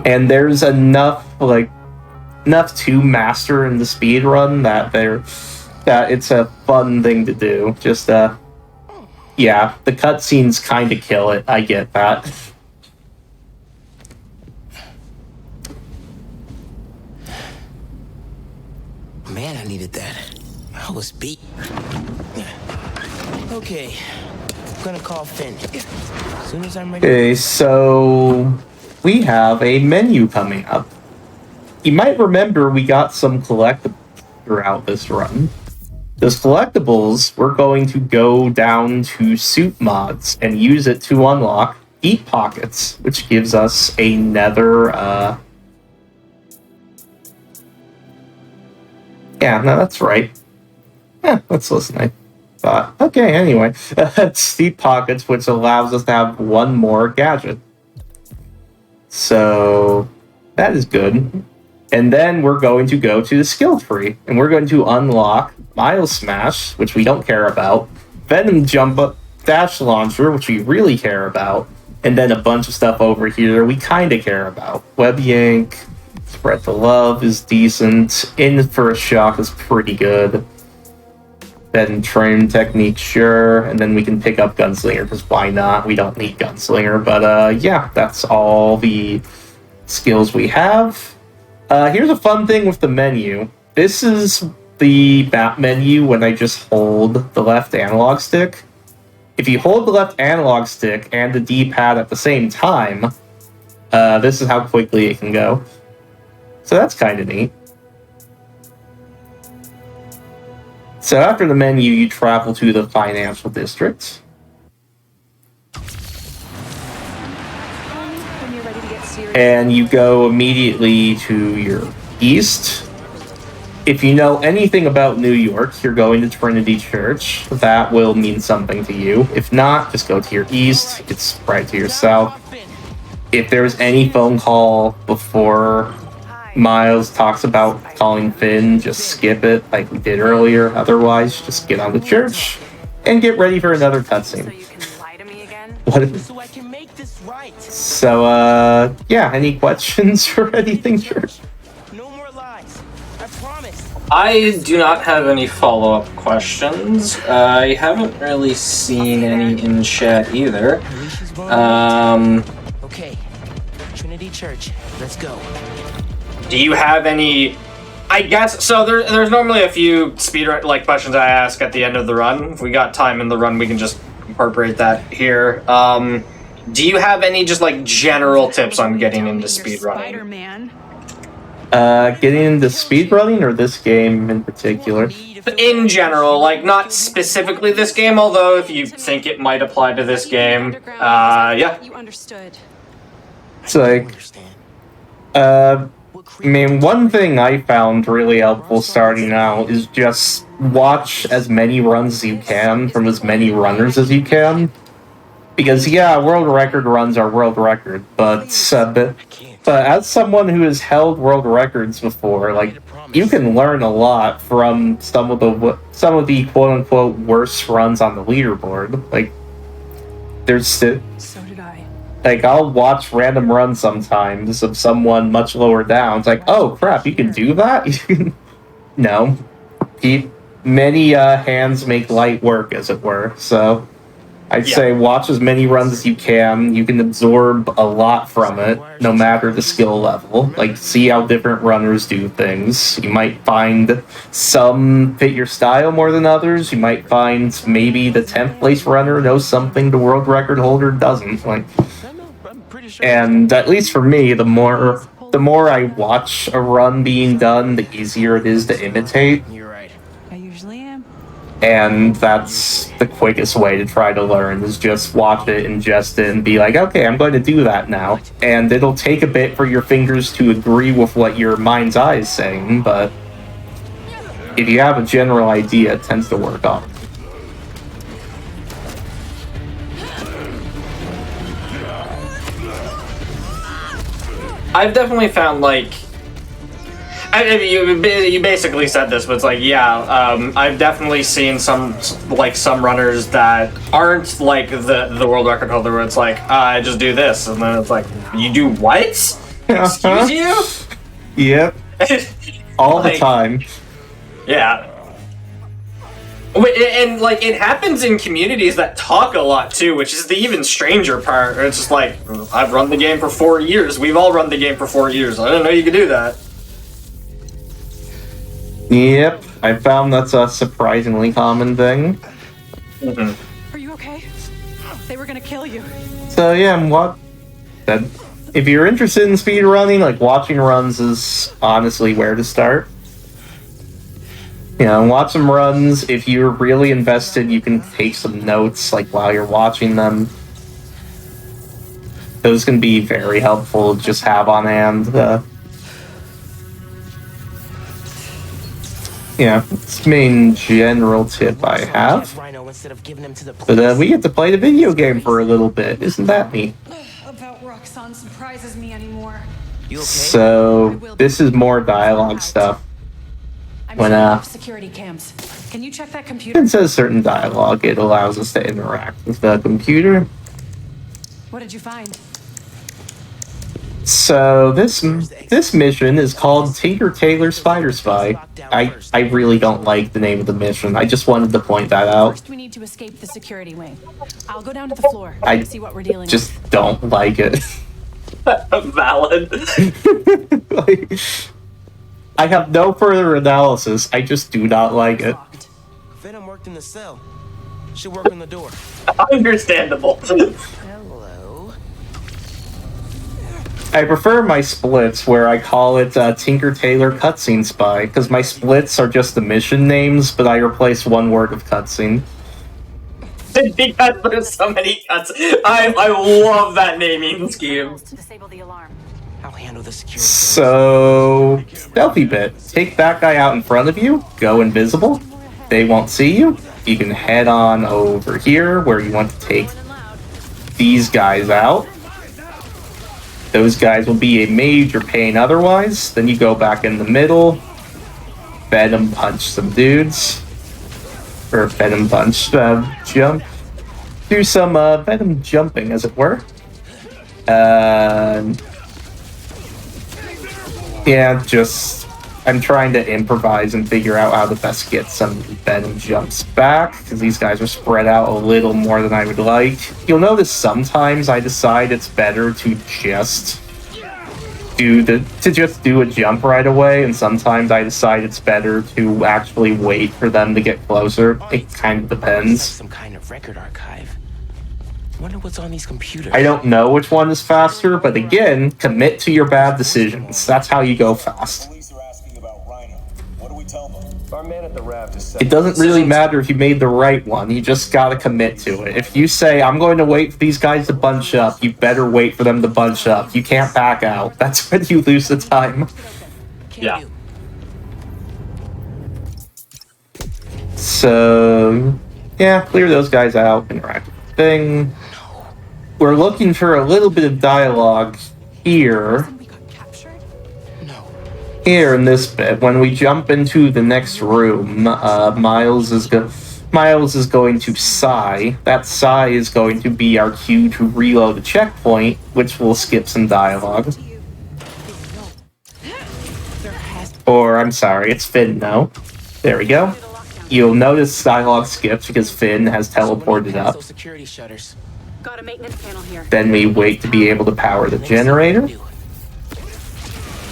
And there's enough to master in the speedrun that it's a fun thing to do. Just yeah, the cutscenes kind of kill it. I get that. Man, I needed that. I was beat. Okay, I'm gonna call Finn. As soon as I'm ready. Okay, so we have a menu coming up. You might remember we got some collectibles throughout this run. Those collectibles, we're going to go down to suit mods and use it to unlock Deep Pockets, which gives us another, yeah, no, that's right. Yeah, that's listening. Okay, anyway. It's Deep Pockets, which allows us to have one more gadget. So, that is good. And then we're going to go to the skill tree, and we're going to unlock Miles Smash, which we don't care about, Venom Jump Up Dash Launcher, which we really care about, and then a bunch of stuff over here we kind of care about. Web Yank, Spread the Love is decent, In for a Shock is pretty good, then Train Technique, sure, and then we can pick up Gunslinger, because why not? We don't need Gunslinger, but yeah, that's all the skills we have. Here's a fun thing with the menu. This is the map menu when I just hold the left analog stick. If you hold the left analog stick and the D-pad at the same time, this is how quickly it can go. So that's kind of neat. So after the menu, you travel to the financial district. And you go immediately to your east. If you know anything about New York, you're going to Trinity Church. That will mean something to you. If not, just go to your east. It's right to your south. If there's any phone call before Miles talks about calling Finn, just skip it like we did earlier. Otherwise, just get on the church and get ready for another cutscene. So I can make this right. So, yeah, any questions or anything, Church? No more lies. I promise. I do not have any follow-up questions. I haven't really seen any in chat either. Okay, Trinity Church, let's go. Do you have any... I guess, so there's normally a few speedrun like questions I ask at the end of the run. If we got time in the run, we can just incorporate that here. Do you have any just like general tips on getting into speedrunning? Getting into speedrunning or this game in particular? In general, like not specifically this game, although if you think it might apply to this game, yeah. You understood. It's like, I mean, one thing I found really helpful starting out is just watch as many runs as you can from as many runners as you can. Because, yeah, world record runs are world record, but as someone who has held world records before, like, you can learn a lot from some of the quote-unquote worst runs on the leaderboard. Like, there's... So did I. Like, I'll watch random runs sometimes of someone much lower down. It's like, oh, crap, you can do that? No. Many hands make light work, as it were, so... I'd say watch as many runs as you can. You can absorb a lot from it, no matter the skill level. Like, see how different runners do things. You might find some fit your style more than others. You might find maybe the 10th place runner knows something the world record holder doesn't. Like, and at least for me, the more I watch a run being done, the easier it is to imitate. I usually am. And that's the quickest way to try to learn, is just watch it, ingest it, and be like, okay, I'm going to do that now. And it'll take a bit for your fingers to agree with what your mind's eye is saying, but if you have a general idea, it tends to work off. I've definitely found, like... you basically said this, but it's like, yeah, I've definitely seen some runners that aren't like the world record holder, where it's like, I just do this, and then it's like, you do what? Excuse you? Yep. All the time. Yeah. And like, it happens in communities that talk a lot too, which is the even stranger part. It's just like, I've run the game for 4 years. We've all run the game for 4 years. I didn't know you could do that. Yep, I found that's a surprisingly common thing. Are you okay? They were gonna kill you. So yeah, if you're interested in speedrunning, like, watching runs is honestly where to start. You know, watch some runs. If you're really invested, you can take some notes, like, while you're watching them. Those can be very helpful to just have on hand. Yeah, it's the main general tip I have. But we get to play the video game for a little bit. Isn't that neat? About Roxanne surprises me anymore. So, this is more dialogue stuff. When security cams. Can you check that computer? it says certain dialogue, it allows us to interact with the computer. What did you find? So this mission is called Tinker Tailor Spider Spy. I really don't like the name of the mission. I just wanted to point that out. First, we need to escape the security wing. I'll go down to the floor. I see what we're dealing just with. don't like it. Valid. Like, I have no further analysis. I just do not like it. Venom worked in the cell. Should work on the door. Understandable. Hello. I prefer my splits where I call it Tinker Tailor Cutscene Spy, because my splits are just the mission names, but I replace one word of cutscene. Because there's so many cuts. I love that naming scheme. Disable the alarm. I'll handle the security. So, stealthy bit. Take that guy out in front of you, go invisible. They won't see you. You can head on over here where you want to take these guys out. Those guys will be a major pain otherwise. Then you go back in the middle, Venom punch some dudes. Or Venom punch, jump. Do some Venom jumping, as it were. Yeah, just... I'm trying to improvise and figure out how to best get some Venom jumps back, because these guys are spread out a little more than I would like. You'll notice sometimes I decide it's better to just do a jump right away, and sometimes I decide it's better to actually wait for them to get closer. It kind of depends. Some kind of record archive. Wonder what's on these computers. I don't know which one is faster, but again, commit to your bad decisions. That's how you go fast. Police are asking about Rhino. What do we tell them? Our man at the raft is It doesn't really matter if you made the right one, you just gotta commit to it. If you say, I'm going to wait for these guys to bunch up, you better wait for them to bunch up. You can't back out. That's when you lose the time. Yeah. So, yeah, clear those guys out, interact with the thing. We're looking for a little bit of dialogue here. Here in this bit, when we jump into the next room, Miles is going to sigh. That sigh is going to be our cue to reload the checkpoint, which will skip some dialogue. Or, I'm sorry, it's Finn now. There we go. You'll notice dialogue skips because Finn has teleported up. Then we wait to be able to power the generator.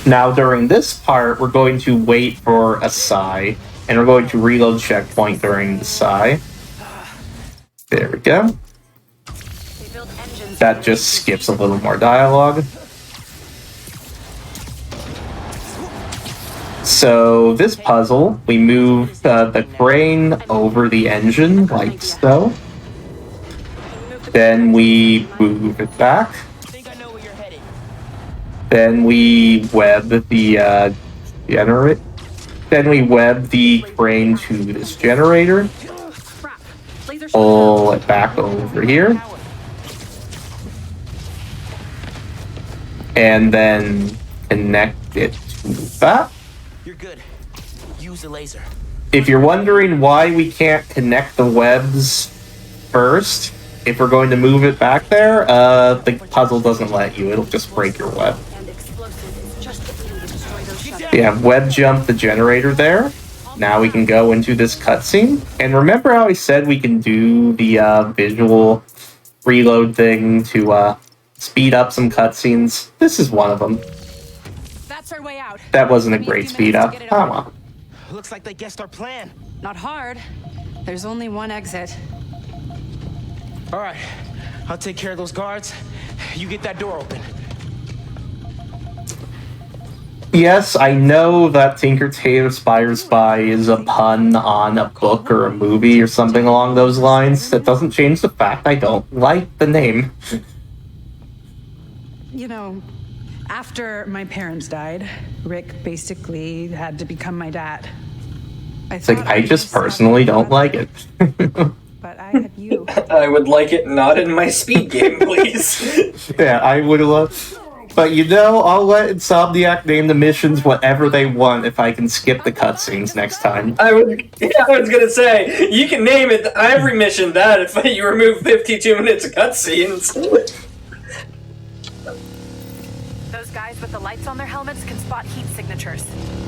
Now, during this part, we're going to wait for a sigh, and we're going to reload checkpoint during the sigh. There we go. That just skips a little more dialogue. So, this puzzle, we move the crane over the engine, like so. Then we move it back. Then we web the generator. Then we web the crane to this generator. Pull it back over here. And then connect it to that. You're good. Use a laser. If you're wondering why we can't connect the webs first, if we're going to move it back there, the puzzle doesn't let you. It'll just break your web. We have web jump the generator there. Now we can go into this cutscene. And remember how I said we can do the visual reload thing to speed up some cutscenes? This is one of them. That's our way out. That wasn't a great speed up. Oh well. Looks like they guessed our plan. Not hard. There's only one exit. All right, I'll take care of those guards. You get that door open. Yes, I know that Tinker Tailor Spider Spy is a pun on a book or a movie or something along those lines. That doesn't change the fact I don't like the name. You know, after my parents died, Rick basically had to become my dad. It's like, I just personally don't like it. But I have you. I would like it not in my speed game, please. Yeah, I would love... But you know, I'll let Insomniac name the missions whatever they want if I can skip the cutscenes next time. I was gonna say, you can name it every mission that if you remove 52 minutes of cutscenes. Those guys with the lights on their helmets can spot heat signatures.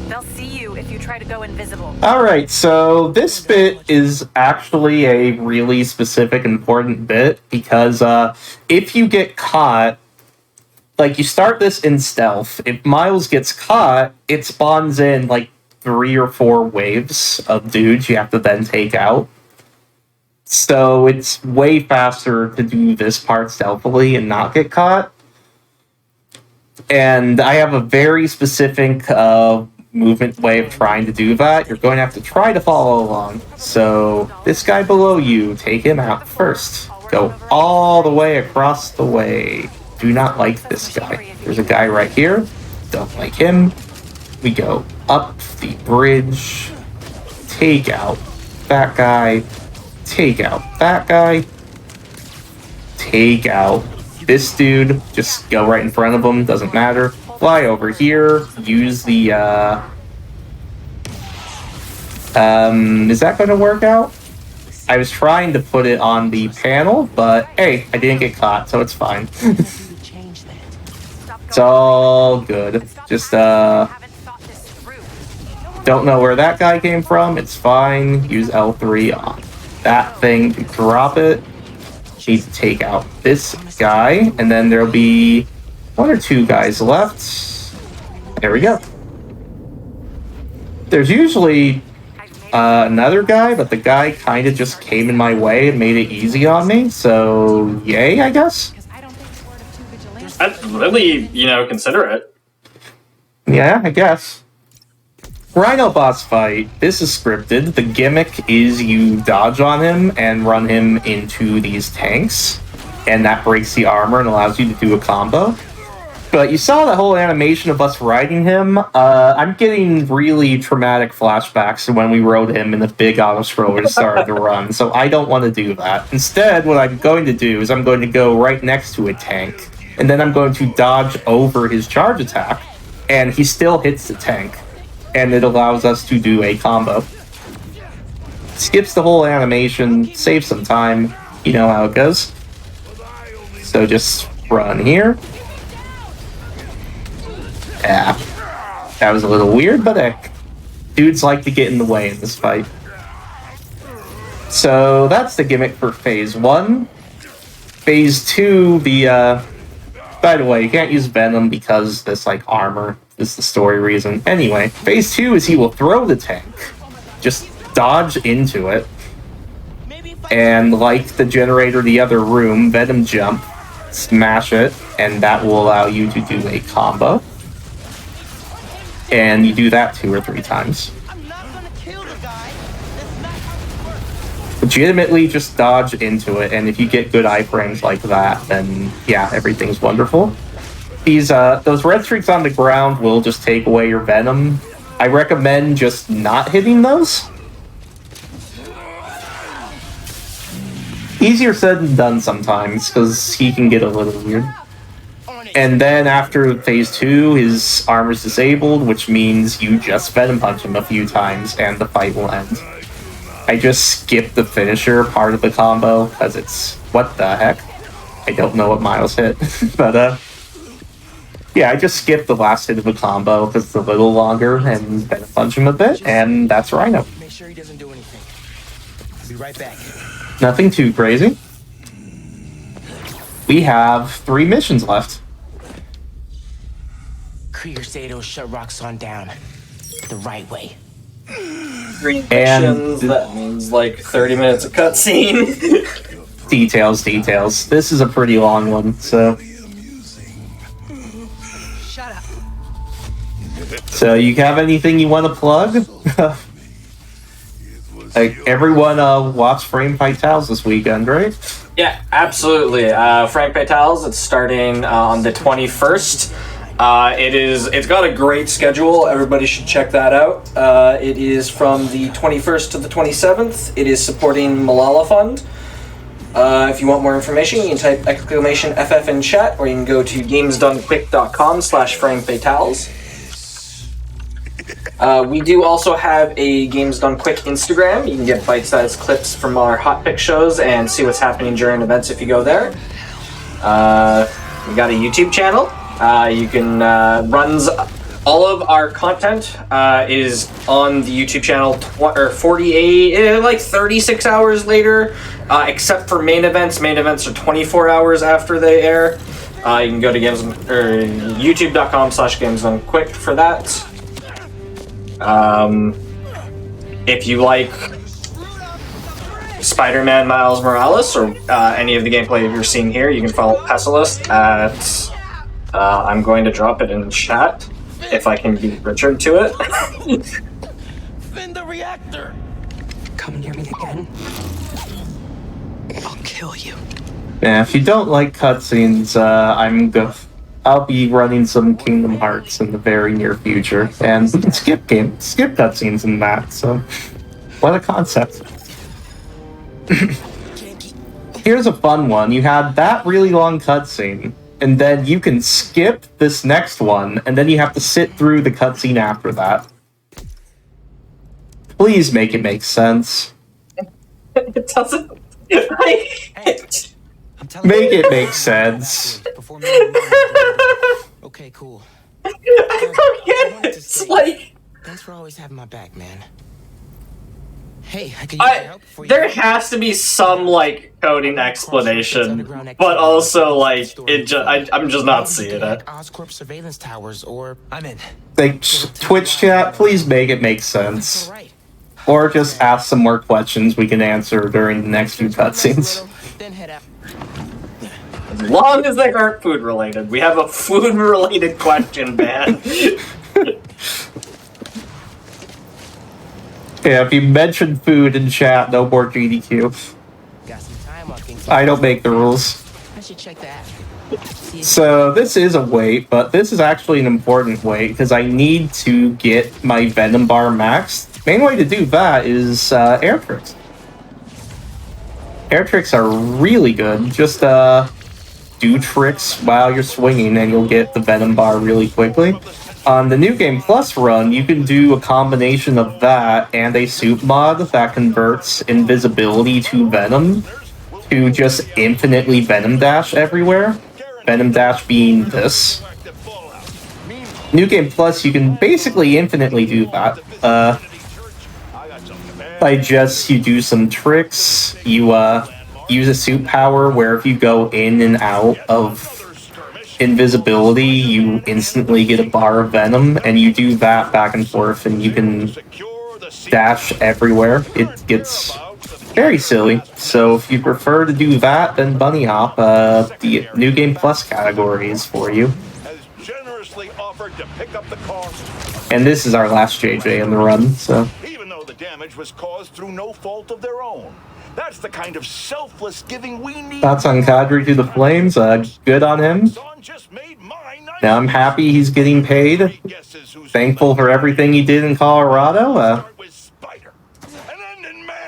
They'll see you if you try to go invisible. Alright, so this bit is actually a really specific, important bit, because if you get caught, like, you start this in stealth. If Miles gets caught, it spawns in, like, 3 or 4 waves of dudes you have to then take out. So it's way faster to do this part stealthily and not get caught. And I have a very specific movement way of trying to do that. You're going to have to try to follow along. So this guy below you, take him out first. Go all the way across the way. Do not like this guy. There's a guy right here. Don't like him. We go up the bridge. Take out that guy. Take out that guy. Take out this dude. Just go right in front of him. Doesn't matter. Fly over here. Use the, is that going to work out? I was trying to put it on the panel, but hey, I didn't get caught, so it's fine. It's all good. Just, don't know where that guy came from. It's fine. Use L3 on that thing to drop it. Need to take out this guy, and then there'll be 1 or 2 guys left. There we go. There's usually another guy, but the guy kind of just came in my way and made it easy on me, so yay, I guess? I'd really, consider it. Yeah, I guess. Rhino boss fight. This is scripted. The gimmick is you dodge on him and run him into these tanks, and that breaks the armor and allows you to do a combo. But you saw the whole animation of us riding him. I'm getting really traumatic flashbacks to when we rode him and the big auto-scroller started to run, so I don't want to do that. Instead, what I'm going to do is I'm going to go right next to a tank, and then I'm going to dodge over his charge attack, and he still hits the tank, and it allows us to do a combo. Skips the whole animation, saves some time, you know how it goes. So just run here. Yeah, that was a little weird, but heck, dudes like to get in the way in this fight. So that's the gimmick for Phase 1. Phase 2, by the way, you can't use Venom because this, armor is the story reason. Anyway, Phase 2 is he will throw the tank, just dodge into it, and like the generator in the other room, Venom jump, smash it, and that will allow you to do a combo. And you do that 2 or 3 times. Legitimately just dodge into it, and if you get good iframes like that, then yeah, everything's wonderful. Those red streaks on the ground will just take away your Venom. I recommend just not hitting those. Easier said than done sometimes, because he can get a little weird. And then after Phase 2, his armor's disabled, which means you just Venom punch him a few times and the fight will end. I just skipped the finisher part of the combo, because it's... what the heck? I don't know what Miles hit, but yeah, I just skipped the last hit of the combo, because it's a little longer, and Venom punch him a bit, and that's Rhino. Make sure he doesn't do anything. I'll be right back. Nothing too crazy. We have 3 missions left. Krieger said it'll shut Roxxon down. The right way. 3 missions, that means 30 minutes of cutscene. Details. This is a pretty long one, so... Shut up. So you have anything you want to plug? Everyone watch Frame Fatales this weekend, right? Yeah, absolutely. Frank Fatales, it's starting on the 21st. It's got a great schedule. Everybody should check that out. It is from the 21st to the 27th. It is supporting Malala Fund. If you want more information, you can type !FF in chat, or you can go to gamesdonequick.com/framefatales. We do also have a Games Done Quick Instagram. You can get bite-sized clips from our hot pick shows and see what's happening during events if you go there. We got a YouTube channel. You can runs all of our content is on the YouTube channel 36 hours later, except for main events. Main events are 24 hours after they air. You can go to youtube.com/gamesdonequick for that. If you like Spider-Man Miles Morales or any of the gameplay you're seeing here, you can follow Pessilist at I'm going to drop it in chat if I can beat Richard to it. Spin the reactor. Come near me again. I'll kill you. Yeah, if you don't like cutscenes, I'll be running some Kingdom Hearts in the very near future, and we can skip cutscenes in that. So, what a concept! Here's a fun one. You had that really long cutscene, and then you can skip this next one, and then you have to sit through the cutscene after that. Please make it make sense. It doesn't. Make it make sense. Okay, cool. I don't get it. It's thanks for always having my back, man. Hey, I could use your help before you there has to be some coding explanation, but also I'm just not seeing it. Oscorp surveillance towers, or I'm in. Twitch chat, please make it make sense. Or just ask some more questions we can answer during the next few cutscenes. As long as they aren't food related. We have a food related question ban. Yeah, if you mention food in chat, no more GDQ. I don't make the rules. I should check that. So this is a wait, but this is actually an important wait because I need to get my Venom bar maxed. Main way to do that is air tricks. Air tricks are really good. Just do tricks while you're swinging and you'll get the Venom bar really quickly. On the New Game Plus run, you can do a combination of that and a suit mod that converts invisibility to Venom to just infinitely Venom Dash everywhere. Venom Dash being this. New Game Plus, you can basically infinitely do that. You do some tricks, you use a suit power where if you go in and out of invisibility, you instantly get a bar of Venom, and you do that back and forth, and you can dash everywhere. It gets very silly. So if you prefer to do that, then Bunny Hop, the New Game Plus category is for you. And this is our last JJ in the run, so... Even though the damage was caused through no fault of their own. That's the kind of selfless giving we need. Thoughts on Kadri to the Flames? Good on him. Now I'm happy he's getting paid. Thankful for everything he did in Colorado.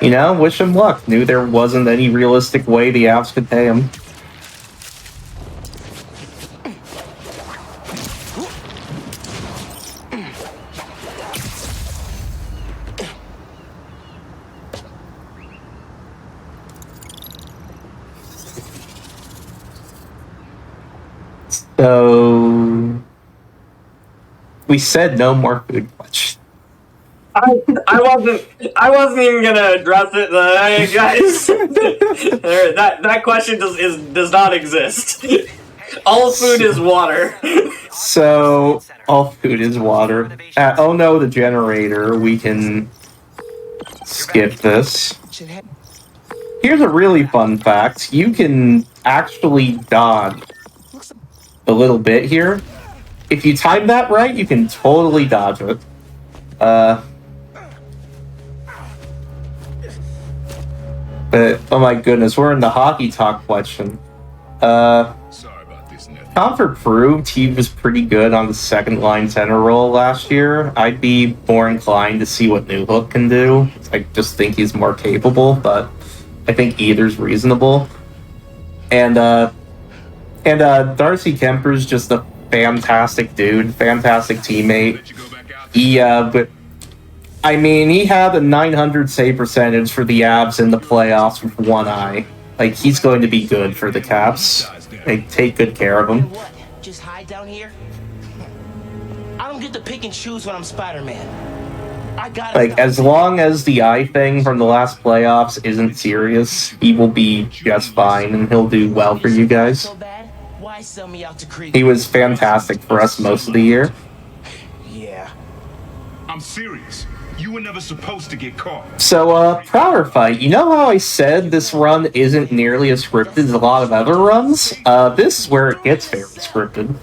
You know, wish him luck. Knew there wasn't any realistic way the Avs could pay him. So we said no more food questions. I wasn't even gonna address it, guys. that question does not exist. All food is water. So all food is water. Oh no, the generator. We can skip this. Here's a really fun fact. You can actually dodge a little bit here. If you time that right, you can totally dodge it. But, oh my goodness, we're in the hockey talk question. Comfort proved he was pretty good on the second line center role last year. I'd be more inclined to see what Newhook can do. I just think he's more capable, but I think either's reasonable. And Darcy Kemper's just a fantastic dude, fantastic teammate. He had a 900 save percentage for the Avs in the playoffs with one eye. Like, he's going to be good for the Caps. They take good care of him. What? Just hide down here? I don't get to pick and choose when I'm Spider-Man. I got like, as long as the eye thing from the last playoffs isn't serious, he will be just fine and he'll do well for you guys. He was fantastic for us most of the year. Yeah. I'm serious. You were never supposed to get caught. So, Prowler Fight, you know how I said this run isn't nearly as scripted as a lot of other runs? This is where it gets very scripted.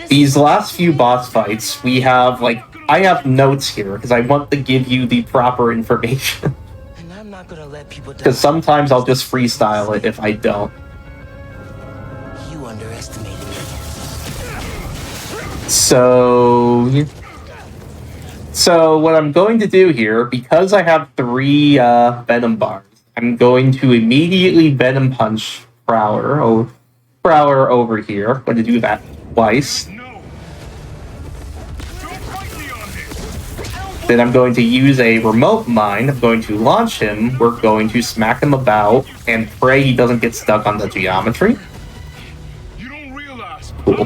These last few boss fights, we have, I have notes here, because I want to give you the proper information. Because sometimes I'll just freestyle it if I don't. You underestimated me. So what I'm going to do here, because I have 3 Venom bars, I'm going to immediately Venom Punch Prowler over here. I'm going to do that twice. Then I'm going to use a remote mine. I'm going to launch him. We're going to smack him about and pray he doesn't get stuck on the geometry.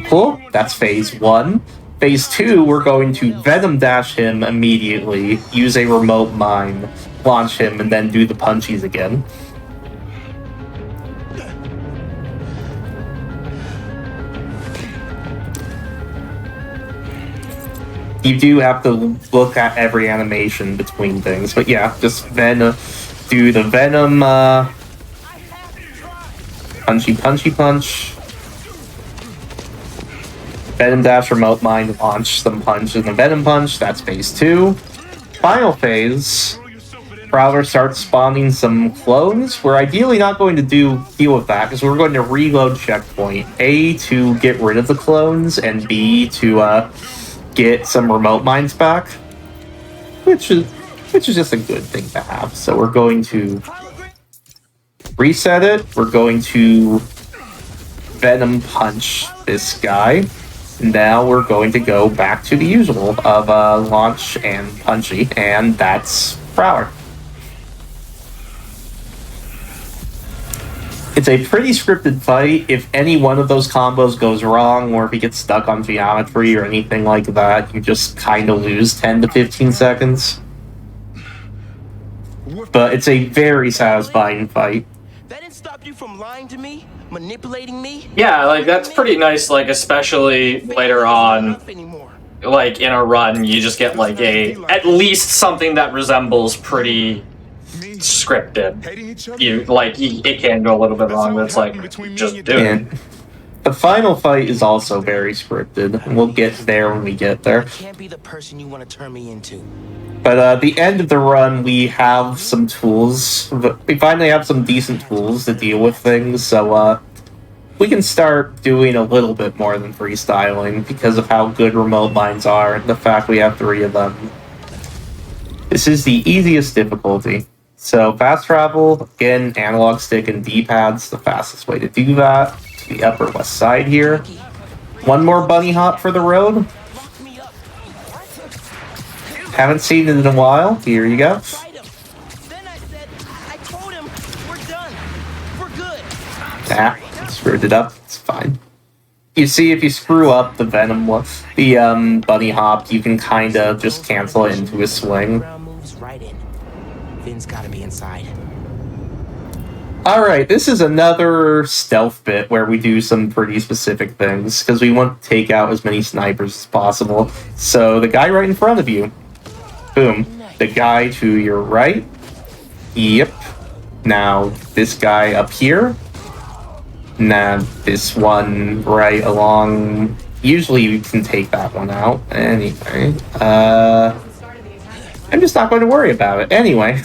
Cool. That's phase 1. Phase 2, we're going to Venom Dash him immediately, use a remote mine, launch him, and then do the punchies again. you do have to look at every animation between things. But yeah, just Venom, do the Venom punchy punch. Venom dash, remote mine, launch some punch and the Venom punch. That's phase 2. Final phase, Prowler starts spawning some clones. We're ideally not going to deal with that because we're going to reload checkpoint. A, to get rid of the clones, and B, to get some remote mines back, which is just a good thing to have. So we're going to reset it. We're going to Venom punch this guy. Now we're going to go back to the usual of launch and punchy, and that's Prowler. It's a pretty scripted fight. If any one of those combos goes wrong, or if he gets stuck on geometry or anything like that, you just kind of lose 10 to 15 seconds. But it's a very satisfying fight. That didn't stop you from lying to me, manipulating me. Yeah, like that's pretty nice. Like especially later on, like in a run, you just get like at least something that resembles pretty scripted. It can go a little bit wrong, but it's like just do it. The final fight is also very scripted. We'll get there when we get there. Can't be the person you want to turn me into. But at the end of the run, we have some tools. We finally have some decent tools to deal with things, so we can start doing a little bit more than freestyling because of how good remote mines are and the fact we have 3 of them. This is the easiest difficulty. So fast travel, again, analog stick and D-pads, the fastest way to do that. To the upper west side here. One more bunny hop for the road. Haven't seen it in a while. Here you go. Screwed it up. It's fine. You see, if you screw up the Venom, the bunny hop, you can kind of just cancel it into a swing. Vin's gotta be inside. Alright, this is another stealth bit where we do some pretty specific things, because we want to take out as many snipers as possible. So, the guy right in front of you. Boom. The guy to your right. Yep. Now, this guy up here. Now, this one right along... Usually you can take that one out. Anyway, I'm just not going to worry about it. Anyway,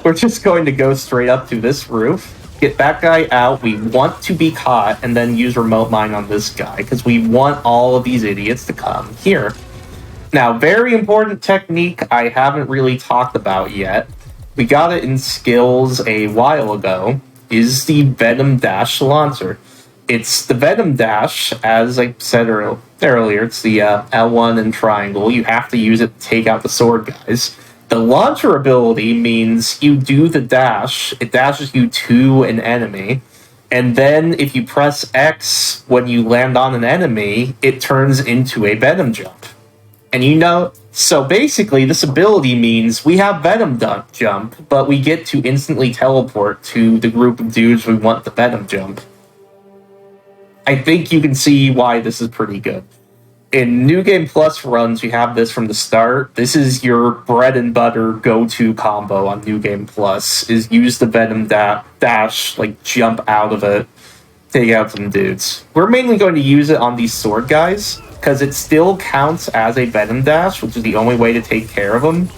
we're just going to go straight up to this roof, get that guy out. We want to be caught and then use remote mine on this guy because we want all of these idiots to come here. Now, very important technique I haven't really talked about yet. We got it in skills a while ago, is the Venom Dash launcher. It's the Venom Dash, as I said earlier, it's the L1 and triangle. You have to use it to take out the sword guys. The launcher ability means you do the dash, it dashes you to an enemy, and then if you press X when you land on an enemy, it turns into a Venom jump. And so basically this ability means we have Venom jump, but we get to instantly teleport to the group of dudes we want the Venom jump. I think you can see why this is pretty good. In New Game Plus runs, you have this from the start. This is your bread and butter go-to combo on New Game Plus, is use the Venom dash, like jump out of it, take out some dudes. We're mainly going to use it on these sword guys, because it still counts as a Venom dash, which is the only way to take care of them.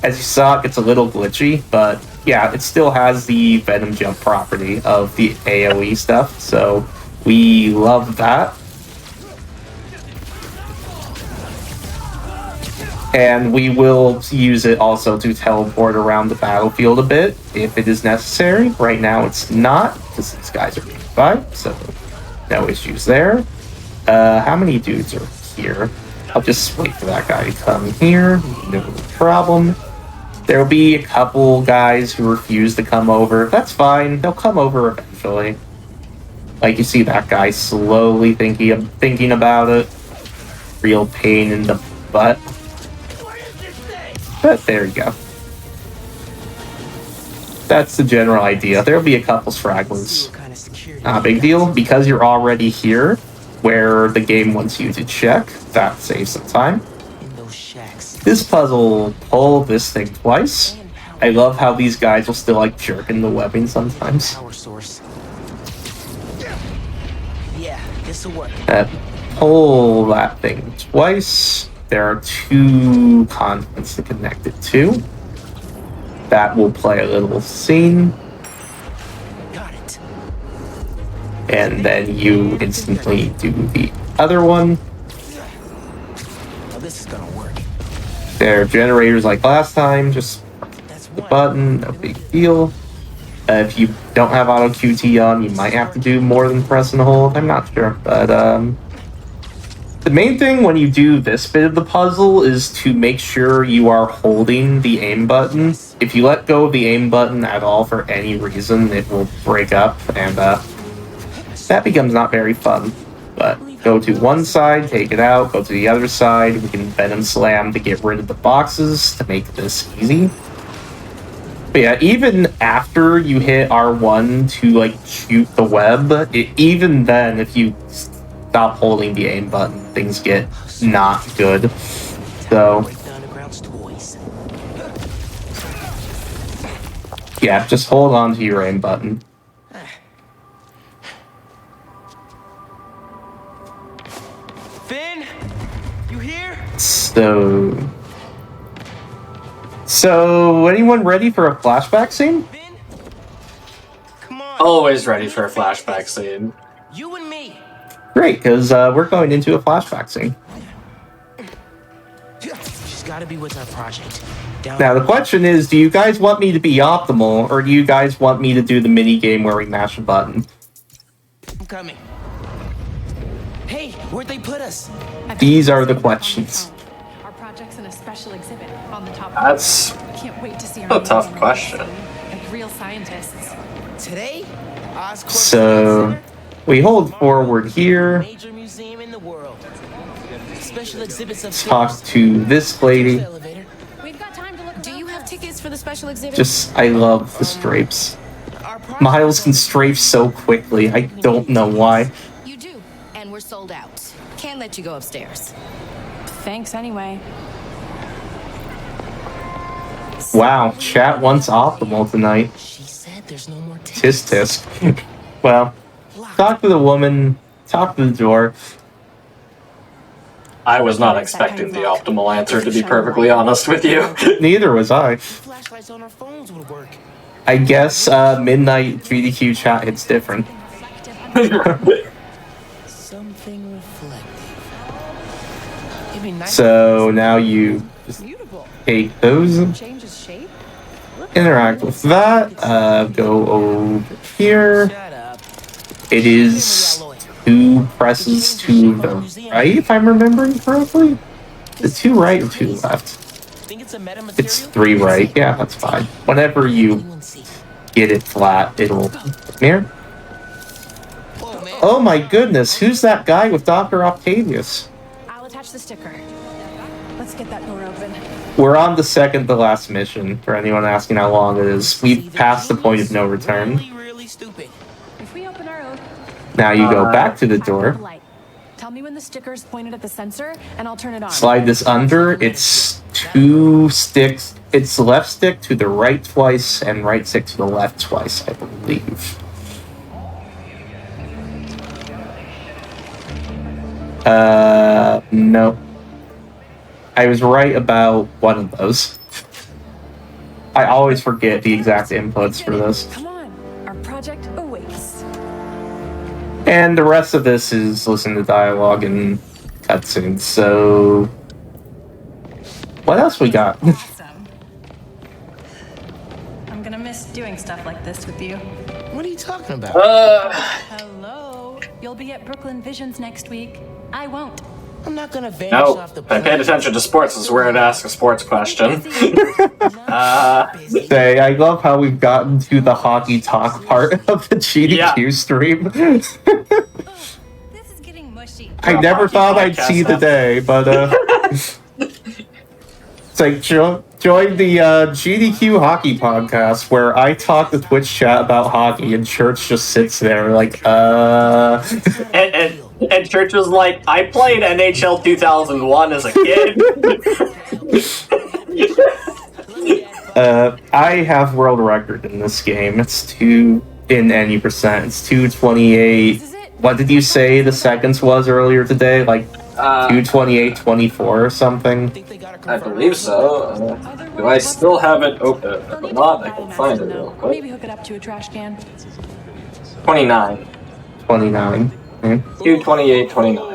As you saw, it gets a little glitchy, but yeah, it still has the Venom jump property of the AoE stuff, so we love that. And we will use it also to teleport around the battlefield a bit, if it is necessary. Right now it's not, because these guys are nearby, so no issues there. How many dudes are here? I'll just wait for that guy to come here, no problem. There will be a couple guys who refuse to come over. That's fine, they'll come over eventually. Like, you see that guy slowly thinking about it. Real pain in the butt. But there you go. That's the general idea. There'll be a couple stragglers. Not a big deal. Because you're already here, where the game wants you to check, that saves some time. This puzzle, pull this thing twice. I love how these guys will still like jerk in the webbing sometimes. Power source. Yeah, this'll work. Pull that thing twice. There are 2 constants to connect it to. That will play a little scene. Got it. And then you instantly do the other one. Oh, this is gonna work. There are generators like last time, just the button, no big deal. If you don't have auto QT on, you might have to do more than press and hold. I'm not sure, but the main thing when you do this bit of the puzzle is to make sure you are holding the aim button. If you let go of the aim button at all for any reason, it will break up, and that becomes not very fun. But go to one side, take it out, go to the other side. We can Venom Slam to get rid of the boxes to make this easy. But yeah, even after you hit R1 to like shoot the web, even then, if you stop holding the aim button, things get not good. So yeah, just hold on to your aim button. Finn, you here? So anyone ready for a flashback scene? Always ready for a flashback scene. You and me. Great, because we're going into a flashback scene. She's got to be with our project. Now the question is, do you guys want me to be optimal, or do you guys want me to do the mini game where we mash a button? I'm coming. Hey, where'd they put us? These are the questions. Our project's in a special exhibit on the top. That's Can't wait to see a tough question. Like real scientists. Today, Oscorp So we hold forward here. major museum in the world. Special exhibits of Talk to this lady. Do you have tickets for the special exhibit? I love the strafes. Miles can strafe so quickly. I don't know why. You do, and we're sold out. Can't let you go upstairs. Thanks anyway. Wow, chat wants optimal tonight. She said there's no more Tisk tisk. Well, talk to the woman, talk to the door. I was not expecting the optimal answer, to be perfectly honest with you. Neither was I. Flashlights on our phones would work. I guess midnight GDQ chat hits different. Something reflective. It'd be nice. So now you just take those, interact with that, go over here. It is 2 presses to the right, if I'm remembering correctly. The 2 right or 2 left? It's 3 right. Yeah, that's fine. Whenever you get it flat, it'll... Here. Oh my goodness, who's that guy with Dr. Octavius? I'll attach the sticker. Let's get that door open. We're on the second to last mission, for anyone asking how long it is. We've passed the point of no return. If we open our own, Now you go back to the door. tell me when the sticker's pointed at the sensor, and I'll turn it on. Slide this under. It's 2 sticks. It's left stick to the right twice and right stick to the left twice, I believe. No. I was right about one of those. I always forget the exact inputs for this. Come on, our project awaits. And the rest of this is listen to dialogue and cutscenes. So, what else we got? Awesome. I'm gonna miss doing stuff like this with you. What are you talking about? Hello. You'll be at Brooklyn Visions next week. I won't. I'm not gonna vanish No, off the I paid attention to sports. This is where I'd ask a sports question. Say, I love how we've gotten to the hockey talk part of the GDQ stream. This is getting mushy. I never thought I'd see the day, but it's like join the GDQ hockey podcast where I talk to Twitch chat about hockey and Church just sits there like And Church was like, I played NHL 2001 as a kid. I have world record in this game. It's 2 in any percent. It's 2:28. What did you say the seconds was earlier today? Like 2:28:24 or something? I believe so. Do I still have it open? If not, I can find it real quick. Maybe hook it up to a trash can. 29. 29. 2:28:29.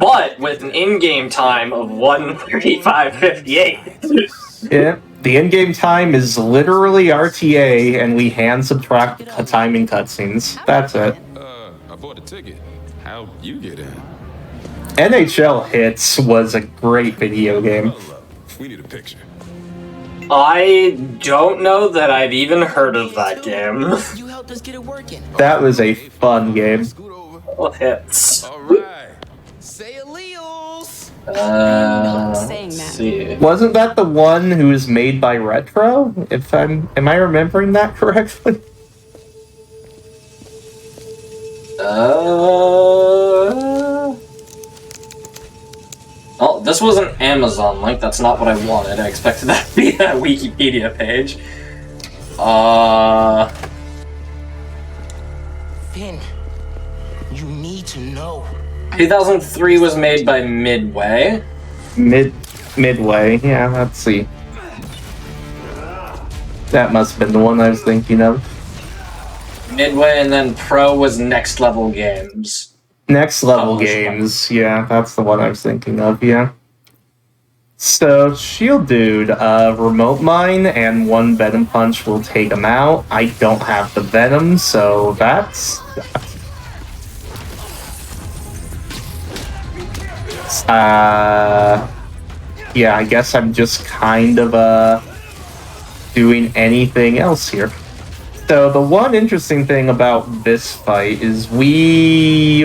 But with an in-game time of 1:35:58. Yeah, the in-game time is literally RTA, and we hand subtract time in cutscenes. That's it. I bought a ticket. How'd you get in? NHL Hits was a great video game. We need a picture. I don't know that I've even heard of that game. You helped us get it working. That was a fun game. Well, Hits. Say alleles. Let's see. Wasn't that the one who was made by Retro? Am I remembering that correctly? Oh, this was an Amazon link. That's not what I wanted. I expected that to be a Wikipedia page. Finn, you need to know. 2003 was made by Midway. Midway, yeah, let's see. That must have been the one I was thinking of. Midway, and then Pro was Next Level Games. Next Level Games, yeah, that's the one I was thinking of, yeah. So, Shield Dude, Remote Mine and 1 Venom Punch will take him out. I don't have the Venom, so that's... yeah, I guess I'm just kind of, doing anything else here. So the one interesting thing about this fight is we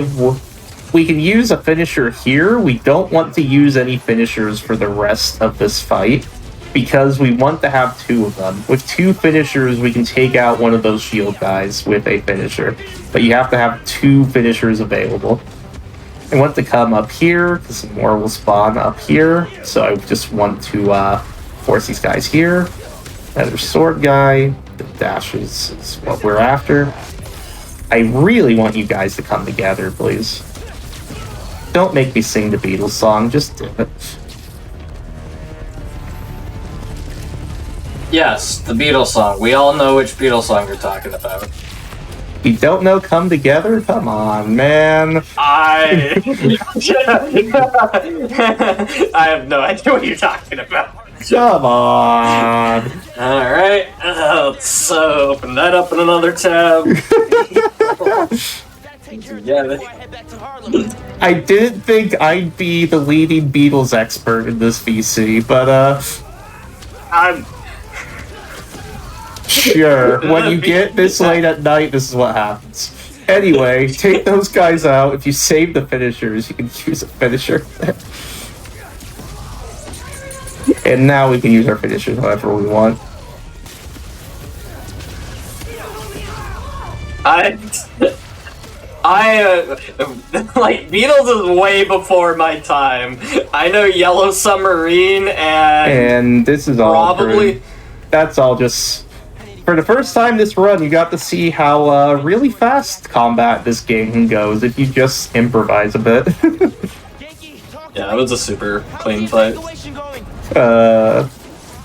can use a finisher here. We don't want to use any finishers for the rest of this fight because we want to have 2 of them. With 2 finishers, we can take out one of those shield guys with a finisher, but you have to have 2 finishers available. I want to come up here because more will spawn up here, so I just want to force these guys here. Another sword guy. The dashes is what we're after. I really want you guys to come together, please. Don't make me sing the Beatles song, just do it. Yes, the Beatles song. We all know which Beatles song you're talking about. You don't know Come Together? Come on, man. I have no idea what you're talking about. Come on. Alright, let's open that up in another tab. I didn't think I'd be the leading Beatles expert in this VC, but I'm... Sure, when you get this late at night, this is what happens. Anyway, take those guys out. If you save the finishers, you can use a finisher. And now we can use our finishers however we want. Like, Beatles is way before my time. I know Yellow Submarine and this is all probably... That's all just... For the first time this run, you got to see how really fast combat this game goes if you just improvise a bit. Yeah, it was a super clean fight.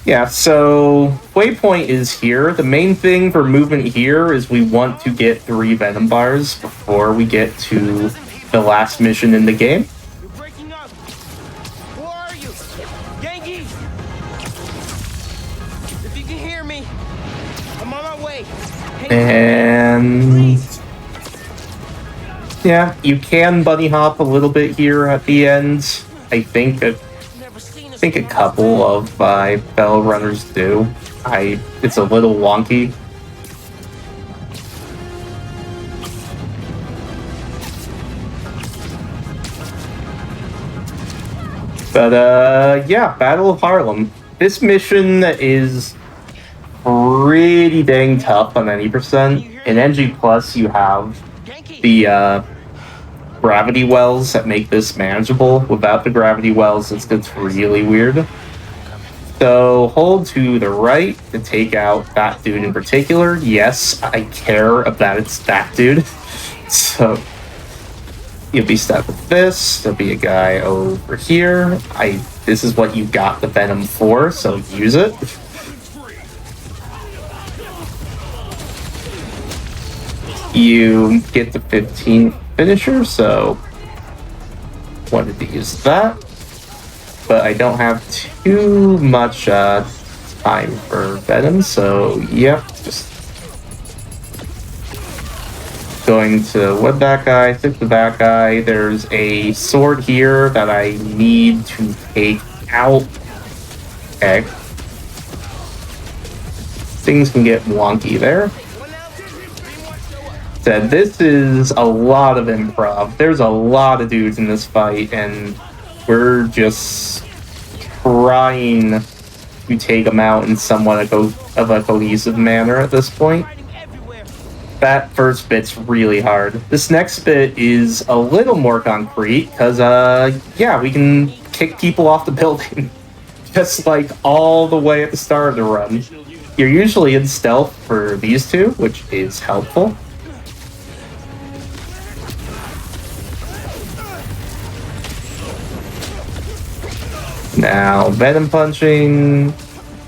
Yeah, so waypoint is here. The main thing for movement here is we want to get 3 Venom bars before we get to the last mission in the game. You're breaking up. Where are you? Genki! If you can hear me, I'm on my way. And yeah, you can bunny hop a little bit here at the end. I think a couple of my fellow runners do. It's a little wonky. But yeah, Battle of Harlem. This mission is pretty dang tough on any percent. In NG Plus, you have the gravity wells that make this manageable. Without the gravity wells, it's really weird. So hold to the right to take out that dude in particular. Yes, I care about it's that dude. So you'll be stuck with this. There'll be a guy over here. This is what you got the venom for, so use it. You get the 15 finisher, so wanted to use that. But I don't have too much time for venom, so yep, just going to wood that guy, stick with that guy. There's a sword here that I need to take out. Okay. Things can get wonky there. Said this is a lot of improv. There's a lot of dudes in this fight, and we're just trying to take them out in somewhat of a cohesive manner at this point. That first bit's really hard. This next bit is a little more concrete, because, yeah, we can kick people off the building. Just like all the way at the start of the run. You're usually in stealth for these two, which is helpful. Now, venom punching.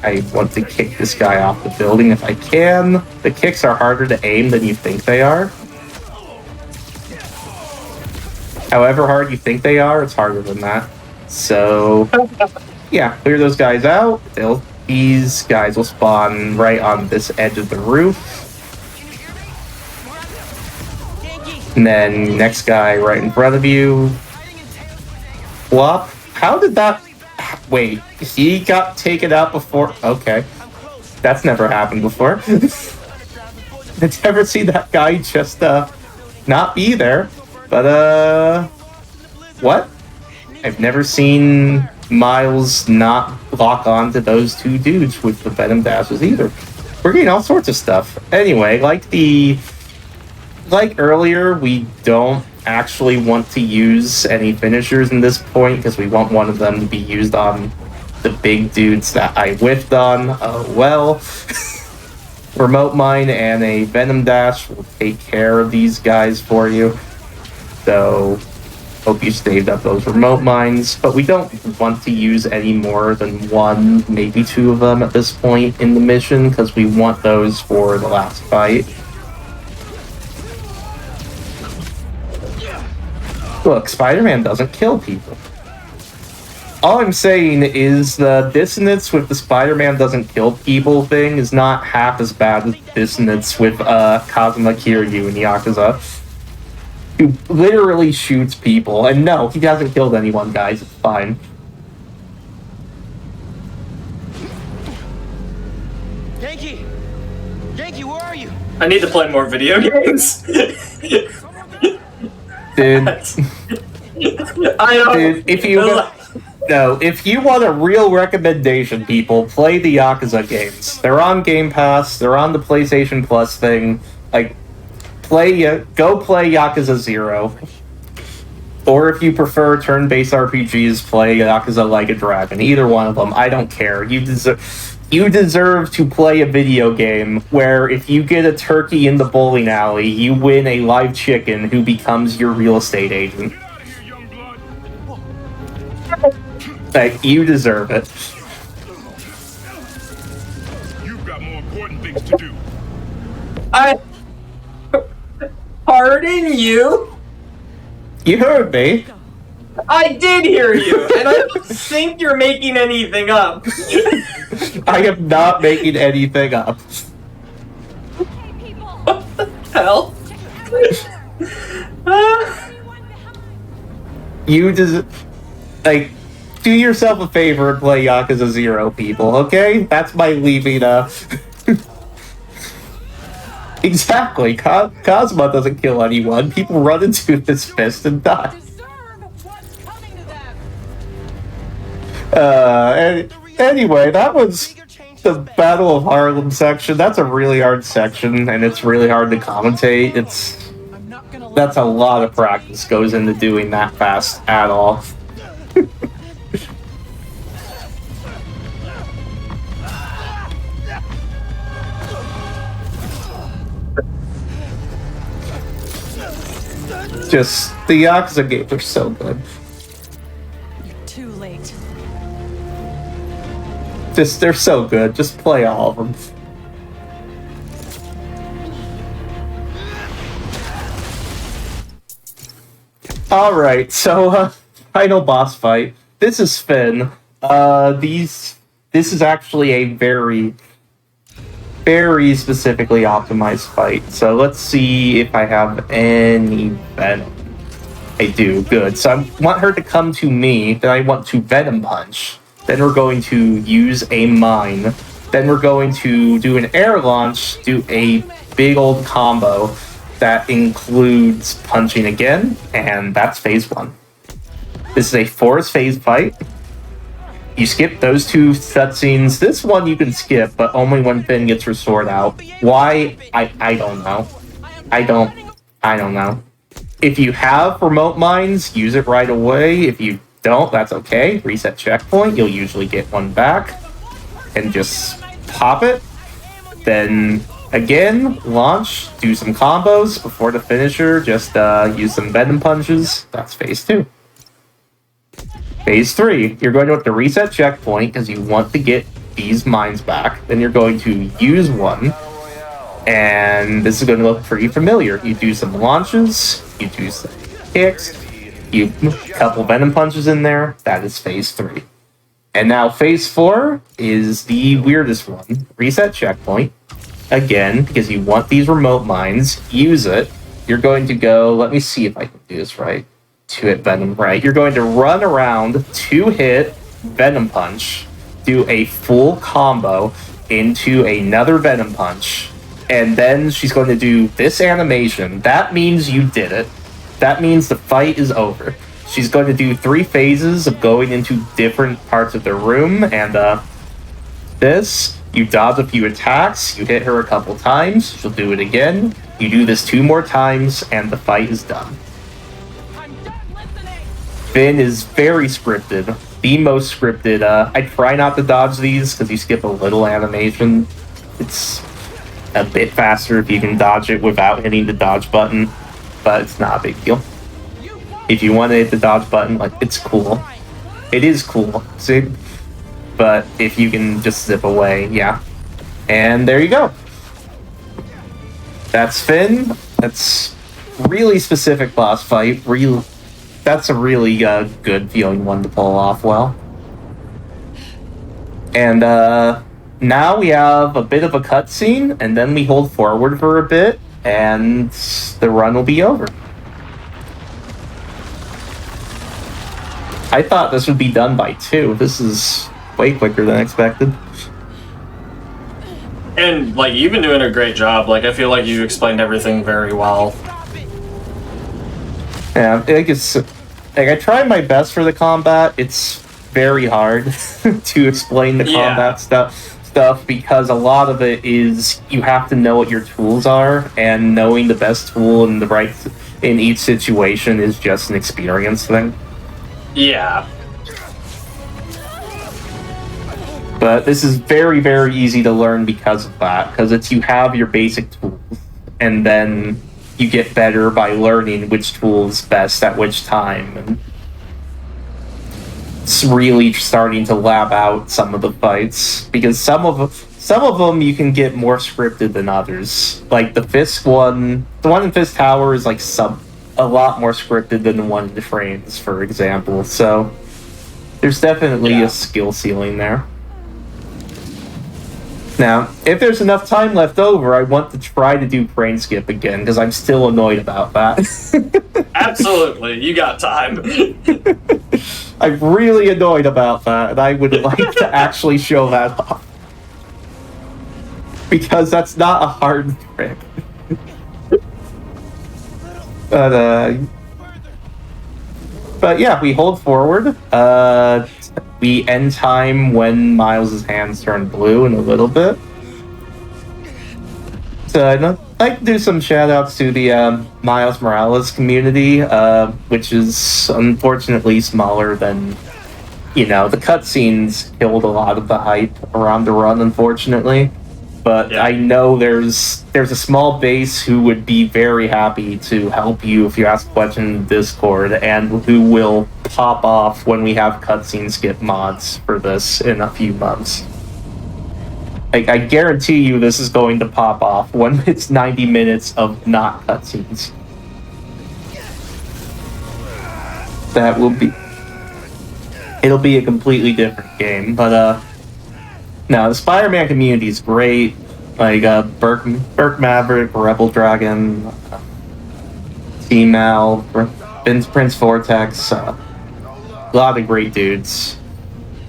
I want to kick this guy off the building if I can. The kicks are harder to aim than you think they are. However hard you think they are, it's harder than that. So, yeah, clear those guys out. These guys will spawn right on this edge of the roof. And then next guy right in front of you. Flop. How did that... Wait, he got taken out before... Okay. That's never happened before. I've never seen that guy just, not be there. But, what? I've never seen Miles not lock on to those two dudes with the Venom dashes either. We're getting all sorts of stuff. Anyway, like earlier, we don't actually want to use any finishers in this point because we want one of them to be used on the big dudes that I whiffed on. Well, remote mine and a venom dash will take care of these guys for you. So hope you saved up those remote mines, but we don't want to use any more than one, maybe two of them at this point in the mission because we want those for the last fight. Look, Spider-Man doesn't kill people. All I'm saying is the dissonance with the Spider-Man doesn't kill people thing is not half as bad as dissonance with Kazuma Kiryu in Yakuza, who literally shoots people. And no, he hasn't killed anyone, guys. It's fine. Yankee! Yankee, where are you? I need to play more video games. Dude, I know. Dude, if you want a real recommendation, people, play the Yakuza games. They're on Game Pass. They're on the PlayStation Plus thing. Like, go play Yakuza 0. Or if you prefer turn-based RPGs, play Yakuza Like a Dragon. Either one of them. I don't care. You deserve to play a video game where if you get a turkey in the bowling alley, you win a live chicken who becomes your real estate agent. Like, you deserve it. You've got more important things to do. Pardon you? You heard me. I did hear you, and I don't think you're making anything up. I am not making anything up. What the hell? You just, like, do yourself a favor and play Yakuza 0, people, okay? That's my leaving, Exactly. Kazuma doesn't kill anyone. People run into his fist and die. Anyway, that was the Battle of Harlem section. That's a really hard section, and it's really hard to commentate. That's a lot of practice goes into doing that fast at all. Just, the Yakuza games are so good. You're too late. Just, they're so good. Just play all of them. Alright, so, final boss fight. This is Finn. This is actually a very specifically optimized fight. So let's see if I have any Venom. I do, good. So I want her to come to me, then I want to Venom Punch. Then we're going to use a mine. Then we're going to do an air launch, do a big old combo that includes punching again, and that's phase 1. This is a forest phase fight. You skip those 2 cutscenes. This one you can skip, but only when Finn gets her sword out. Why? I don't know. I don't know. If you have remote mines, use it right away. If you don't, that's okay. Reset checkpoint. You'll usually get one back. And just pop it. Then, again, launch. Do some combos before the finisher. Just use some Venom Punches. That's phase 2. Phase 3, you're going to have to reset checkpoint because you want to get these mines back. Then you're going to use one. And this is going to look pretty familiar. You do some launches, you do some kicks, you couple Venom Punches in there. That is phase 3. And now phase 4 is the weirdest one. Reset checkpoint. Again, because you want these remote mines, use it. You're going to go, let me see if I can do this right. 2-hit Venom, right? You're going to run around, 2-hit Venom Punch, do a full combo into another Venom Punch, and then she's going to do this animation. That means you did it. That means the fight is over. She's going to do 3 phases of going into different parts of the room, and this, you dodge a few attacks, you hit her a couple times, she'll do it again, you do this 2 more times, and the fight is done. Finn is very scripted, the most scripted. I try not to dodge these because you skip a little animation. It's a bit faster if you can dodge it without hitting the dodge button, but it's not a big deal. If you want to hit the dodge button, like, it's cool. It is cool, see? But if you can just zip away, yeah. And there you go. That's Finn. That's really specific boss fight. That's a really good feeling one to pull off well. And now we have a bit of a cutscene, and then we hold forward for a bit, and the run will be over. I thought this would be done by 2. This is way quicker than expected. And, like, you've been doing a great job. Like, I feel like you explained everything very well. Yeah, I tried my best for the combat. It's very hard to explain the combat stuff because a lot of it is you have to know what your tools are, and knowing the best tool and the right in each situation is just an experience thing. Yeah. But this is very, very easy to learn because of that, because you have your basic tools, and then you get better by learning which tool is best at which time, and it's really starting to lab out some of the fights, because some of them you can get more scripted than others. Like the Fisk one, the one in Fisk Tower is like a lot more scripted than the one in the Frames, for example. So there's definitely a skill ceiling there. Now, if there's enough time left over, I want to try to do crane skip again, because I'm still annoyed about that. Absolutely, you got time. I'm really annoyed about that, and I would like to actually show that off. Because that's not a hard trick. But yeah, we hold forward. We end time when Miles' hands turn blue in a little bit. So like to do some shout outs to the Miles Morales community, which is unfortunately smaller than, the cutscenes killed a lot of the hype around the run, unfortunately. But I know there's a small base who would be very happy to help you if you ask a question in Discord, and who will pop off when we have cutscene skip mods for this in a few months. I guarantee you this is going to pop off when it's 90 minutes of not cutscenes. It'll be a completely different game, but no, the Spider-Man community is great. Like Burke Maverick, Rebel Dragon, Team Al, Prince Vortex, a lot of great dudes.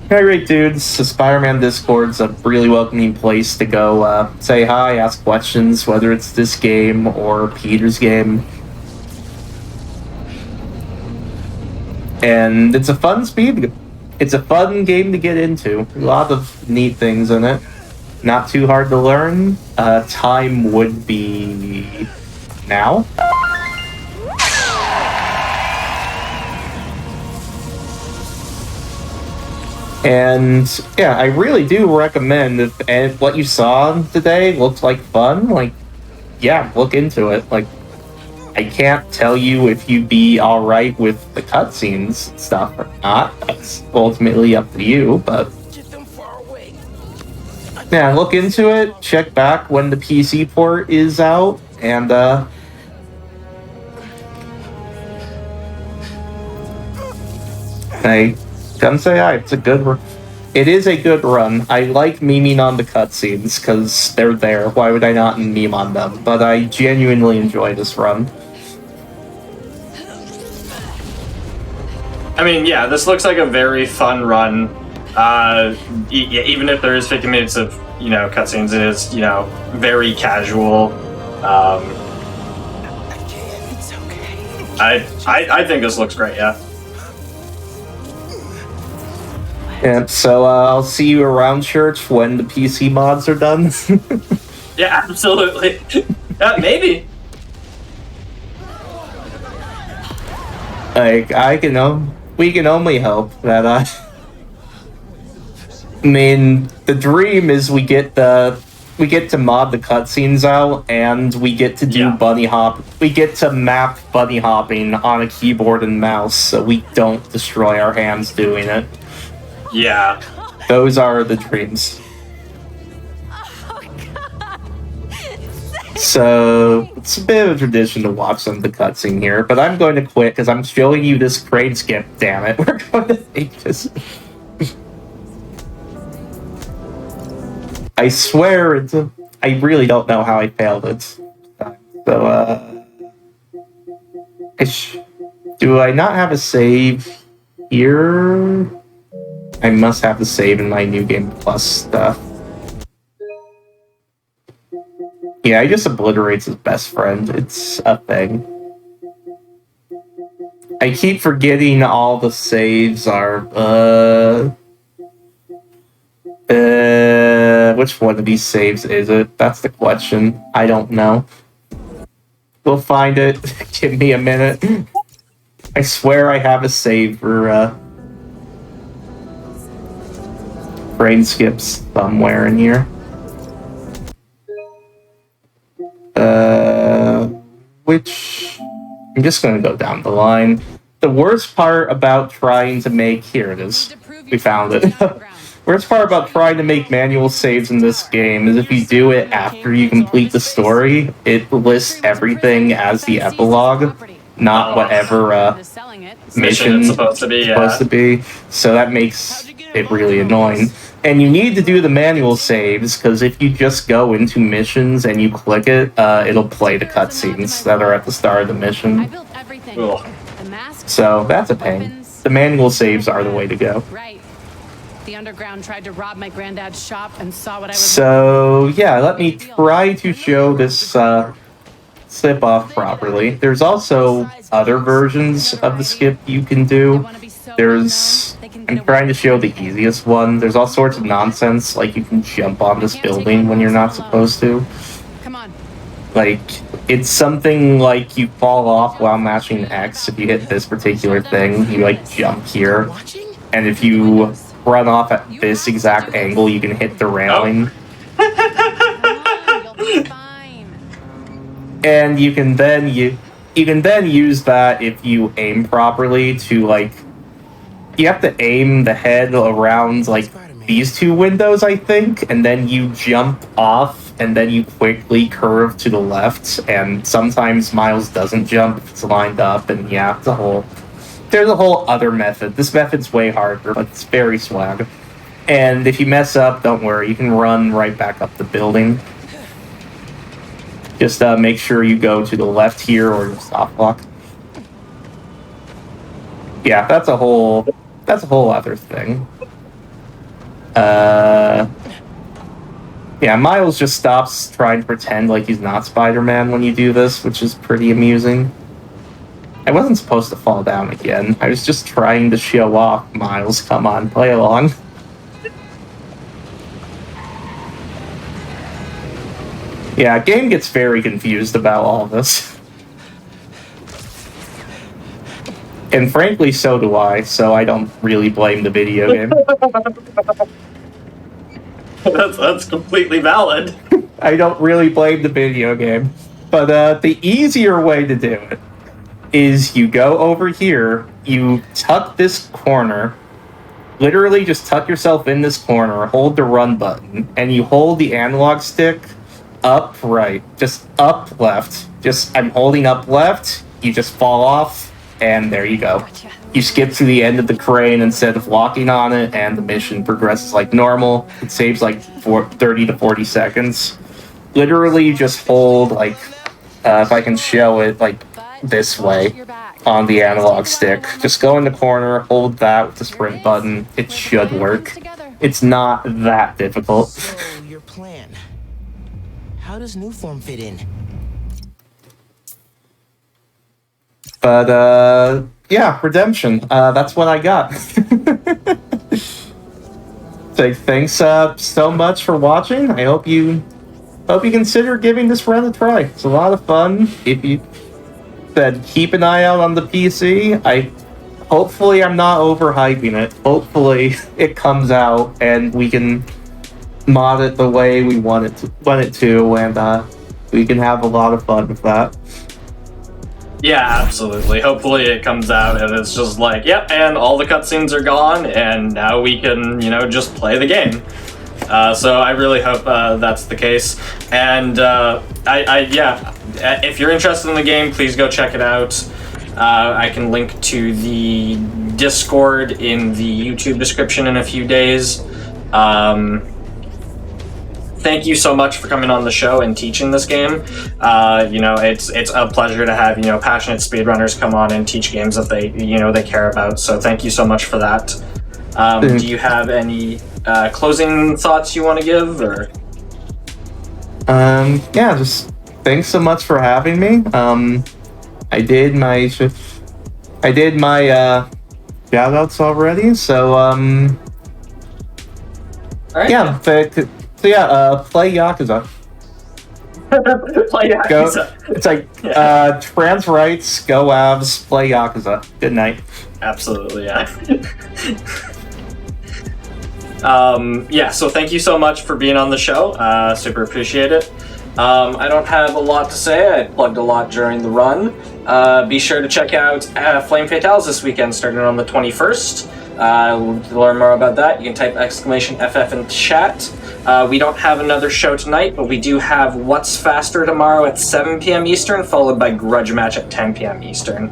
Great dudes. The Spider-Man Discord's a really welcoming place to go say hi, ask questions, whether it's this game or Peter's game. And it's a fun game to get into. A lot of neat things in it. Not too hard to learn. Time would be now. And yeah, I really do recommend if what you saw today looked like fun, look into it. I can't tell you if you'd be alright with the cutscenes stuff or not. That's ultimately up to you, but yeah, look into it, check back when the PC port is out, and come say hi. It is a good run. I like memeing on the cutscenes because they're there. Why would I not meme on them? But I genuinely enjoy this run. I mean, yeah, this looks like a very fun run. Even if there is 50 minutes of, cutscenes, it is, very casual. It's okay. I think this looks great, yeah. Yeah, so I'll see you around church when the PC mods are done. Yeah, absolutely. Maybe. We can only hope that, I mean, the dream is we get to mod the cutscenes out, and we get to do bunny hop. We get to map bunny hopping on a keyboard and mouse, so we don't destroy our hands doing it. Yeah. Those are the dreams. So, it's a bit of a tradition to watch some of the cutscene here, but I'm going to quit because I'm showing you this crane skip, damn it. We're going to take this. I swear I really don't know how I failed it. So, do I not have a save here? I must have the save in my New Game Plus stuff. Yeah, he just obliterates his best friend. It's a thing. I keep forgetting all the saves are, which one of these saves is it? That's the question. I don't know. We'll find it. Give me a minute. I swear I have a save for, brain skips somewhere in here. Which I'm just gonna go down the line. The worst part about trying to make here it is. We found it. Worst part about trying to make manual saves in this game is if you do it after you complete the story, it lists everything as the epilogue, not whatever mission it's supposed to be. So that makes it really annoying. And you need to do the manual saves, because if you just go into missions and you click it, it'll play the cutscenes that are at the start of the mission. So that's a pain. The manual saves are the way to go. Right. The underground tried to rob my granddad's shop and saw what I was. So yeah, let me try to show this slip off properly. There's also other versions of the skip you can do. I'm trying to show the easiest one. There's all sorts of nonsense, like you can jump on this building when you're not supposed to. Come on. Like, it's something like you fall off while mashing X. If you hit this particular thing, you like jump here. And if you run off at this exact angle, you can hit the railing. And you can then use that if you aim properly to like, you have to aim the head around like these two windows, I think, and then you jump off and then you quickly curve to the left, and sometimes Miles doesn't jump if it's lined up, and yeah, there's a whole other method. This method's way harder, but it's very swag. And if you mess up, don't worry, you can run right back up the building. Just make sure you go to the left here or stop block. Yeah, that's a whole other thing. Yeah, Miles just stops trying to pretend like he's not Spider-Man when you do this, which is pretty amusing. I wasn't supposed to fall down again. I was just trying to show off. Miles, come on, play along. Yeah, game gets very confused about all this. And frankly, so do I, so I don't really blame the video game. That's completely valid. I don't really blame the video game. But the easier way to do it is you go over here, you tuck this corner, literally just tuck yourself in this corner, hold the run button, and you hold the analog stick up right, just up left. I'm holding up left, you just fall off, and there you go. You skip to the end of the crane instead of walking on it, and the mission progresses like normal. It saves like 30 to 40 seconds. Literally just hold, like, if I can show it, like, this way on the analog stick. Just go in the corner, hold that with the sprint button. It should work. It's not that difficult. So, your plan. How does New Form fit in? But, yeah, Redemption. That's what I got. So, thanks so much for watching. I hope you consider giving this run a try. It's a lot of fun. If you said keep an eye out on the PC, hopefully I'm not overhyping it. Hopefully it comes out and we can mod it the way we want it to, and we can have a lot of fun with that. Yeah, absolutely. Hopefully it comes out and it's just like, yep, and all the cutscenes are gone, and now we can, just play the game. So I really hope that's the case. And if you're interested in the game, please go check it out. I can link to the Discord in the YouTube description in a few days. Thank you so much for coming on the show and teaching this game. It's a pleasure to have, passionate speedrunners come on and teach games that they care about. So thank you so much for that. Do you have any closing thoughts you want to give, or? Yeah, just thanks so much for having me. I did my shout-outs already, so All right. Yeah, play Yakuza. Play Yakuza. It's like trans rights, go Avs, play Yakuza. Good night. Absolutely, yeah. So thank you so much for being on the show. Super appreciate it. I don't have a lot to say. I plugged a lot during the run. Be sure to check out Flame Fatales this weekend, starting on the 21st. To learn more about that, you can type !FF in chat. We don't have another show tonight, but we do have What's Faster tomorrow at 7 p.m. Eastern, followed by Grudge Match at 10 p.m. Eastern.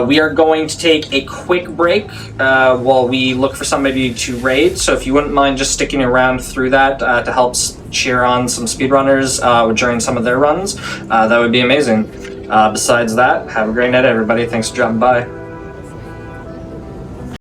We are going to take a quick break while we look for somebody to raid, so if you wouldn't mind just sticking around through that to help cheer on some speedrunners during some of their runs, that would be amazing. Besides that, have a great night, everybody. Thanks for dropping by.